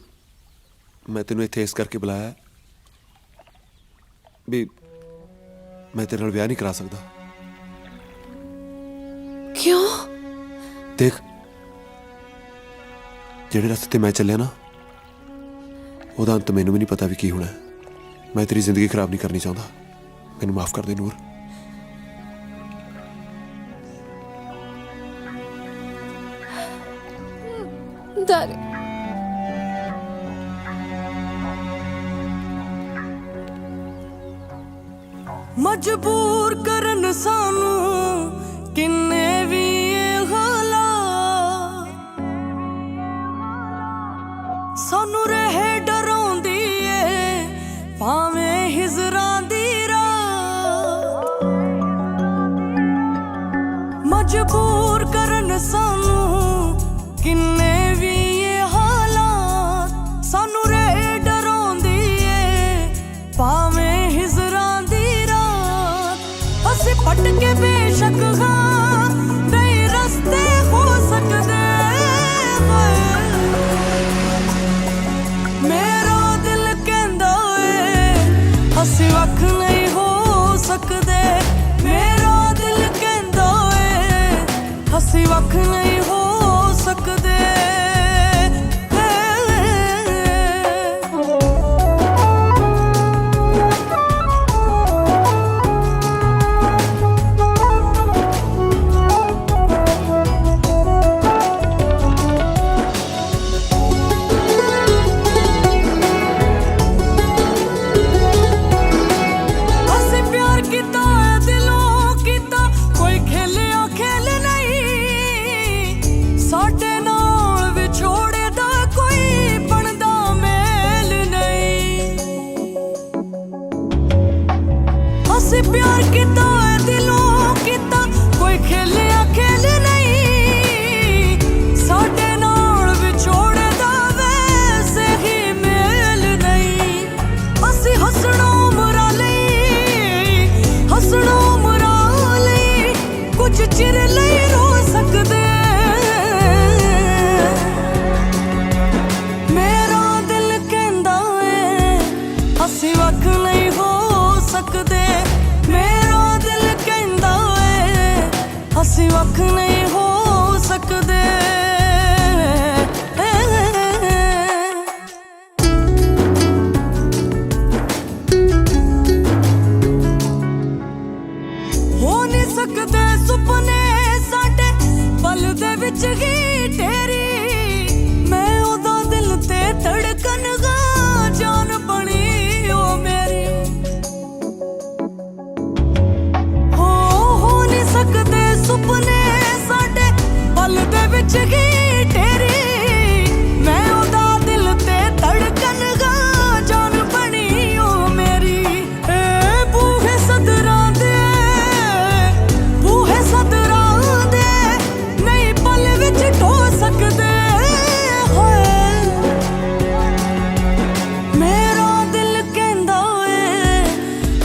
ਮੈਂ ਤੈਨੂੰ ਇੱਥੇ ਇਸ ਕਰਕੇ ਬੁਲਾਇਆ ਵੀ ਮੈਂ ਤੇਰੇ ਨਾਲ ਵਿਆਹ ਨਹੀਂ ਕਰਾ ਸਕਦਾ। ਕਿਉਂ? ਦੇਖ, ਜਿਹੜੇ ਰਸਤੇ ਤੇ ਮੈਂ ਚੱਲਿਆ ਨਾ, ਉਹਦਾ ਅੰਤ ਮੈਨੂੰ ਵੀ ਨਹੀਂ ਪਤਾ ਵੀ ਕੀ ਹੋਣਾ। ਮੈਂ ਤੇਰੀ ਜ਼ਿੰਦਗੀ ਖਰਾਬ ਨਹੀਂ ਕਰਨੀ ਚਾਹੁੰਦਾ। ਮੈਨੂੰ ਮਾਫ ਕਰ ਦੇ ਨੂਰ। ਦਾਰੇ, ਮਜਬੂਰ ਕਰਨ ਸਾਨੂੰ ਕਿੰਨੇ ਵੀ ਇਹ ਹਾਲਾਤ, ਸਾਨੂੰ ਰਹੇ ਡਰਾਉਂਦੀ ਏ ਭਾਵੇਂ ਹਿਜਰਾਂ ਦੀ ਰਾਤ। ਮਜਬੂਰ ਕਰਨ ਸਾਨੂੰ ਕਿੰਨੇ ਵੀ ਇਹ ਹਾਲਾਤ, ਸਾਨੂੰ ਰਹੇ ਡਰਾਉਂਦੀ ਏ ਭਾਵੇਂ ਹਿਜਰਾਂ ਦੀ ਰਾਤ। ਅਸੀਂ ਪਟ ਕੇ ਬੇਸ਼ੱਕ ਹਾਂ ਕਈ ਰਸਤੇ ਹੋ ਸਕਦੇ, ਮੇਰਾ ਦਿਲ ਕਹਿੰਦਾ ਏ ਅਸੀਂ ਵੱਖ ਨਹੀਂ ਹੋ ਸਕਦੇ। ਮੇਰਾ ਦਿਲ ਕਹਿੰਦਾ ਏ ਅਸੀਂ ਵੱਖ ਨਹੀਂ ਹੋ ਸਕਦੇ। ਅਸੀਂ ਪਿਆਰ ਕੀਤਾ ਹੈ ਦਿਲੋਂ ਕੀਤਾ, ਕੋਈ ਖੇਲਿਆ ਖੇਲ ਨਹੀਂ, ਸਾਡੇ ਨਾਲ ਵਿਛੋੜੇ ਦਾ ਕੋਈ ਬਣਦਾ ਮੇਲ ਨਹੀਂ। ਅਸੀਂ ਪਿਆਰ ਕੀਤਾ ਹੈ ਦਿਲੋਂ ਕੀਤਾ, ਕੋਈ ਖੇਲਿਆ ਖੇਲ ਨਹੀਂ, ਸਾਡੇ ਨਾਲ ਵਿਛੋੜੇ ਦਾ ਵੈਸੇ ਹੀ ਮੇਲ ਨਹੀਂ। ਅਸੀਂ ਹੱਸਣਾ ਉਮਰਾਂ ਲਈ, ਹੱਸਣਾ ਉਮਰਾਂ ਲਈ, ਕੁਝ ਚਿਰ ਲਈ ਰੋ ਸਕਦੇ। ਮੇਰਾ ਦਿਲ ਕਹਿੰਦਾ ਏ ਅਸੀਂ ਵੱਖ ਨਹੀਂ ਹੋ ਸਕਦੇ। ਮੇਰਾ ਦਿਲ ਕਹਿੰਦਾ ਏ ਅਸੀਂ ਵੱਖ ਨਹੀਂ ਹੋ ਸਕਦੇ। ਹੋ ਨਹੀਂ ਸਕਦੇ ਸੁਪਨੇ ਸਾਡੇ ਪਲ ਦੇ ਵਿੱਚ ਹੀ ਤੇਰੀ, ਮੈਂ ਉਹਦਾ ਦਿਲ ਤੇ ਧੜਕਨ ਗਾ ਜਾਨ ਬਣੀ ਉਹ ਮੇਰੀ। ਹੋ ਨਹੀਂ ਸਕਦੇ ਸੁਪਨੇ ਸਾਡੇ ਪਲ ਦੇ ਵਿੱਚ ਹੀ ਤੇਰੀ, ਮੈਂ ਉਹਦਾ ਦਿਲ ਤੇ ਧੜਕਨ ਗਾ ਜਾਨ ਬਣੀ ਉਹ ਮੇਰੀ। ਏ ਬੂਹੇ ਸਦਰਾਂ ਦੇ, ਬੂਹੇ ਸਦਰਾਂ ਦੇ ਨਹੀਂ ਪਲ ਵਿੱਚ ਢੋ ਸਕਦੇ ਹੋਏ। ਮੇਰਾ ਦਿਲ ਕਹਿੰਦਾ ਏ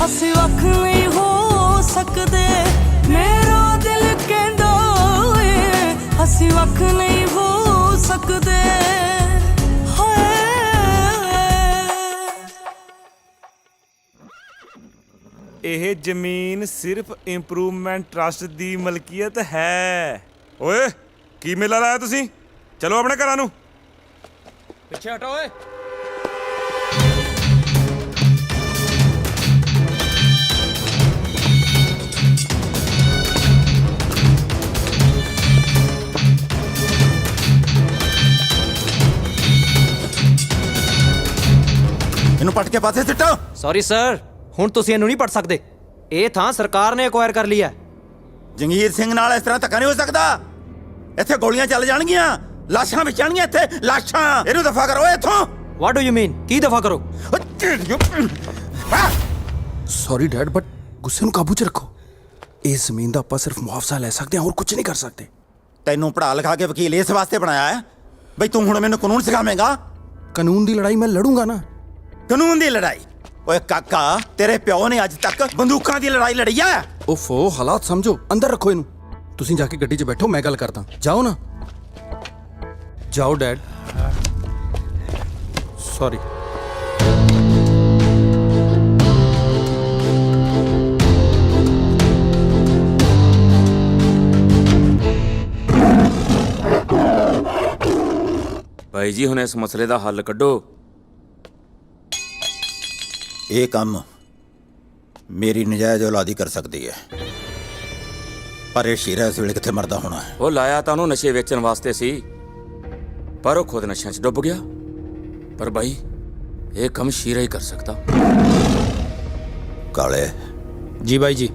ਅਸੀਂ ਵੱਖ ਨਹੀਂ ਹੋ ਸਕਦੇ। ਮੇਰਾ ਦਿਲ ਕਹਿੰਦਾ ਏ ਅਸੀਂ ਵੱਖ ਨਹੀਂ ਹੋ ਸਕਦੇ ਹੋਏ। ਇਹ ਜ਼ਮੀਨ ਸਿਰਫ ਇੰਪਰੂਵਮੈਂਟ ਟਰਸਟ ਦੀ ਮਲਕੀਅਤ ਹੈ। ਓਏ ਕੀ ਮੇਲਾ ਲਾਇਆ ਤੁਸੀਂ? ਚਲੋ ਆਪਣੇ ਘਰਾਂ ਨੂੰ। ਪਿੱਛੇ ਹਟੋ ਓਏ। ਇਹਨੂੰ ਪਟ ਕੇ ਪਾਸੇ ਸਿੱਟੋ। ਸੌਰੀ ਸਰ, ਹੁਣ ਤੁਸੀਂ ਇਹਨੂੰ ਨਹੀਂ ਪੜ ਸਕਦੇ। ਇਹ ਥਾਂ ਸਰਕਾਰ ਨੇ ਐਕਵਾਇਰ ਕਰ ਲਈ ਹੈ। ਜੰਗੀਰ ਸਿੰਘ ਨਾਲ ਇਸ ਤਰ੍ਹਾਂ ਧੱਕਾ ਨਹੀਂ ਹੋ ਸਕਦਾ। ਇੱਥੇ ਗੋਲੀਆਂ ਚੱਲ ਜਾਣਗੀਆਂ, ਲਾਸ਼ਾਂ ਵਿਚਣਗੀਆਂ ਇੱਥੇ, ਲਾਸ਼ਾਂ। ਇਹਨੂੰ ਦਫਾ ਕਰੋ ਇੱਥੋਂ। What do you mean? ਕੀ ਦਫਾ ਕਰੋ? ਸੌਰੀ ਡੈਡ, ਬਟ ਗੁੱਸੇ ਨੂੰ ਕਾਬੂ 'ਚ ਰੱਖੋ। ਇਸ ਜ਼ਮੀਨ ਦਾ ਆਪਾਂ ਸਿਰਫ ਮੁਆਵਜ਼ਾ ਲੈ ਸਕਦੇ ਹਾਂ, ਹੋਰ ਕੁਝ ਨਹੀਂ ਕਰ ਸਕਦੇ। ਤੈਨੂੰ ਪੜ੍ਹਾ ਲਿਖਾ ਕੇ ਵਕੀਲ ਇਸ ਵਾਸਤੇ ਬਣਾਇਆ ਹੈ ਬਈ ਤੂੰ ਹੁਣ ਮੈਨੂੰ ਕਾਨੂੰਨ ਸਿਖਾਵੇਂਗਾ। ਕਾਨੂੰਨ ਦੀ ਲੜਾਈ ਮੈਂ ਲੜੂੰਗਾ ਨਾ। ਕਾਨੂੰਨ ਦੀ ਲੜਾਈ? ਓਏ ਕਾਕਾ, ਤੇਰੇ ਪਿਓ ਨੇ ਅੱਜ ਤੱਕ ਬੰਦੂਕਾਂ ਦੀ ਲੜਾਈ ਲੜੀ ਆ। ਓਫੋ, ਹਾਲਾਤ ਸਮਝੋ। ਅੰਦਰ ਰੱਖੋ ਇਹਨੂੰ। ਤੁਸੀਂ ਜਾ ਕੇ ਗੱਡੀ 'ਚ ਬੈਠੋ, ਮੈਂ ਗੱਲ ਕਰਦਾ। ਜਾਓ ਨਾ, ਜਾਓ ਡੈਡ। ਸੌਰੀ। ਬਾਈ ਜੀ ਹੁਣ ਇਸ ਮਸਲੇ ਦਾ ਹੱਲ ਕੱਢੋ। ਇਹ ਕੰਮ ਮੇਰੀ ਨਜਾਇਜ਼ ਔਲਾਦੀ ਕਰ ਸਕਦੀ ਹੈ, ਪਰ ਇਹ ਸ਼ੀਰਾ ਇਸ ਵੇਲੇ ਕਿੱਥੇ ਮਰਦਾ ਹੋਣਾ ਹੈ। ਉਹ ਲਾਇਆ ਤਾਂ ਉਹਨੂੰ ਨਸ਼ੇ ਵੇਚਣ ਵਾਸਤੇ ਸੀ, ਪਰ ਉਹ ਖੁਦ ਨਸ਼ਿਆਂ 'ਚ ਡੁੱਬ ਗਿਆ। ਪਰ ਬਾਈ ਇਹ ਕੰਮ ਸ਼ੀਰਾ ਹੀ ਕਰ ਸਕਦਾ। ਕਾਲੇ ਜੀ ਬਾਈ ਜੀ।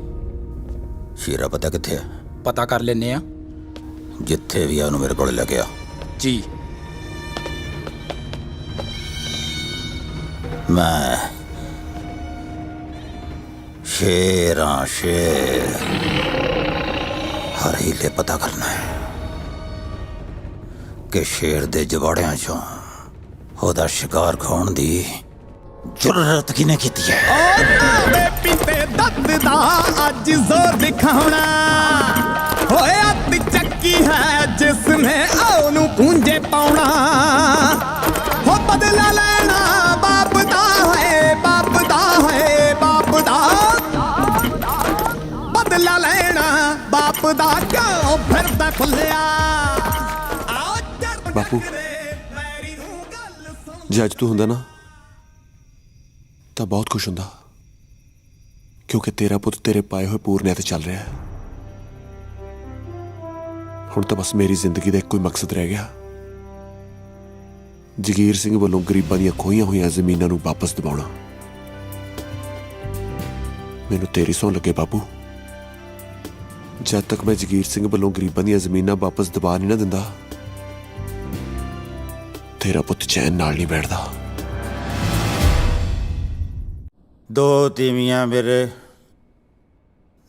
ਸ਼ੀਰਾ ਪਤਾ ਕਿੱਥੇ ਹੈ? ਪਤਾ ਕਰ ਲੈਨੇ ਆ। ਜਿੱਥੇ ਵੀ ਆ ਉਹਨੂੰ ਮੇਰੇ ਕੋਲ ਲੈ ਕੇ ਆ। ਜੀ। ਮੈਂ ਸ਼ੇਰਾਂ ਸ਼ੇਰ ਹਰ ਹੀਲੇ ਪਤਾ ਕਰਨਾ ਹੈ ਕਿ ਸ਼ੇਰ ਦੇ ਜਵਾੜਿਆਂ ਚੋਂ ਉਹਦਾ ਸ਼ਿਕਾਰ ਖਾਣ ਦੀ ਜ਼ਰੂਰਤ ਕਿਹਨੇ ਕੀਤੀ ਹੈ। ਪੀਤੇ ਦੱਤ ਦਾ ਅੱਜ ਜ਼ੋਰ ਦਿਖਾਉਣਾ ਹੋਇਆ ਤੇ ਚੱਕੀ ਹੈ ਜਿਸ ਨੇ ਉਹਨੂੰ ਪੂੰਝੇ ਪਾਉਣਾ। ਹੋ ਬਦਲਾ ਲੈਣਾ ਬਾਪ ਦਾ ਹੈ, ਬਾਪ ਦਾ ਹੈ, ਬਾਪ ਦਾ ਬਦਲਾ ਲੈਣਾ ਬਾਪ ਦਾ ਕਿਉਂ ਫਿਰਦਾ ਖੁੱਲਿਆ। ਬਾਪੂ ਜੇ ਅੱਜ ਤੂੰ ਹੁੰਦਾ ਨਾ ਤਾਂ ਬਹੁਤ ਖੁਸ਼ ਹੁੰਦਾ, ਕਿਉਂਕਿ ਤੇਰਾ ਪੁੱਤ ਤੇਰੇ ਪਾਏ ਹੋਏ ਪੂਰਨਿਆਂ ਤੇ ਚੱਲ ਰਿਹਾ ਹੈ। ਹੁਣ ਤਾਂ ਬਸ ਮੇਰੀ ਜ਼ਿੰਦਗੀ ਦਾ ਇੱਕੋ ਹੀ ਮਕਸਦ ਰਹਿ ਗਿਆ, ਜਗੀਰ ਸਿੰਘ ਵੱਲੋਂ ਗਰੀਬਾਂ ਦੀਆਂ ਖੋਹੀਆਂ ਹੋਈਆਂ ਜ਼ਮੀਨਾਂ ਨੂੰ ਵਾਪਸ ਦਿਵਾਉਣਾ। ਮੈਨੂੰ ਤੇਰੀ ਸਹੁੰ ਲੱਗੇ ਬਾਪੂ, ਜਦ ਤੱਕ ਮੈਂ ਜਗੀਰ ਸਿੰਘ ਵੱਲੋਂ ਗਰੀਬਾਂ ਦੀਆਂ ਜ਼ਮੀਨਾਂ ਵਾਪਸ ਦਿਵਾ ਨਹੀਂ ਨਾ ਦਿੰਦਾ, ਤੇਰਾ ਪੁੱਤ ਚੈਨ ਨਾਲ ਨਹੀਂ ਬੈਠਦਾ। ਦੋ ਤੀਵੀਆਂ ਮੇਰੇ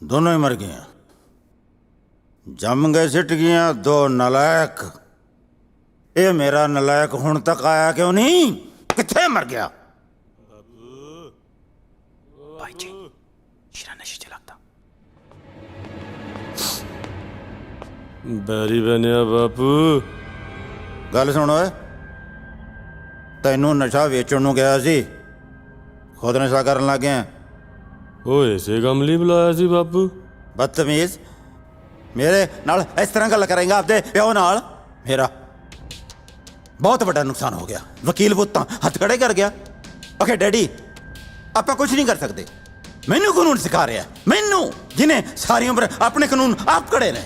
ਦੋਨੋਂ ਹੀ ਮਰ ਗਈਆਂ, ਜੰਮ ਗਏ ਸਿੱਟ ਗਈਆਂ ਦੋ ਨਲਾਇਕ। ਇਹ ਮੇਰਾ ਨਲਾਇਕ ਹੁਣ ਤੱਕ ਆਇਆ ਕਿਉਂ ਨਹੀਂ? ਕਿੱਥੇ ਮਰ ਗਿਆ? भाई जी शीरा नशे च लगदा। ਬੈਰੀ ਬਣਿਆ ਬਾਪੂ। ਗੱਲ ਸੁਣ ਓਏ, ਤੈਨੂੰ ਨਸ਼ਾ ਵੇਚਣ ਨੂੰ ਗਿਆ ਸੀ, ਖੁਦ ਨਸ਼ਾ ਕਰਨ ਲੱਗ ਗਿਆ। ਓਏ ਇਸੇ ਕੰਮ ਲਈ ਬੁਲਾਇਆ ਸੀ ਬਾਪੂ। ਬਦਤਮੀਜ਼, ਮੇਰੇ ਨਾਲ ਇਸ ਤਰ੍ਹਾਂ ਗੱਲ ਕਰੇਂਗਾ ਆਪਦੇ ਪਿਓ ਨਾਲ? ਮੇਰਾ ਬਹੁਤ ਵੱਡਾ ਨੁਕਸਾਨ ਹੋ ਗਿਆ। ਵਕੀਲ ਪੁੱਤ ਤਾਂ ਹੱਥ ਖੜੇ ਕਰ ਗਿਆ। ਓਕੇ ਡੈਡੀ, ਆਪਾਂ ਕੁਝ ਨਹੀਂ ਕਰ ਸਕਦੇ। ਮੈਨੂੰ ਕਾਨੂੰਨ ਸਿਖਾ ਰਿਹਾ, ਮੈਨੂੰ ਜਿਹਨੇ ਸਾਰੀ ਉਮਰ ਆਪਣੇ ਕਾਨੂੰਨ ਆਪ ਘੜੇ ਨੇ।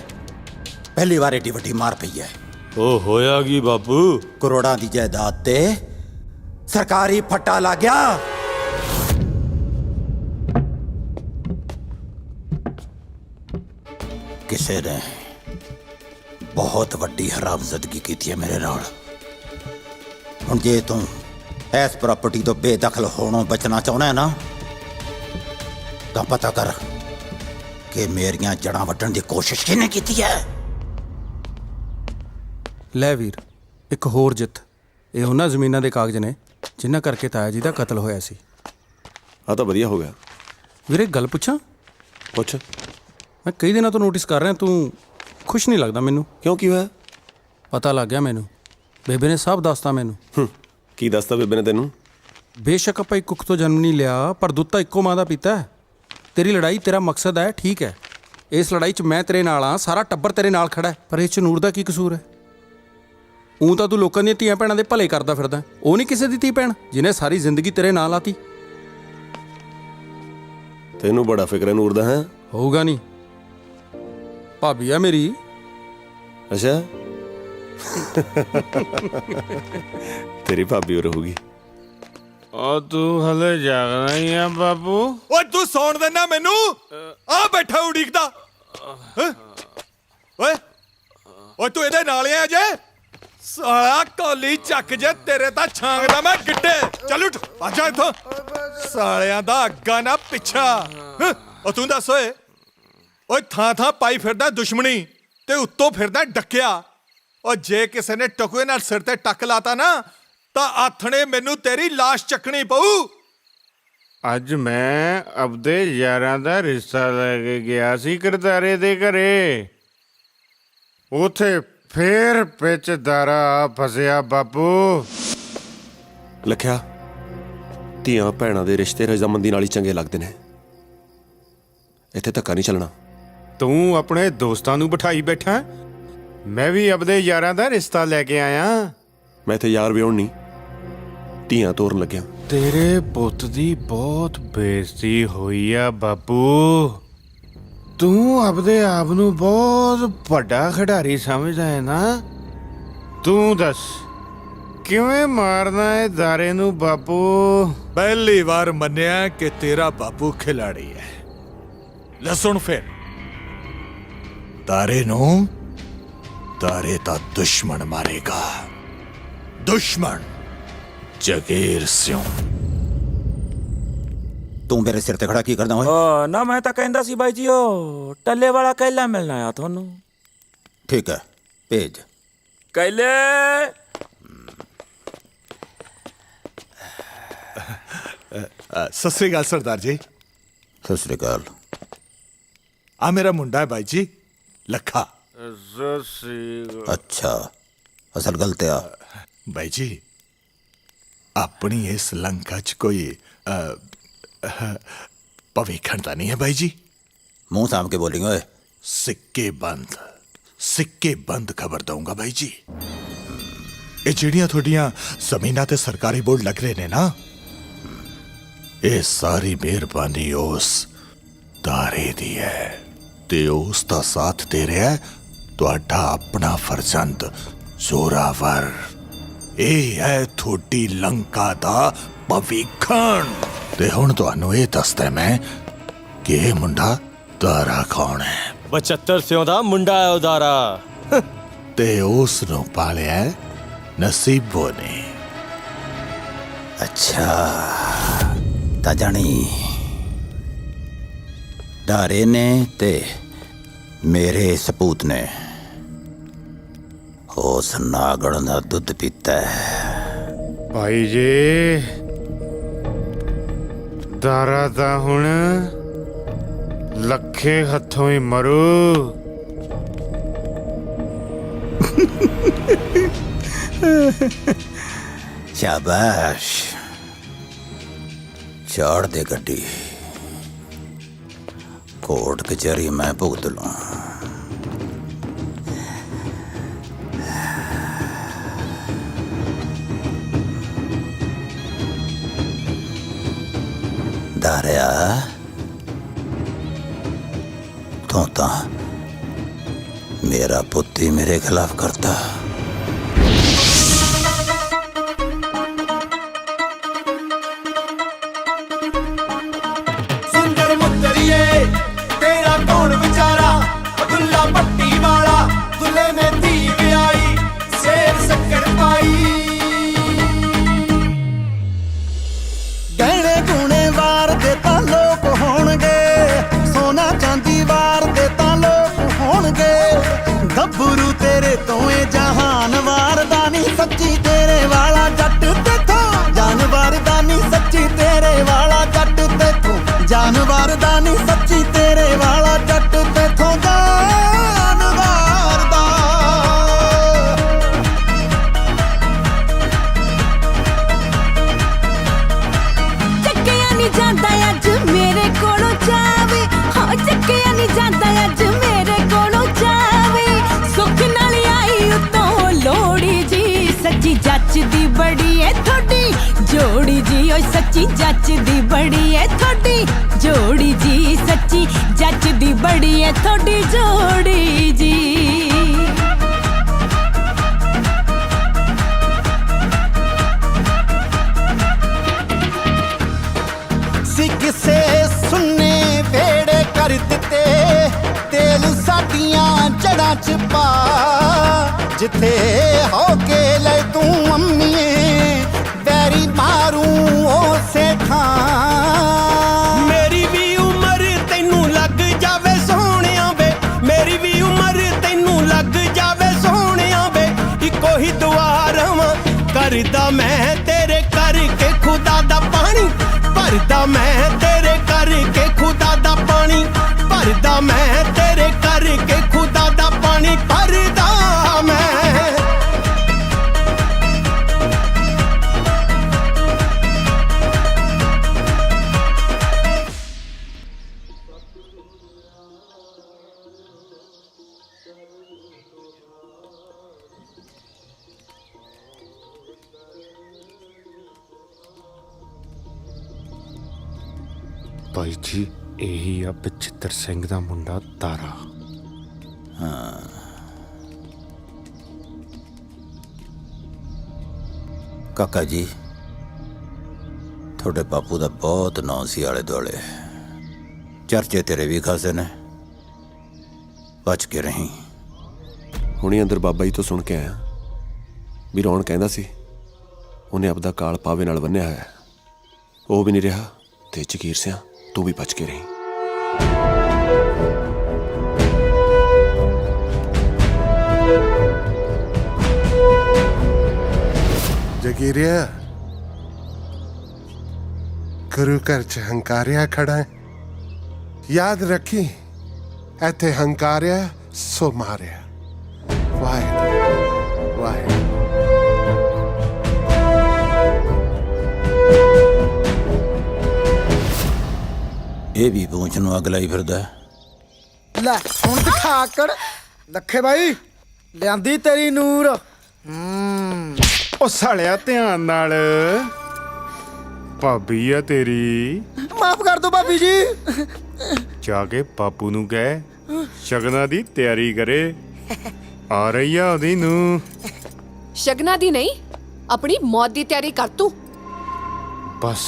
ਪਹਿਲੀ ਵਾਰ ਏਡੀ ਵੱਡੀ ਮਾਰ ਪਈ ਹੈ। ਉਹ ਹੋਇਆ ਕੀ ਬਾਪੂ? ਕਰੋੜਾਂ ਦੀ ਜਾਇਦਾਦ ਤੇ ਸਰਕਾਰੀ ਫੱਟਾ ਲੱਗ ਗਿਆ। ਕਿਸੇ ਨੇ ਬਹੁਤ ਵੱਡੀ ਹਰਾਮਜ਼ਦਗੀ ਕੀਤੀ ਹੈ ਮੇਰੇ ਨਾਲ। ਹੁਣ ਜੇ ਤੂੰ ਇਸ ਪ੍ਰਾਪਰਟੀ ਤੋਂ ਬੇਦਖਲ ਹੋਣੋਂ ਬਚਣਾ ਚਾਹੁੰਦਾ ਹੈ ਨਾ, ਤਾਂ ਪਤਾ ਕਰ ਕਿ ਮੇਰੀਆਂ ਜੜ੍ਹਾਂ ਵੱਢਣ ਦੀ ਕੋਸ਼ਿਸ਼ ਕਿਹਨੇ ਕੀਤੀ ਹੈ। ਲੈ ਵੀਰ, ਇੱਕ ਹੋਰ ਜਿੱਤ। ਇਹ ਉਹਨਾਂ ਜ਼ਮੀਨਾਂ ਦੇ ਕਾਗਜ਼ ਨੇ ਜਿਨ੍ਹਾਂ ਕਰਕੇ ਤਾਇਆ ਜੀ ਦਾ ਕਤਲ ਹੋਇਆ ਸੀ। ਆ ਤਾਂ ਵਧੀਆ ਹੋ ਗਿਆ। ਵੀਰੇ ਇੱਕ ਗੱਲ ਪੁੱਛਾਂ? ਪੁੱਛ। ਮੈਂ ਕਈ ਦਿਨਾਂ ਤੋਂ ਨੋਟਿਸ ਕਰ ਰਿਹਾ ਤੂੰ ਖੁਸ਼ ਨਹੀਂ ਲੱਗਦਾ ਮੈਨੂੰ। ਕਿਉਂ, ਕੀ ਹੋਇਆ? ਪਤਾ ਲੱਗ ਗਿਆ ਮੈਨੂੰ, ਬੇਬੇ ਨੇ ਸਭ ਦੱਸਤਾ ਮੈਨੂੰ। ਕੀ ਦੱਸਤਾ ਬੇਬੇ ਨੇ ਤੈਨੂੰ? ਬੇਸ਼ੱਕ ਆਪਾਂ ਇੱਕ ਕੁੱਖ ਤੋਂ ਜਨਮ ਨਹੀਂ ਲਿਆ, ਪਰ ਦੁੱਧ ਤਾਂ ਇੱਕੋ ਮਾਂ ਦਾ ਪੀਤਾ ਹੈ। ਤੇਰੀ ਲੜਾਈ ਤੇਰਾ ਮਕਸਦ ਹੈ, ਠੀਕ ਹੈ। ਇਸ ਲੜਾਈ 'ਚ ਮੈਂ ਤੇਰੇ ਨਾਲ ਹਾਂ, ਸਾਰਾ ਟੱਬਰ ਤੇਰੇ ਨਾਲ ਖੜਾ ਹੈ, ਪਰ ਇਸ 'ਚ ਨੂਰ ਦਾ ਕੀ ਕਸੂਰ ਹੈ? ਊਂ ਤਾਂ ਤੂੰ ਲੋਕਾਂ ਦੀਆਂ ਧੀਆਂ ਭੈਣਾਂ ਦੇ ਭਲੇ ਕਰਦਾ ਫਿਰਦਾ, ਉਹ ਨਹੀਂ ਕਿਸੇ ਦੀ ਧੀ ਭੈਣ ਜਿਹਨੇ ਸਾਰੀ ਜ਼ਿੰਦਗੀ ਤੇਰੇ ਨਾਲ ਆਤੀ। ਤੈਨੂੰ ਬੜਾ ਫਿਕਰ ਹੈ ਨੂਰ ਦਾ। ਹੈ ਹੋਊਗਾ ਨਹੀਂ, ਭਾਬੀ ਆ ਮੇਰੀ। ਅੱਛਾ ਤੇਰੀ ਭਾਬੀ ਹੋ ਰਹੂਗੀ। ਆ ਤੂੰ ਹਲੇ ਜਾਗਣਾ ਹੀ ਆ ਬਾਪੂ? ਓਏ ਤੂੰ ਸੌਣ ਦੇਣਾ ਮੈਨੂੰ? ਆ ਬੈਠਾ ਉਡੀਕਦਾ। ਓਏ ਓਏ ਤੂੰ ਇਹਦੇ ਨਾਲ ਆ ਜੇ? ਸਾਲਾ ਕੋਲੀ ਚੱਕ ਜੇ, ਤੇਰੇ ਤਾਂ ਛਾਂਗਦਾ ਮੈਂ ਗਿੱਟੇ। ਚੱਲ ਉੱਠ, ਆਜਾ ਇੱਥੋਂ। ਸਾਲਿਆਂ ਦਾ ਅੱਗਾ ਨਾ ਪਿੱਛਾ। ਉਹ ਤੂੰ ਦੱਸ ਓਏ, ਓਏ ਥਾਂ ਥਾਂ ਪਾਈ ਫਿਰਦਾ ਦੁਸ਼ਮਣੀ ਤੇ ਉੱਤੋਂ ਫਿਰਦਾ ਡੱਕਿਆ। ਉਹ ਜੇ ਕਿਸੇ ਨੇ ਟਕੂਏ ਨਾਲ ਸਿਰ ਤੇ ਟੱਕ ਲਾਤਾ ਨਾ, ਤਾਂ ਆਥਣੇ ਮੈਨੂੰ ਤੇਰੀ ਲਾਸ਼ ਚੱਕਣੀ ਪਊ। ਅੱਜ ਮੈਂ ਆਪਦੇ ਯਾਰਾਂ ਦਾ ਰਿਸ਼ਤਾ ਲੈ ਕੇ ਗਿਆ ਸੀ ਕਰਤਾਰੇ ਦੇ ਘਰੇ। ਉਥੇ ਫੇਰ ਵਿੱਚ ਦਾਰਾ ਫਸਿਆ ਬਾਪੂ। ਲਖਿਆ, ਧੀਆਂ ਭੈਣਾਂ ਦੇ ਰਿਸ਼ਤੇ ਰਜ਼ਾਮੰਦੀ ਨਾਲ ਹੀ ਚੰਗੇ ਲੱਗਦੇ ਨੇ। ਇੱਥੇ ਧੱਕਾ ਨਹੀਂ ਚੱਲਣਾ। ਤੂੰ ਆਪਣੇ ਦੋਸਤਾਂ ਨੂੰ ਬਿਠਾਈ ਬੈਠਾ, ਮੈਂ ਵੀ ਆਪਦੇ ਯਾਰਾਂ ਦਾ ਰਿਸ਼ਤਾ ਲੈ ਕੇ ਆਇਆ। ਮੈਂ ਇੱਥੇ ਯਾਰ ਵਿਆਹੁਣ ਨਹੀਂ, ਧੀਆਂ ਤੋਰਨ ਲੱਗਿਆ। ਤੇਰੇ ਪੁੱਤ ਦੀ ਬਹੁਤ ਬੇਇੱਜ਼ਤੀ ਹੋਈ ਆ ਬਾਪੂ। ਤੂੰ ਆਪਦੇ ਆਪ ਨੂੰ ਬਹੁਤ ਵੱਡਾ ਖਿਡਾਰੀ ਸਮਝਦਾ ਹੈ ਨਾ? ਤੂੰ ਦੱਸ ਕਿਵੇਂ ਮਾਰਨਾ ਹੈ ਦਾਰੇ ਨੂੰ ਬਾਪੂ? ਪਹਿਲੀ ਵਾਰ ਮੰਨਿਆ ਕਿ ਤੇਰਾ ਬਾਪੂ ਖਿਲਾੜੀ ਹੈ। ਲੈ ਸੁਣ ਫਿਰ, ਤਾਰੇ ਨੂੰ ਤਾਰੇ ਦਾ ਦੁਸ਼ਮਣ ਮਾਰੇਗਾ। ਦੁਸ਼ਮਣ ਜਗੀਰ ਸਿੰਘ। ਤੂੰ ਮੇਰੇ ਸਿਰ ਤੇ ਖੜਾ ਕੀ ਕਰਦਾ ਓਏ? ਨਾ ਮੈਂ ਤਾਂ ਕਹਿੰਦਾ ਸੀ ਬਾਈ ਜੀ ਉਹ ਟੱਲੇ ਵਾਲਾ ਕੈਲਾ ਮਿਲਣਾ ਆ ਤੁਹਾਨੂੰ। ਠੀਕ ਹੈ, ਭੇਜ। ਕੈਲੇ ਸਤਿ ਸ੍ਰੀ ਅਕਾਲ ਸਰਦਾਰ ਜੀ। ਸਤਿ ਸ੍ਰੀ ਅਕਾਲ। ਆ ਮੇਰਾ ਮੁੰਡਾ ਹੈ ਬਾਈ ਜੀ, ਲੱਖਾ। ਅੱਛਾ, ਅਸਲ ਗੱਲ ਤੇ ਆ ਬਾਈ ਜੀ, ਆਪਣੀ ਇਸ ਲੰਕਾ 'ਚ ਕੋਈ ਭਵਿੱਖਣ ਤਾਂ ਨਹੀਂ ਹੈ ਬਾਈ ਜੀ? ਮੂੰਹ ਸਾਂਭ ਕੇ ਬੋਲਿੰਗ ਓਏ। ਸਿੱਕੇ ਬੰਦ ਖਬਰ ਦਊਂਗਾ ਬਾਈ ਜੀ। ਇਹ ਜਿਹੜੀਆਂ ਤੁਹਾਡੀਆਂ ਜ਼ਮੀਨਾਂ ਤੇ ਸਰਕਾਰੀ ਬੋਰਡ ਲੱਗ ਰਹੇ ਨੇ ਨਾ, ਇਹ ਸਾਰੀ ਮਿਹਰਬਾਨੀ ਉਸ ਤਾਰੇ ਦੀ ਹੈ ਤੇ ਉਸ ਦਾ ਸਾਥ ਦੇ ਰਿਹਾ ਤੁਹਾਡਾ ਆਪਣਾ ਫਰਜ਼ੰਦ ਜ਼ੋਰਾਵਰ। ਇਹ ਹੈ ਤੁਹਾਡੀ ਲੰਕਾ ਦਾ ਭਵਿੱਖਣ। ਤੇ ਹੁਣ ਤੁਹਾਨੂੰ ਇਹ ਦੱਸਦਾ ਮੈਂ ਕਿ ਇਹ ਮੁੰਡਾ ਤਾਰਾ ਕੌਣ ਹੈ। 75 ਸਿਉਂ ਦਾ ਮੁੰਡਾ ਹੈ ਉਦਾਰਾ। ਤੇ ਉਸ ਨੂੰ ਪਾਲਿਆ ਨਸੀਬੋ ਨੇ। ਅੱਛਾ ਤਾਂ ਜਾਣੀ ਦਾਰੇ ਨੇ ਤੇ ਮੇਰੇ ਸਪੂਤ ਨੇ ਉਸ ਨਾਗਣ ਦਾ ਦੁੱਧ ਪੀਤਾ ਹੈ। ਭਾਈ ਜੀ, ਦਾਰਾ ਤਾਂ ਹੁਣ ਲੱਖੇ ਹੱਥੋਂ ਹੀ ਮਰੂ। ਸ਼ਾਬਾਸ਼, ਚਾੜ ਦੇ ਗੱਡੀ, ਕੋਰਟ ਕਚਹਿਰੀ ਮੈਂ ਭੁਗਤ ਲੂੰ। ਦਾਰਿਆ, ਤੂੰ ਤਾਂ ਮੇਰਾ ਪੁੱਤ ਹੀ ਮੇਰੇ ਖਿਲਾਫ ਕਰਤਾ। ਸੁੰਦਰ ਮੁੱਤਰੀਏ ਤੇਰਾ ਕੌਣ ਵਿਚਾਰਾ, ਦੁੱਲਾ ਪੱਟੀ ਵਾਲਾ ਦੁੱਲੇ ਨੇ ਧੀ ਵਿਆਹੀ, ਸੇਰ ਸ਼ੱਕਰ ਪਾਈ। ਗਹਿਣੇ ਗੁਣੇ ਵਾਰ ਦੇ ਤਾਂ ਲੋਕ ਹੋਣਗੇ, ਸੋਨਾ ਚਾਂਦੀ ਵਾਰ ਦੇ ਤਾਂ ਲੋਕ ਹੋਣਗੇ। ਗੱਭਰੂ ਤੇਰੇ ਤੋਂ ਇਹ ਜਹਾਨ ਵਾਰਦਾ ਨਹੀਂ, ਸੱਚੀ ਤੇਰੇ ਵਾਲਾ ਜੱਟ ਤੇਥੋਂ ਜਾਨਵਰ ਦਾ ਨਹੀਂ, ਸੱਚੀ ਤੇਰੇ ਵਾਲਾ ਜੱਟ ਤੇਥੋਂ ਜਾਨਵਰ ਦਾ ਨਹੀਂ, ਸੱਚੀ ਤੇਰੇ ਵਾਲਾ ਜੱਟ ਤੇਥੋਂ ਜਾਨਵਰ ਦਾ। ਚੱਕਿਆ ਨਹੀਂ ਜਾਂਦਾ ਅੱਜ ਮੇਰੇ ਕੋਲੋਂ ਜਾਵੇ, ਹਾਂ ਚੱਕਿਆ ਨਹੀਂ ਜਾਂਦਾ ਅੱਜ ਮੇਰੇ ਕੋਲੋਂ ਜਾਵੇ। ਸੁੱਖ ਨਾਲ ਆਈ ਉਤੋਂ ਲੋੜੀ ਜੀ, ਸੱਚੀ ਜੱਚਦੀ ਬੜੀ ਏ ਤੁਹਾਡੀ ਜੋੜੀ ਜੀ। ਓਏ ਸੱਚੀ ਜੱਚਦੀ ਬੜੀ ਏ ਤੁਹਾਡੀ ਜੋੜੀ ਜੀ, ਸੱਚੀ ਜੱਚਦੀ ਬੜੀ ਏ ਤੁਹਾਡੀ ਜੋੜੀ ਜੀ। ਸੀ ਕਿਸੇ ਸੁੰਨੇ ਵੇੜੇ ਕਰ ਦਿੱਤੇ, ਤੇਲ ਸਾਡੀਆਂ ਜੜਾਂ ਚ ਪਾ। ਜਿੱਥੇ ਹੋ ਕੇ ਲੈ ਤੂੰ ਅੰਮੀਏ, ਵੈਰੀ ਮਾਰੂ ਉਸੇ ਥਾਂ। ਮੇਰੀ ਵੀ ਉਮਰ ਤੈਨੂੰ ਲੱਗ ਜਾਵੇ ਸੋਹਣਿਆ ਵੇ, ਮੇਰੀ ਵੀ ਉਮਰ ਤੈਨੂੰ ਲੱਗ ਜਾਵੇ ਸੋਹਣਿਆ ਵੇ। ਇੱਕੋ ਹੀ ਦੁਆ ਰਵਾਂ ਕਰਦਾ ਮੈਂ ਤੇਰੇ ਕਰਕੇ ਖੁਦਾ ਦਾ ਪਾਣੀ ਭਰਦਾ, ਮੈਂ ਤੇਰੇ ਕਰਕੇ ਖੁਦਾ ਦਾ ਪਾਣੀ ਭਰਦਾ, ਮੈਂ ਤੇਰੇ ਕਰਕੇ ਖੁਦਾ ਦਾ ਪਾਣੀ ਭਰਦਾ ਮੈਂ। ਭਾਈ ਜੀ ਇਹੀ ਆ ਬਚਿੱਤਰ ਸਿੰਘ ਦਾ ਮੁੰਡਾ ਤਾਰਾ। ਹਾਂ, ਕਾਕਾ ਜੀ ਤੁਹਾਡੇ ਬਾਪੂ ਦਾ ਬਹੁਤ ਨਾਂ ਸੀ ਆਲੇ ਦੁਆਲੇ, ਚਰਚੇ ਤੇਰੇ ਵੀ ਖਾਸੇ ਨੇ, ਬਚ ਕੇ ਰਹੀਂ। ਹੁਣੀ ਅੰਦਰ ਬਾਬਾ ਜੀ ਤੋਂ ਸੁਣ ਕੇ ਆਇਆ ਵੀ ਰੌਣ ਕਹਿੰਦਾ ਸੀ ਉਹਨੇ ਆਪਦਾ ਕਾਲ ਪਾਵੇ ਨਾਲ ਬੰਨਿਆ ਹੋਇਆ, ਉਹ ਵੀ ਨਹੀਂ ਰਿਹਾ, ਤੇ ਜਗੀਰ ਸਿਆਂ ਤੂੰ ਵੀ ਬਚ ਕੇ ਰਹੀ। ਜਗੀਰਿਆ ਗੁਰੂ ਘਰ ਚ ਹੰਕਾਰਿਆ ਖੜਾ ਹੈ, ਯਾਦ ਰੱਖੀ ਇੱਥੇ ਹੰਕਾਰਿਆ ਸੋ ਮਾਰਿਆ। ਵਾਹਿਗੁਰੂ ਵਾਹਿਗੁਰੂ। ਇਹ ਵੀ ਪੂੰਛ ਨੂੰ ਅੱਗ ਲਾਈ ਫਿਰਦਾ। ਲੈ ਹੁਣ ਦਿਖਾ ਆਕੜ ਲੱਖੇ ਬਾਈ, ਲਿਆਂਦੀ ਤੇਰੀ ਨੂਰ। ਉਹ ਸਾਲਿਆ ਧਿਆਨ ਨਾਲ, ਭਾਬੀ ਆ ਤੇਰੀ। ਮਾਫ ਕਰ ਦੋ ਭਾਬੀ ਜੀ। ਜਾ ਕੇ ਬਾਪੂ ਨੂੰ ਕਹਿ ਸ਼ਗਨਾਂ ਦੀ ਤਿਆਰੀ ਕਰੇ, ਆ ਰਹੀ ਆ ਉਹਦੀ ਨੂੰ। ਸ਼ਗਨਾਂ ਦੀ ਨਹੀਂ, ਆਪਣੀ ਮੌਤ ਦੀ ਤਿਆਰੀ ਕਰ ਤੂੰ। ਬਸ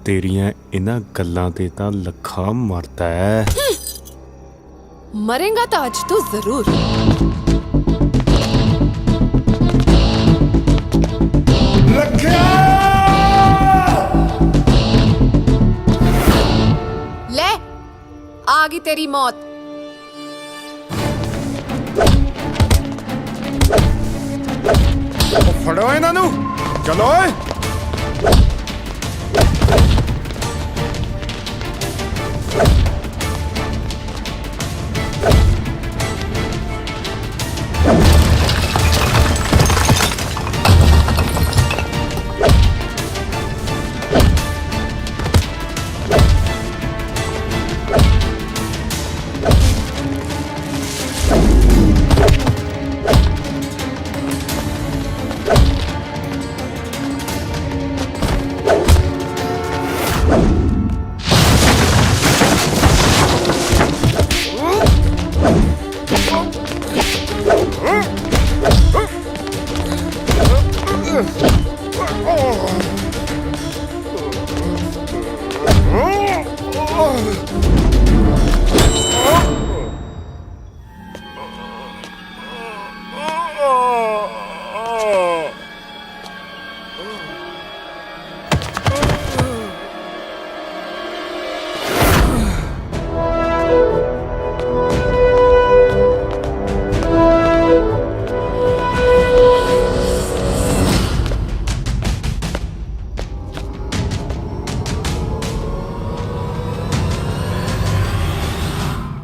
ਤੇਰੀਆਂ ਇਹਨਾਂ ਗੱਲਾਂ ਤੇ ਤਾਂ ਲੱਖਾ ਮਰਦਾ ਹੈ। ਮਰੇਗਾ ਤਾਂ ਅੱਜ ਤੋਂ ਜ਼ਰੂਰ। ਲੈ ਆ ਗਈ ਤੇਰੀ ਮੌਤ। ਫੜੋ ਇਹਨਾਂ ਨੂੰ, ਚਲੋ ਓਏ।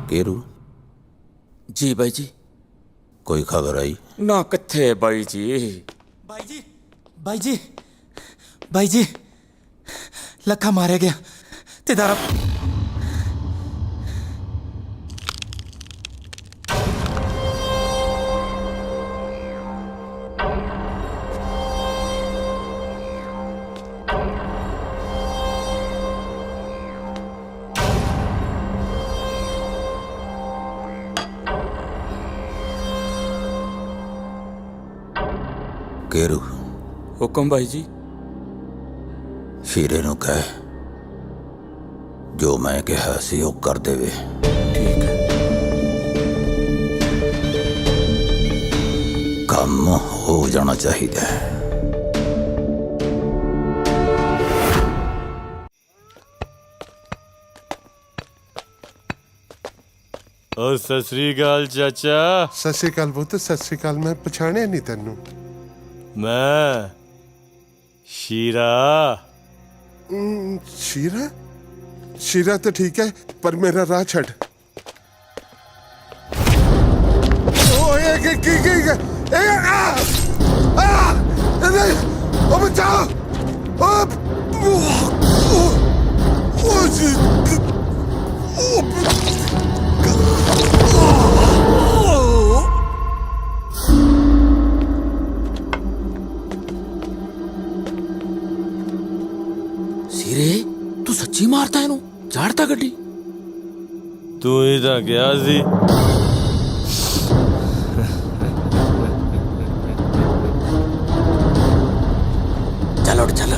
केरू जी बाई जी। कोई खबर आई? ना किथे बाई जी। ਬਾਈ ਜੀ ਬਾਈ ਜੀ ਬਾਈ ਜੀ, ਲੱਖਾ ਮਾਰਿਆ ਗਿਆ ਤੇ ਦਾਰਾ। केरू हुक्म भाई जी। शीरे ਨੂੰ ਕਹਿ ਜੋ ਮੈਂ ਕਿਹਾ ਸੀ ਉਹ ਕਰ ਦੇਵੇ। ठीक है। ਕੰਮ ਹੋ ਜਾਣਾ ਚਾਹੀਦਾ ਹੈ। ਓ ਸਤਿ ਸ੍ਰੀ ਅਕਾਲ ਚਾਚਾ। ਸਤਿ ਸ੍ਰੀ ਅਕਾਲ ਪੁੱਤ, ਸਤਿ ਸ੍ਰੀ ਅਕਾਲ। ਮੈਂ ਪਛਾਣਿਆ ਨਹੀਂ ਤੈਨੂੰ। ਮੈਂ ਸ਼ੀਰਾ। ਸ਼ੀਰਾ? ਸ਼ੀਰਾ ਤਾਂ ਠੀਕ ਹੈ, ਪਰ ਮੇਰਾ ਰਾਹ ਛੱਡ। ਓਏ ਕੀ ਉਹ ਬਚਾਓ। सीरे तू सच्ची मारता है ਚਾੜਤਾ ਗੱਡੀ? ਤੂੰ ਹੀ ਤਾਂ ਗਿਆ ਸੀ। ਚੱਲ ਉੱਠ ਚੱਲ।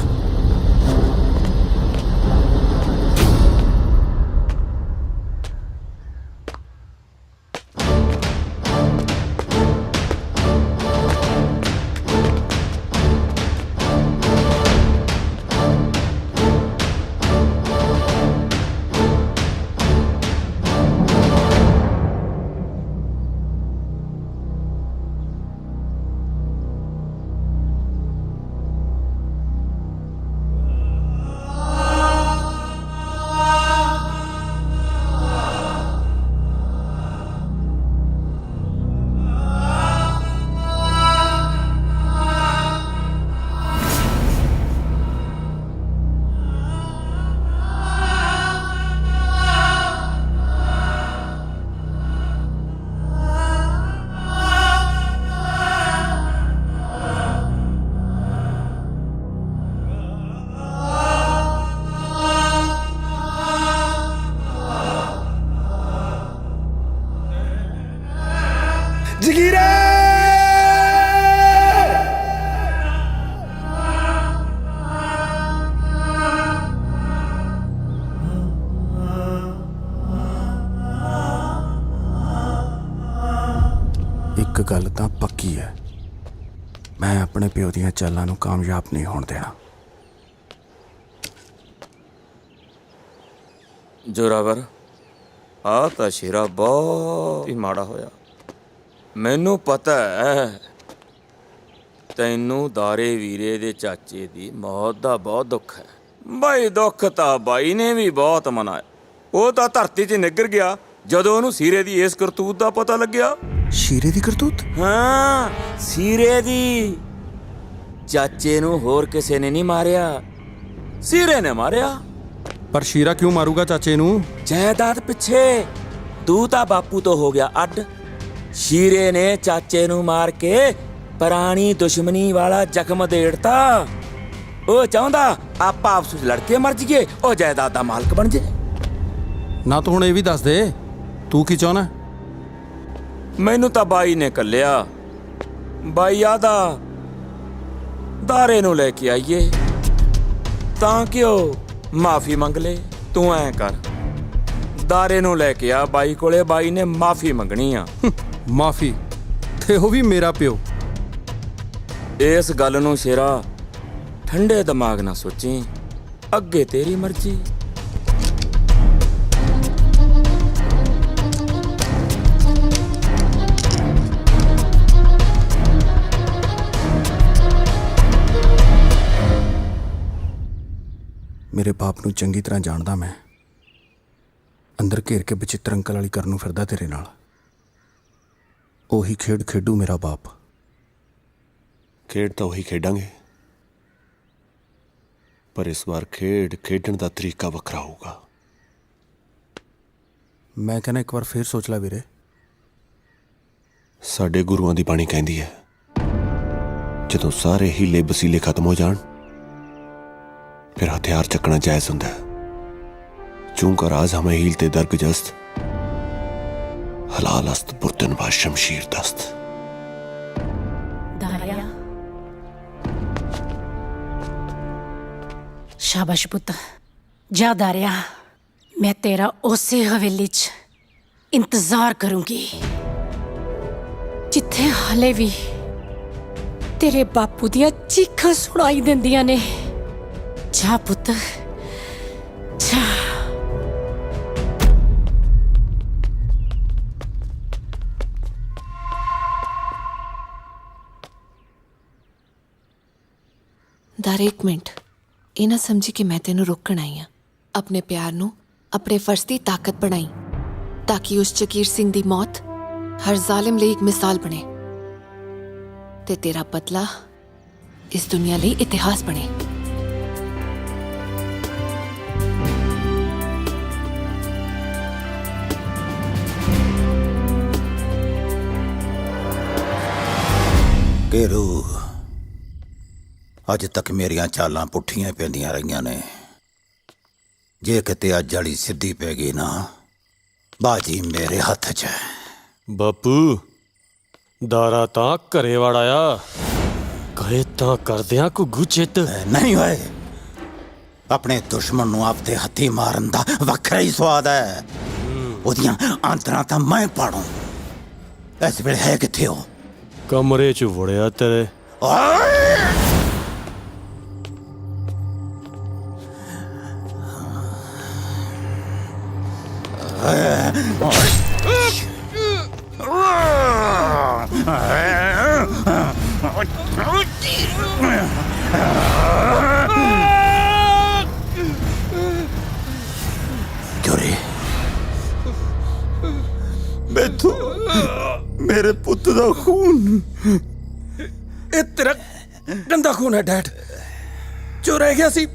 ਜਗੀਰੇ ਇੱਕ ਗੱਲ ਤਾਂ ਪੱਕੀ ਹੈ, ਮੈਂ ਆਪਣੇ ਪਿਓ ਦੀਆਂ ਚਾਲਾਂ ਨੂੰ ਕਾਮਯਾਬ ਨਹੀਂ ਹੋਣ ਦੇਣਾ। ਜੋਰਾਵਰ, ਆ ਤਾਂ ਸ਼ੇਰਾ ਬਹੁਤ ਹੀ ਮਾੜਾ ਹੋਇਆ। ਮੈਨੂੰ ਪਤਾ ਹੈ ਤੈਨੂੰ ਦਾਰੇ ਵੀਰੇ ਦੇ ਚਾਚੇ ਦੀ ਮੌਤ ਦਾ ਬਹੁਤ ਦੁੱਖ ਹੈ। ਬਾਈ ਦੁੱਖ ਤਾਂ ਬਾਈ ਨੇ ਵੀ ਬਹੁਤ ਮਨਾਇਆ। ਉਹ ਤਾਂ ਧਰਤੀ 'ਚ ਨਿੱਗਰ ਗਿਆ ਜਦੋਂ ਉਹਨੂੰ ਸੀਰੇ ਦੀ ਇਸ ਕਰਤੂਤ ਦਾ ਪਤਾ ਲੱਗਿਆ। ਸ਼ੀਰੇ ਦੀ ਕਰਤੂਤ? ਹਾਂ, ਸੀਰੇ ਦੀ। ਚਾਚੇ ਨੂੰ ਹੋਰ ਕਿਸੇ ਨੇ ਨਹੀਂ ਮਾਰਿਆ, ਸੀਰੇ ਨੇ ਮਾਰਿਆ। ਪਰ ਸ਼ੀਰਾ ਕਿਉਂ ਮਾਰੂਗਾ ਚਾਚੇ ਨੂੰ? ਜਾਇਦਾਦ ਪਿੱਛੇ। ਤੂੰ ਤਾਂ ਬਾਪੂ ਤੋਂ ਹੋ ਗਿਆ ਅੱਡ। ਸ਼ੀਰੇ ਨੇ ਚਾਚੇ ਨੂੰ ਮਾਰ ਕੇ ਪੁਰਾਣੀ ਦੁਸ਼ਮਣੀ ਵਾਲਾ ਜ਼ਖਮ ਦੇੜਤਾ। ਉਹ ਚਾਹੁੰਦਾ ਆਪਾਂ ਆਪਸ ਵਿੱਚ ਲੜ ਕੇ ਮਰ ਜਾਈਏ, ਉਹ ਜਾਇਦਾਦ ਦਾ ਮਾਲਕ ਬਣ ਜੇ। ਨਾ ਤੂੰ ਹੁਣ ਇਹ ਵੀ ਦੱਸ ਦੇ, ਤੂੰ ਕੀ ਚਾਹੁੰਦਾ? ਮੈਨੂੰ ਤਾਂ ਬਾਈ ਨੇ ਕੱਲਿਆ। ਬਾਈ ਆਦਾ ਦਾਰੇ ਨੂੰ ਲੈ ਕੇ ਆਈਏ ਤਾਂ ਕਿ ਉਹ ਮਾਫੀ ਮੰਗ ਲੈ। ਤੂੰ ਐਂ ਕਰ, ਦਾਰੇ ਨੂੰ ਲੈ ਕੇ ਆ ਬਾਈ ਕੋਲੇ, ਬਾਈ ਨੇ ਮਾਫੀ ਮੰਗਣੀ ਆ। ਮਾਫੀ? ਤੇ ਉਹ ਵੀ ਮੇਰਾ ਪਿਓ। ਇਸ ਗੱਲ ਨੂੰ ਸ਼ੇਰਾ ਠੰਡੇ ਦਿਮਾਗ ਨਾਲ ਸੋਚੀ, ਅੱਗੇ ਤੇਰੀ ਮਰਜ਼ੀ। ਮੇਰੇ ਬਾਪ ਨੂੰ ਚੰਗੀ ਤਰ੍ਹਾਂ ਜਾਣਦਾ ਮੈਂ। ਅੰਦਰ ਘੇਰ ਕੇ ਬਚਿੱਤਰ ਅੰਕਲ ਵਾਲੀ ਕਰਨ ਨੂੰ ਫਿਰਦਾ ਤੇਰੇ ਨਾਲ। ਉਹੀ ਖੇਡ ਖੇਡੂ ਮੇਰਾ ਬਾਪ। ਖੇਡ ਤਾਂ ਉਹੀ ਖੇਡਾਂਗੇ, ਪਰ ਇਸ ਵਾਰ ਖੇਡ ਖੇਡਣ ਦਾ ਤਰੀਕਾ ਵੱਖਰਾ ਹੋਊਗਾ। ਮੈਂ ਕਹਿੰਦਾ ਇੱਕ ਵਾਰ ਫੇਰ ਸੋਚ ਲੈ ਵੀਰੇ। ਸਾਡੇ ਗੁਰੂਆਂ ਦੀ ਬਾਣੀ ਕਹਿੰਦੀ ਹੈ, ਜਦੋਂ ਸਾਰੇ ਹੀਲੇ ਵਸੀਲੇ ਖਤਮ ਹੋ ਜਾਣ ਫਿਰ ਹਥਿਆਰ ਚੱਕਣਾ ਜਾਇਜ਼ ਹੁੰਦਾ ਹੈ। ਚੂੰਕਰ आज हमें हीलते दरगजस्त हलाल अस्त बुर्तन व शमशीर दस्त। ਦਾਰਿਆ, ਸ਼ਾਬਾਸ਼ ਪੁੱਤ, ਜਾ ਦਾਰਿਆ। ਮੈਂ ਤੇਰਾ ਉਸੇ ਹਵੇਲੀ 'ਚ ਇੰਤਜ਼ਾਰ ਕਰੂੰਗੀ ਜਿੱਥੇ ਹਾਲੇ ਵੀ ਤੇਰੇ ਬਾਪੂ ਦੀਆਂ ਚੀਖਾਂ ਸੁਣਾਈ ਦਿੰਦੀਆਂ ਨੇ। ਜਾ ਪੁੱਤ, ਜਾ। ਦਾਰੇ, ਇੱਕ ਮਿੰਟ। ਇਹ ਨਾ ਸਮਝੀ ਕਿ ਮੈਂ ਤੈਨੂੰ ਰੋਕਣ ਆਈ ਹਾਂ। ਆਪਣੇ ਪਿਆਰ ਨੂੰ ਆਪਣੇ ਫਰਜ਼ ਦੀ ਤਾਕਤ ਬਣਾਈ ਤਾਂ ਕਿ ਉਸ ਜਗੀਰ ਸਿੰਘ ਦੀ ਮੌਤ ਹਰ ਜ਼ਾਲਿਮ ਲਈ ਇੱਕ ਮਿਸਾਲ ਬਣੇ ਤੇ ਤੇਰਾ ਬਦਲਾ ਇਸ ਦੁਨੀਆ ਲਈ ਇਤਿਹਾਸ ਬਣੇ। केरू, अज तक मेरिया चालां पुठियां पैंदियां रहियां ने, ਜੇ ਕਿਤੇ ਅੱਜ ਵਾਲੀ ਸਿੱਧੀ ਪੈ ਗਈ ਨਾ, ਬਾਜੀ ਮੇਰੇ ਹੱਥ 'ਚ ਹੈ। ਬਾਪੂ ਦਾਰਾ ਤਾਂ ਘਰੇ ਵੜ ਆਇਆ, ਕਹੇ ਤਾਂ ਕਰਦਿਆਂ ਘੁੱਗੂ ਚਿੱਤ ਨਹੀਂ ਹੋਏ। ਆਪਣੇ ਦੁਸ਼ਮਣ ਨੂੰ ਆਪਦੇ ਹੱਥੀ ਮਾਰਨ ਦਾ ਵੱਖਰਾ ਹੀ ਸਵਾਦ ਹੈ। ਉਹਦੀਆਂ ਆਂਤਰਾਂ ਤਾਂ ਮੈਂ ਪਾੜੂ। ਇਸ ਵੇਲੇ ਹੈ ਕਿੱਥੇ ਹੋ? ਕਮਰੇ 'ਚ ਵੜਿਆ ਤੇਰੇ। ਚੋਰੀ ਮੈਥੋਂ ਮੇਰੇ ਪੁੱਤ ਦਾ ਖੂਨ। ਇਹ ਤੇਰਾ ਗੰਦਾ ਖੂਨ ਹੈ ਡੈਡ। ਜੋ ਰਹਿ ਗਿਆ ਸੀ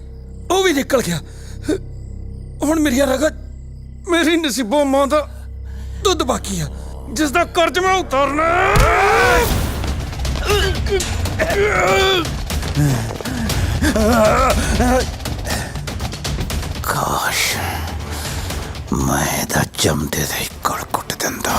ਉਹ ਵੀ ਨਿਕਲ ਗਿਆ। ਹੁਣ ਮੇਰੀਆਂ ਰਗਤ, ਮੇਰੀ ਨਸੀਬੋਂ ਮਾਂ ਦਾ ਦੁੱਧ ਬਾਕੀ ਆ, ਜਿਸ ਦਾ ਕਰਜ਼ ਮੈਂ ਉਤਾਰਨਾ। ਕਾਸ਼ ਮੈਂ ਇਹਦਾ ਜੰਮਦੇ ਦਾ ਹੀ ਗਲ ਕੁੱਟ ਦਿੰਦਾ।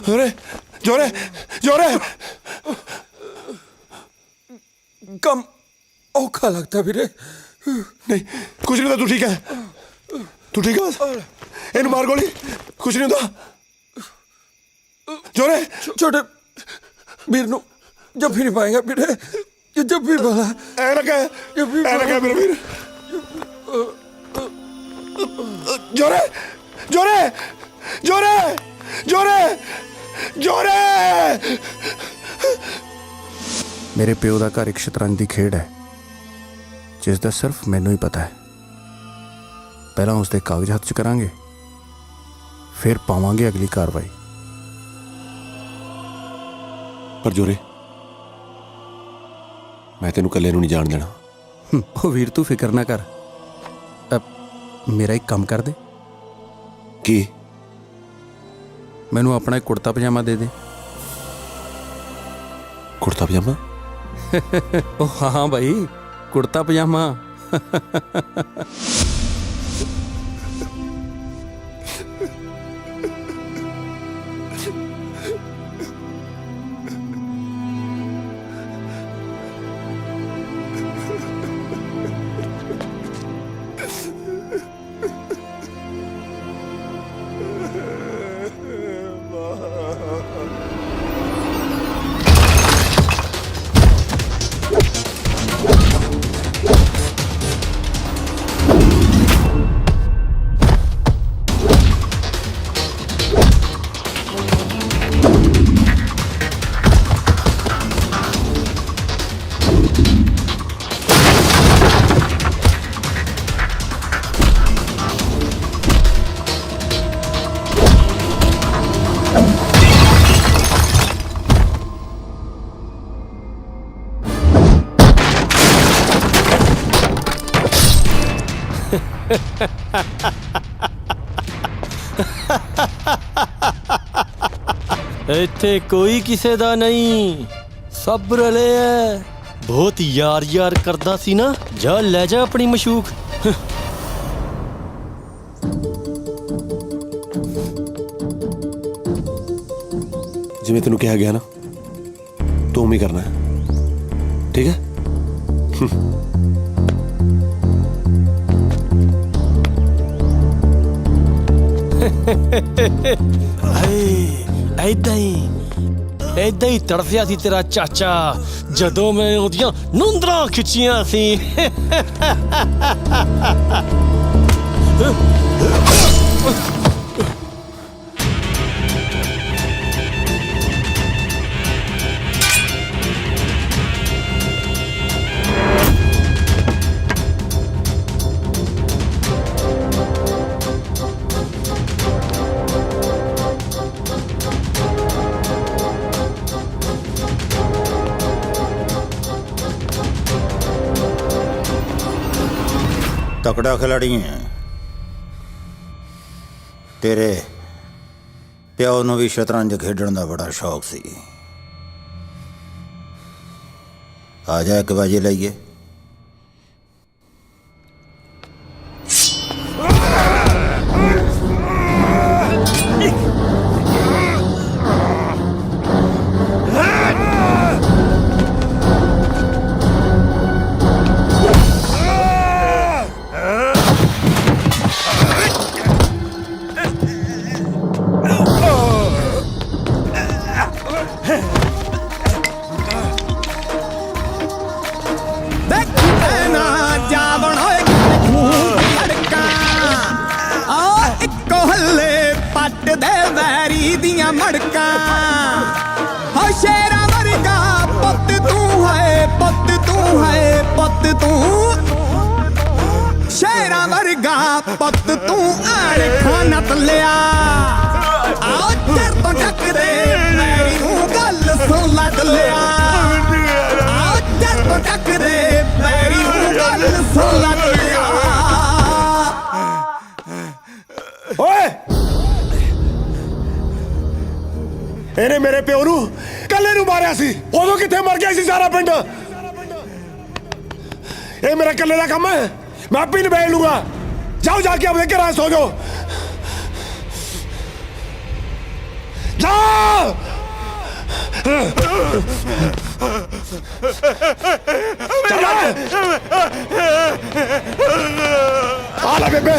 ਜੋਰੇ ਜੋਰੇ ਜੋਰੇ, ਕੰਮ ਔਖਾ ਲੱਗਦਾ ਵੀਰੇ। ਨਹੀਂ ਕੁਛ ਨਹੀਂ ਹੁੰਦਾ, ਤੂੰ ਠੀਕ ਹੈ? ਤੂੰ ਠੀਕ ਹੈ? ਇਹਨੂੰ ਮਾਰ ਗੋਲੀ, ਕੁਛ ਨਹੀਂ ਹੁੰਦਾ। ਜੋਰੇ ਛੋਟੇ ਵੀਰ ਨੂੰ ਜੱਫੀ ਨਹੀਂ ਪਾਏਗਾ ਵੀਰੇ। ਇਹ ਜੱਫੀ ਵਾਲਾ ਐ ਨਾ ਕਹਿ, ਐ ਨਾ ਕਹਿ ਮੇਰਾ ਵੀਰ। ਜੋਰੇ ਜੋਰੇ ਜੋਰੇ ਜੋਰੇ ਜੋਰੇ। ਮੇਰੇ ਪਿਓ ਦਾ ਘਰ ਇੱਕ ਸ਼ਤਰੰਜ ਦੀ ਖੇਡ ਹੈ, ਜਿਸ ਦਾ ਸਿਰਫ ਮੈਨੂੰ ਹੀ ਪਤਾ ਹੈ। ਪਹਿਲਾਂ ਉਸ ਦੇ ਕਾਗਜ਼ ਹੱਥ 'ਚ ਕਰਾਂਗੇ, ਫਿਰ ਪਾਵਾਂਗੇ ਅਗਲੀ ਕਾਰਵਾਈ। ਪਰ ਜੋਰੇ ਮੈਂ ਤੈਨੂੰ ਇਕੱਲੇ ਨੂੰ ਨਹੀਂ ਜਾਣ ਦੇਣਾ। ਉਹ ਵੀਰ ਤੂੰ ਫਿਕਰ ਨਾ ਕਰ। ਮੇਰਾ ਇੱਕ ਕੰਮ ਕਰ ਦੇ। ਕੀ? ਮੈਨੂੰ ਆਪਣਾ ਇੱਕ ਕੁੜਤਾ ਪਜਾਮਾ ਦੇ ਦੇ। ਕੁੜਤਾ ਪਜਾਮਾ? ਉਹ ਹਾਂ ਭਾਈ, ਕੁੜਤਾ ਪਜਾਮਾ। ਇੱਥੇ ਕੋਈ ਕਿਸੇ ਦਾ ਨਹੀਂ, ਸਭ ਰਲੇ ਐ। ਬਹੁਤ ਯਾਰ ਯਾਰ ਕਰਦਾ ਸੀ ਨਾ, ਜਾ ਲੈ ਜਾ ਆਪਣੀ ਮਸ਼ੂਕ। ਜਿਵੇਂ ਤੈਨੂੰ ਕਿਹਾ ਗਿਆ ਨਾ, ਤੂੰ ਵੀ ਕਰਨਾ ਹੈ, ਠੀਕ ਹੈ? ਏਦਾਂ ਹੀ ਏਦਾਂ ਹੀ ਤੜਫਿਆ ਸੀ ਤੇਰਾ ਚਾਚਾ ਜਦੋਂ ਮੈਂ ਉਹਦੀਆਂ ਨੂੰਦਰਾਂ ਖਿੱਚੀਆਂ ਸੀ। तकड़ा खिलाड़ी है। तेरे प्यो ਨੂੰ ਵੀ ਸ਼ਤਰੰਜ ਖੇਡਣ ਦਾ ਬੜਾ ਸ਼ੌਕ ਸੀ। ਆ ਜਾ ਇੱਕ ਬਾਜੀ ਲਈਏ। ਮੜਕਾਂ ਹੋ ਸ਼ੇਰਾਂ ਵਰਗਾ ਪੁੱਤ ਤੂੰ ਹੈ, ਪੁੱਤ ਤੂੰ ਹੈ, ਪੁੱਤ ਤੂੰ ਸ਼ੇਰਾਂ ਵਰਗਾ ਪੁੱਤ ਤੂੰ ਆੜ ਖਾਨਾ ਤਲਿਆ ਆਓ ਤੇਰ ਤੋਂ ਟੱਕਦੇ ਮੇਰੀ ਨੂੰ ਗੱਲ ਸੁਣ ਲੱਗ ਲਿਆ ਆਓ ਤੇਰ ਤੋਂ ਟੱਕਦੇ ਮੇਰੀ ਨੂੰ ਗੱਲ ਸੁਣ ਲੱਗ ਲਿਆ। ਓਏ ਇਹਨੇ ਮੇਰੇ ਪਿਓ ਨੂੰ ਕੱਲੇ ਨੂੰ ਮਾਰਿਆ ਸੀ, ਉਦੋਂ ਕਿੱਥੇ ਮਰ ਗਿਆ ਸੀ ਸਾਰਾ ਪਿੰਡ। ਇਹ ਮੇਰਾ ਕੱਲੇ ਦਾ ਕੰਮ ਹੈ, ਮੈਂ ਆਪੇ ਨਿਬੇੜ ਲੂੰਗਾ। ਜਾਓ ਜਾ ਕੇ ਆਪਣੇ ਘਰਾਂ ਸੋ ਜਾਓ। ਜਾ ਆ ਲੈ ਬੇਬੇ।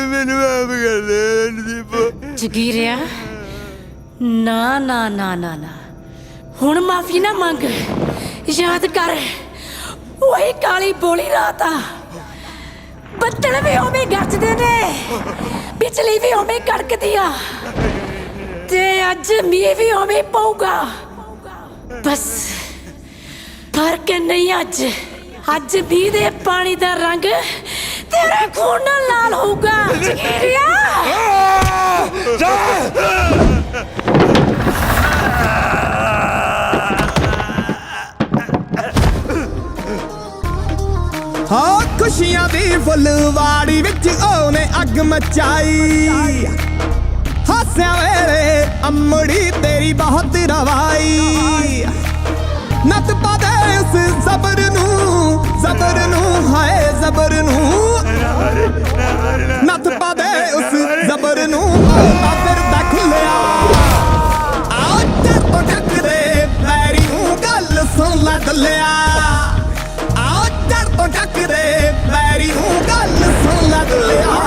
ਮੈਨੂੰ ਆਪ ਕਰ ਦੇ ਜਗੀਰਿਆ, ਨਾ ਨਾ ਨਾ ਨਾ ਨਾ, ਹੁਣ ਮਾਫੀ ਨਾ ਮੰਗ। ਯਾਦ ਕਰ ਉਹੀ ਕਾਲੀ ਬੋਲੀ ਰਾਤ ਆ, ਬੱਦਲ ਵੀ ਉਵੇਂ ਗਰਜਦੇ ਨੇ, ਬਿਜਲੀ ਵੀ ਉਵੇਂ ਕੜਕਦੀ ਆ, ਤੇ ਅੱਜ ਮੀਂਹ ਵੀ ਉਵੇਂ ਪਊਗਾ। ਬਸ ਫਰਕ ਨਹੀਂ ਅੱਜ, ਅੱਜ ਮੀਂਹ ਦੇ ਪਾਣੀ ਦਾ ਰੰਗ ਤੇਰੇ ਖੂਨ ਨਾਲ ਲਾਲ ਹੋਊਗਾ। ਜਗੀਰਿਆ ਹਾਂ ਖੁਸ਼ੀਆਂ ਦੀ ਫੁੱਲਵਾੜੀ ਵਿੱਚ ਉਹਨੇ ਅੱਗ ਮਚਾਈ, ਹਾਸਿਆਂ ਵੇਲੇ ਅੰਮੜੀ ਤੇਰੀ ਬਹੁਤ ਰਵਾਈ। ਨੱਤ ਪਾ ਦੇ ਉਸ ਜ਼ਬਰ ਨੂੰ ਹਾਏ ਜ਼ਬਰ ਨੂੰ, ਨੱਤ ਪਾ ਦੇ ਉਸ ਜ਼ਬਰ ਨੂੰ ਤਾਂ ਫਿਰ ਦੇਖ ਲਿਆ। ਆਓ ਤੇਰੇ ਤੋਂ ਟੱਕਦੇ ਮੇਰੀ ਨੂੰ ਗੱਲ ਸੁਣ ਲੈ ਦਲਿਆ, ਆਓ ਤੇਰੇ ਤੋਂ ਟੱਕਦੇ ਮੇਰੀ ਨੂੰ ਗੱਲ ਸੁਣ ਲੈ ਦਲਿਆ।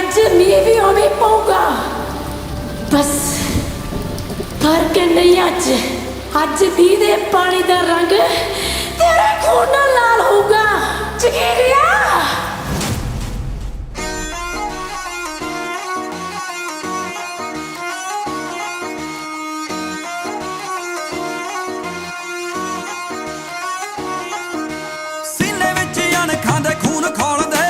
ਅੱਜ ਮੀਂਹ ਵੀ ਉਵੇਂ ਪਊਗਾ ਬਸ ਫਰਕ ਨਹੀਂ ਅੱਜ ਮੀਂਹ ਦੇ ਪਾਣੀ ਦਾ ਰੰਗ ਤੇਰੇ ਖੂਨ ਨਾਲ ਲਾਲ ਹੋਊਗਾ ਚਕੀਰਿਆ ਸੀਨੇ ਵਿੱਚ ਅਣਖਾਂ ਦੇ ਖੂਨ ਖੋਲਦੇ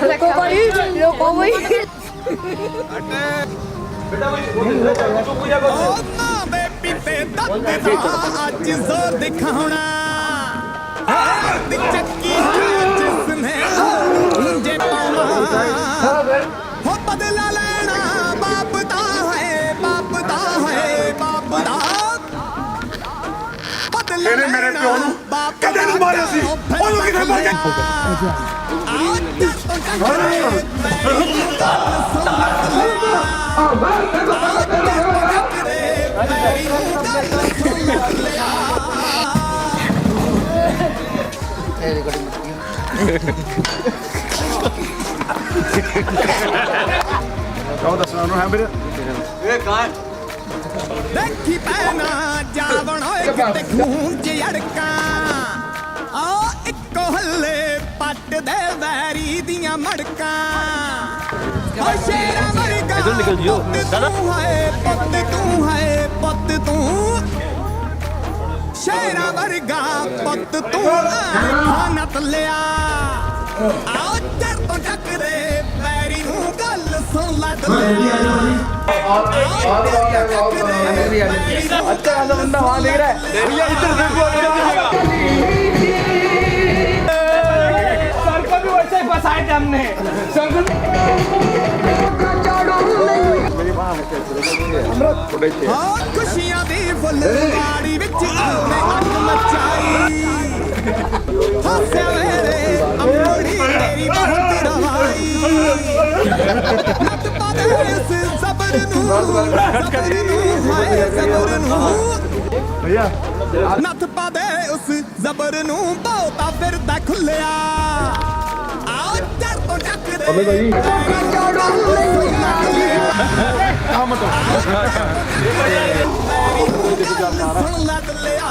देखो भाई देखो भाई ਅੱਜ ਜ਼ੋਰ ਦਿਖਾਉਣਾ ਚੱਕੀ ਜਿਸਨੇ ਮਾਰਿਆ ਸੀ ਉਹਨੂੰ ਕਿੱਥੇ ਮਰ ਗਿਆ ਕਹੋ ਦੱਸਣਾ ਉਹਨੂੰ ਹੈ ਵੀਰੇ ਇਹ ਕਾਂ ਦੇਖੀ ਪੈਣਾ ਜਾਵਣ ਹੋਏ ਕਿਤੇ ਖੂਨ ਚ ਅੜਕਾਂ ਆ ਇੱਕੋ ਹੱਲੇ ਪੱਟ ਦੇ ਵੈਰੀ ਦੀਆਂ ਮੜਕਾਂ ਓ ਸ਼ੇਰਾਂ ਵਰਗਾ ਇਧਰ ਨਿਕਲ ਜਿਓ ਤੂੰ ਹੈ ਪੁੱਤ ਤੂੰ ਸ਼ੇਰਾਂ ਵਰਗਾ ਪੁੱਤ ਤੂੰ ਖਾਨਾ ਤਲਿਆ ਆਓ ਚਰ ਤੋਂ ਟੱਕਰੇ ਵੈਰੀ ਨੂੰ ਗੱਲ ਸੁਣ ਲੈ अच्छा वाला बंदा वहां देख रहा है भैया इधर देखो सर को भी वैसे ही फंसाए थे हमने सर को ਹਾਂ ਖੁਸ਼ੀਆਂ ਦੀ ਫੁੱਲਵਾੜੀ ਵਿੱਚ ਉਹਨੇ ਅੱਗ ਮਚਾਈ ਹਾਸਿਆ ਵੇਲੇ ਅੰਬੜੀ ਤੇਰੀ ਮਹਕ ਰਵਾਈ ਨੱਤ ਪਾਦੇ ਇਸ ਜ਼ਬਰ ਨੂੰ ਹਾਏ ਜ਼ਬਰ ਨੂੰ ਭਈਆ ਨੱਤ ਪਾਦੇ ਉਸ ਜ਼ਬਰ ਨੂੰ ਬਹੁਤਾ ਫਿਰਦਾ ਖੁੱਲਿਆ ਆਓ ਚੜ ਤੋਂ ਟੱਕਦੇ ਓਏ ਭਾਈ ਸੁਣ ਲੈ ਲਿਆ